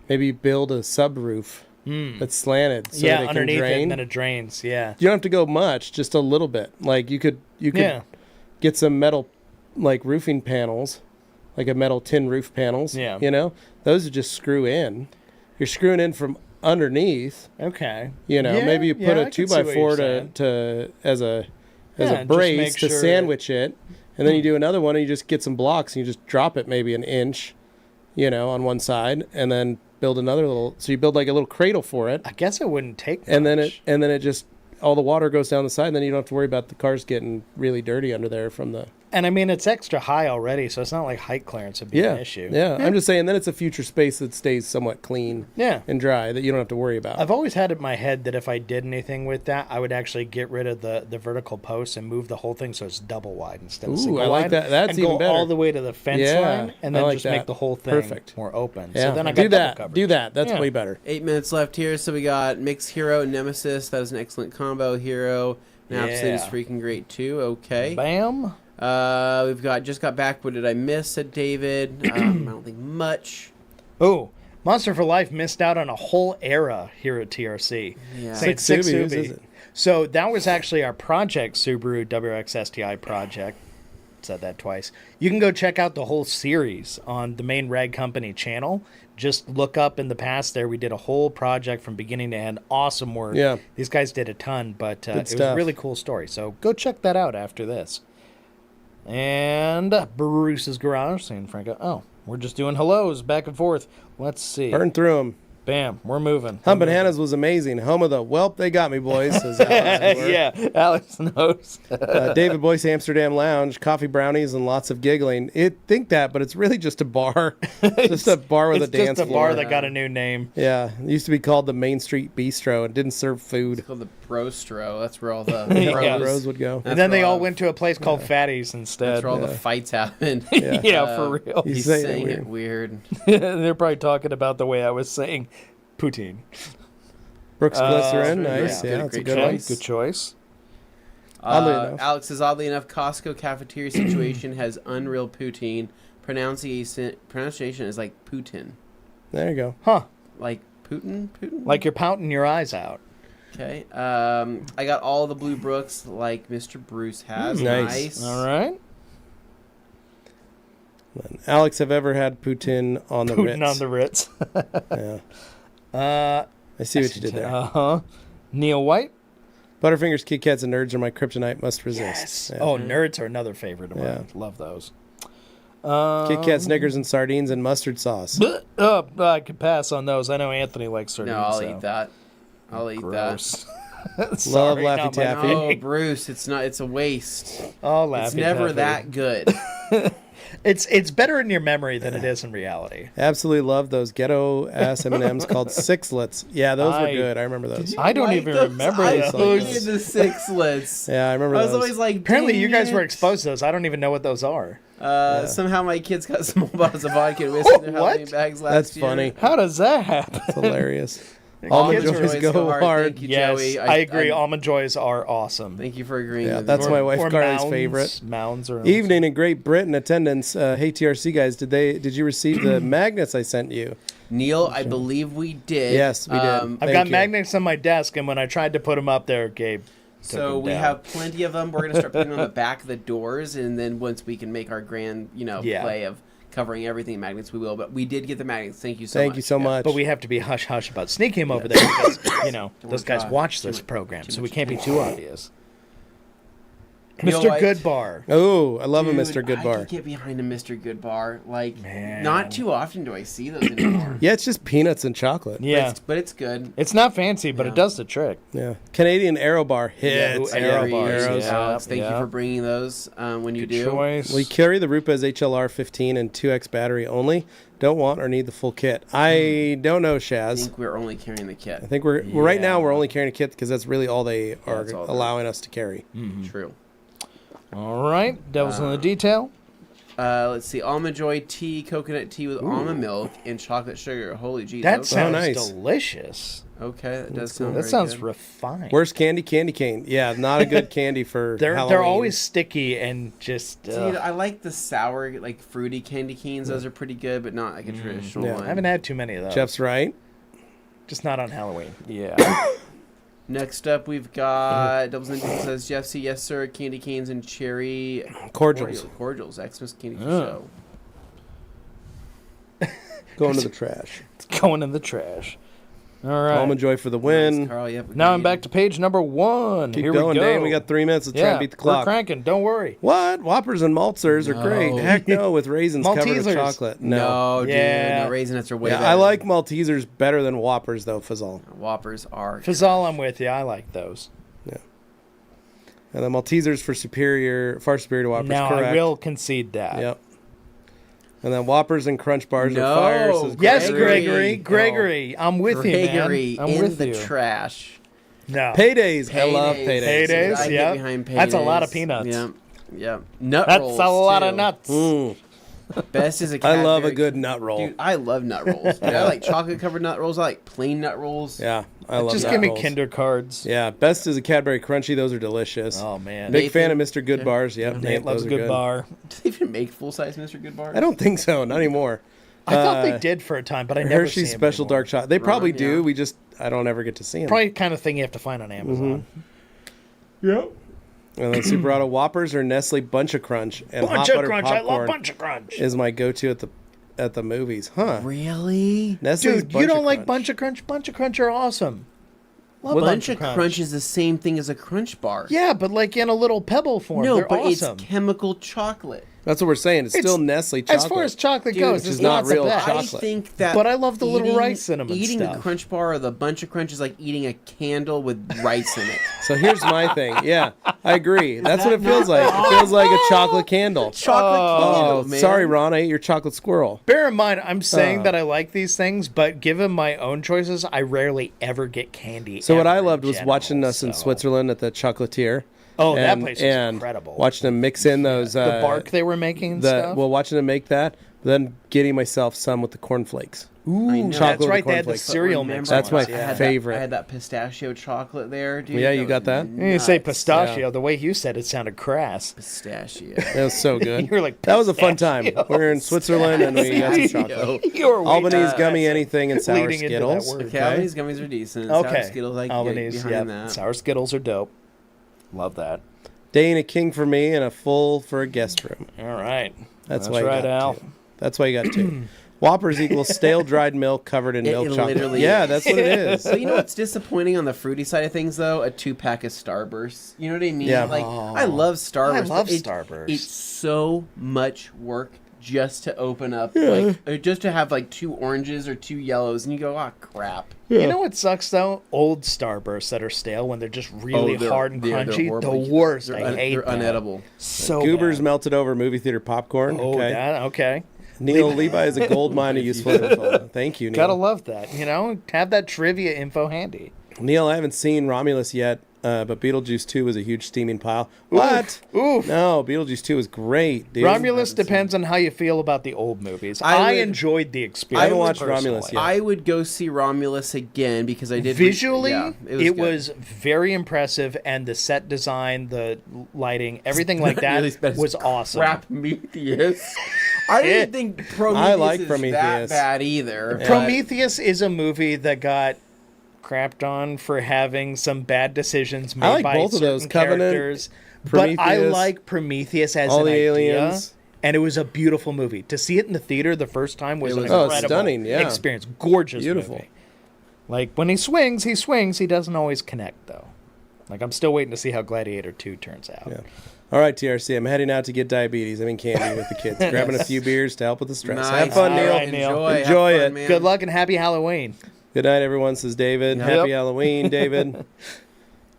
maybe build a subroof that's slanted so that it can underneath it, drain. and then it drains. Yeah. You don't have to go much, just a little bit. Like you could Yeah. get some metal like roofing panels, like a metal tin roof panels. Yeah. You know, those are just screw in. You're screwing in from underneath. Okay. You know, Yeah, maybe you put yeah, I a can see what 2x4 you're saying. to as a Yeah, just brace make to sure- sandwich it, and then you do another one and you just get some blocks and you just drop it maybe an inch, you know, on one side, and then build another little. So you build like a little cradle for it, I guess it wouldn't take much. and then it just all the water goes down the side, and then you don't have to worry about the cars getting really dirty under there from the. And I mean, it's extra high already, so it's not like height clearance would be Yeah, an issue. yeah. I'm just saying then it's a future space that stays somewhat clean Yeah. and dry that you don't have to worry about. I've always had it in my head that if I did anything with that, I would actually get rid of the vertical posts and move the whole thing so it's double wide instead of Ooh, single I like wide. that. That's and even go better. all the way to the fence Yeah, line, and I then like just make that. the whole thing Perfect. more open. Yeah, So then I got do double that. coverage. Do that. That's Yeah. way better. 8 minutes left here, so we got Mix Hero and Nemesis. That is an excellent combo. Hero and Absolute is Yeah. freaking great too. Okay. Bam. We've got back. What did I miss? Said David. I don't think much. Oh, Monster for Life missed out on a whole era here at TRC. Yeah. Saying Six Six Subies, Subi. is it? So that was actually our project, Subaru WRX project. Said that twice. You can go check out the whole series on the main Rag Company channel. Just look up in the past there. We did a whole project from beginning to end. Awesome work. Yeah. These guys did a ton, but it was a stuff. really cool story. So go check that out after this. And Bruce's Garage, saying Franco. Oh, we're just doing hellos back and forth. Let's see. Burn through them. Bam, we're moving. Humpin' Hannah's was amazing. Home of the, welp, they got me, boys. Says Alex. Yeah, Alex knows. David Boyce Amsterdam Lounge, coffee brownies and lots of giggling. Think that, but it's really just a bar. Just a bar with a dance It's just a floor. bar that got a new name. Yeah, it used to be called the Main Street Bistro and didn't serve food. It's called the Brostro. That's where all the Yeah. Bros would go. And then they where all all- went to a place called Fatty's instead. That's where all the fights happen. Yeah, for real. He's He's saying saying it it weird. They're probably talking about the way I was saying poutine. Brooks Glycerin, yeah. nice. Yeah, Yeah, good- that's a great good choice. one. Good choice. Oddly enough. Alex says, oddly enough, Costco cafeteria situation has unreal poutine. Pronunciation is like Putin. There you go. Huh. Like Putin? Putin? Like you're pouting your eyes out. Okay. I got all the Blue Brooks like Mr. Bruce has. Nice. All right. Alex, have ever had poutine on the Putin Ritz? on the Ritz. Yeah. I see what you did there. Uh-huh. Neil White. Butterfingers, Kit Kats, and Nerds are my kryptonite. Must resist. Yeah. Oh, nerds are another favorite of mine. Yeah. Love those. Kit Kat, Snickers, and sardines and mustard sauce. I could pass on those. I know Anthony likes sardines. No, I'll so. eat that. I'll eat Gross. Love Sorry, Laffy not my Taffy. that. No, thing. Bruce, it's not. It's a waste. Oh, Laffy It's never Taffy. that good. It's better in your memory than it is in reality. Absolutely love those ghetto ass M&Ms called Sixlets. Yeah, those were I- good. I remember those. I don't Like even those? remember I those. hated the Sixlets. Yeah, I remember I was those. always like, Apparently, dang you guys were it. exposed to those. I don't even know what those are. Somehow my kids got small bottles of vodka and whiskey in their What? Halloween bags last That's year. funny. How does that happen? It's hilarious. Kids Almond are Joys always go hard. Thank you, Yes, Joey. I agree. Almond Joys are awesome. Thank you for agreeing Yeah, with that's me. my wife Or Carly's Mounds. favorite. Mounds or Evening in Great Britain attendance. Hey TRC guys, did you receive the magnets I sent you? Neil, I believe we did. Yes, we did. I've Thank got you. magnets on my desk, and when I tried to put them up there, Gabe. So them we down. have plenty of them. We're going to start putting them on the back of the doors, and then once we can make our grand, Yeah. play of covering everything in magnets, we will. But we did get the magnets. Thank you so Thank much. you so much. But we have to be hush hush about sneaking him over there because those guys God. watch Too this much- program, too so we much can't be too obvious. Neil Mr. White. Goodbar. Oh, I love a Dude, Mr. I Goodbar. could get behind a Mr. Goodbar. Like, Man. not too often do I see those anymore. Yeah, it's just peanuts and chocolate. Yeah, But it's good. it's not fancy, but Yeah. it does the trick. Yeah. Canadian Aero Bar Yeah, hits. I Aero agree. bars, yeah, Alex, thank you yeah. for bringing those when you Good do. choice. We carry the Rupes HLR 15 and 2X battery only. Don't want or need the full kit. I don't know, I Shaz. think we're only carrying the kit. I think we're right now Yeah. we're only carrying a kit because that's really all they are that's all they're- allowing us to carry. True. All right, devil's in the detail. Let's see. Almond Joy tea, coconut tea with almond milk and chocolate sugar. Holy geez. That okay. sounds nice. delicious. Okay, that does sound That very sounds good. refined. Where's candy? Candy cane. Yeah, not a good candy for They're Halloween. always sticky and just. Dude, I like the sour, like fruity candy canes. Those are pretty good, but not like a traditional Yeah. one. I haven't had too many of those. Jeff's right. Just not on Halloween. Yeah. Next up, we've got Doubles and Dukes says Jeff C. Yes, sir. Candy canes and cherry Cordials. Cordials. Xmas candy for Oh. show. Going to the trash. It's going in the trash. All right. Almond Joy for the win. Nice, Carl. Yep, Now I'm agreed. back to page number 1. Keep Here going, we go. Dave. We got 3 minutes to try and beat the clock. We're cranking. Don't worry. What? Whoppers and Maltzers are great. No. Heck no, with raisins covered in Maltesers. chocolate. No, dude. Yeah. No, Raisinets are way Yeah, better. I like Maltesers better than Whoppers, though, Fazal. Whoppers are. Fazal, I'm with you. I like those. And the Maltesers far superior to Whoppers, Now correct. I will concede that. Yep. And then Whoppers and Crunch Bars No. are fire. Says Yes, Gregory. Gregory. I'm with Gregory you, man. I'm in with the you. trash. No. Paydays. I love Paydays. paydays. Paydays, I get yeah. behind That's a lot of Paydays. peanuts. Yep. Yep. Nut That's rolls, a lot too. of nuts. Mm. Best is a I love a Cadbury- good nut roll. Dude, I love nut rolls. I like chocolate covered nut rolls. I like plain nut rolls. Yeah, I love Just nut give me rolls. Kinder cards. Yeah, best is a Cadbury Crunchy. Those are delicious. Oh, man. Big Nathan- fan of Mr. Good Okay. Bars. Yep, Nate loves those a are good bar. Do they even make full size Mr. Good bars? I don't think so. Not anymore. I thought they did for a time, but I never see Hershey's them Special anymore. Dark Chocolate. They probably Right, do. yeah. I don't ever get to see them. Probably kind of thing you have to find on Amazon. Yep. And then Super Auto Whoppers or Nestle Bunch of Crunch. And Bunch hot of butter Crunch. I love popcorn Bunch of Crunch. is my go-to at the movies. Huh. Really? Nestle's Dude, Bunch you don't of like Crunch. Bunch of Crunch? Bunch of Crunch are awesome. Love Bunch of Crunch is the same thing as a Crunch bar. Yeah, but like in a little pebble form. No, They're but awesome. it's chemical chocolate. That's what we're saying. It's still Nestle chocolate. As far as chocolate Dude, goes, which it's is not not real the best. chocolate. I think that But I love the little eating- rice cinnamon Eating stuff. the Crunch bar or the Bunch of Crunch is like eating a candle with rice in it. So here's my thing. Yeah, I agree. That's what it that feels not like. It feels like a chocolate candle. Chocolate Oh, candle, man. sorry, Ron. I ate your chocolate squirrel. Bear in mind, I'm saying that I like these things, but given my own choices, I rarely ever get candy. So what ever I in loved was general, watching us in so- Switzerland at the chocolatier. Oh, that and, place was and incredible. Watching them mix in those The bark they were making and stuff. well, watching them make that, then getting myself some with the cornflakes. Ooh, know. that's Chocolate with right. They had the cornflakes. cereal Remember mix. That's my ones, I had favorite. I had that pistachio chocolate there, dude. Yeah, you was got that? You say nuts. pistachio. Yeah. The way you said it sounded crass. Pistachio. It was so good. You were like, that was a fun time. We were in pistachios. Switzerland and we got some chocolate. You were way Albanese too gummy aggressive. anything and sour Leading into that Skittles. word. Okay, Albanese gummies are decent. Okay. Sour Skittles, I can Albanese, get behind yeah. that. Sour Skittles are dope. Love that. Day and a king for me and a full for a guest room. All right. That's why you right, got Al. two. That's why you got two. Whoppers equals stale dried milk covered in milk chocolate. literally Yeah, is. that's what it is. So you know what's disappointing on the fruity side of things, though? A 2-pack of Starburst. You know what I mean? Yeah. Like, I love Starburst. I love but Starburst. It's so much work just to open up, like, or just to have like 2 oranges or 2 yellows, and you go, ah, crap. You know what sucks though? Old Starbursts that are stale when they're just really hard and they're crunchy. horrible. The worst. They're I hate They're that. unedible. So Goobers bad. melted over movie theater popcorn. Oh, okay. that okay. Neil Levi is a gold mine of useful info. Thank you, Neil. Gotta love that. You know, have that trivia info handy. Neil, I haven't seen Romulus yet, but Beetlejuice 2 was a huge steaming pile. What? Oof. No, Beetlejuice 2 was great, dude. Romulus depends on how you feel about the old movies. I I would- enjoyed the experience. I haven't watched personally. Romulus yet. I would go see Romulus again because I did Visually, yeah, it good. was very impressive, and the set design, the lighting, everything like that Really spent was awesome. Prometheus. I didn't think Prometheus I like is Prometheus. that bad either. but- Prometheus is a movie that got crapped on for having some bad decisions made I like by both of those, certain Covenant, characters. But I Prometheus, like Prometheus as all an the idea, aliens. and it was a beautiful movie. To see it in the theater the first time was, It was- an Oh, incredible stunning, yeah. experience. Gorgeous Beautiful. movie. Like, when he swings, he swings. He doesn't always connect, though. Like, I'm still waiting to see how Gladiator 2 turns out. Yeah. All right, TRC, I'm heading out to get diabetes. I'm in candy with the kids, grabbing a few beers to help with the stress. Nice. Have fun, All Neil. right, Neil. Enjoy, Enjoy have it. fun, man. Good luck and happy Halloween. Good night, everyone, says David. Yep. Happy Halloween, David.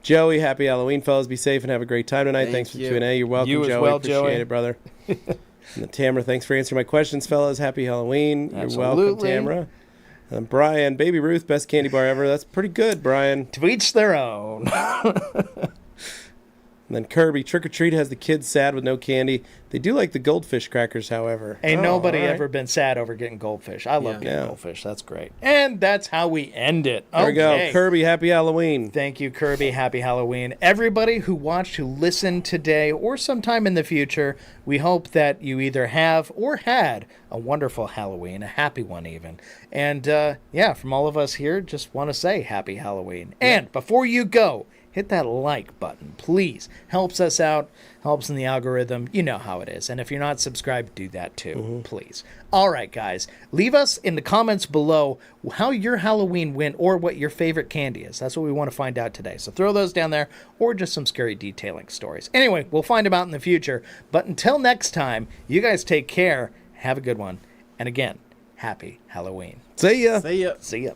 Joey, happy Halloween, fellas. Be safe and have a great time tonight. Thank Thanks for you. Q&A. You're welcome, You as Joey. well, Appreciate Joey. it, brother. And then Tamara, thanks for answering my questions, fellas. Happy Halloween. You're welcome, Absolutely. Tamara. And Brian, Baby Ruth, best candy bar ever. That's pretty good, Brian. To each their own. And then Kirby, Trick or Treat has the kids sad with no candy. They do like the goldfish crackers, however. Ain't Oh, nobody all right. ever been sad over getting goldfish. I love Yeah. getting Yeah. goldfish. That's great. And that's how we end it. There we go. Okay. Kirby, happy Halloween. Thank you, Kirby. Happy Halloween. Everybody who watched, who listened today, or sometime in the future, we hope that you either have or had a wonderful Halloween, a happy one even. And yeah, from all of us here, just want to say happy Halloween. And before you go, hit that like button, please. Helps us out, helps in the algorithm. You know how it is. And if you're not subscribed, do that too, please. All right, guys. Leave us in the comments below how your Halloween went or what your favorite candy is. That's what we want to find out today. So throw those down there or just some scary detailing stories. Anyway, we'll find them out in the future. But until next time, you guys take care. Have a good one. And again, happy Halloween. See ya. See ya. See ya.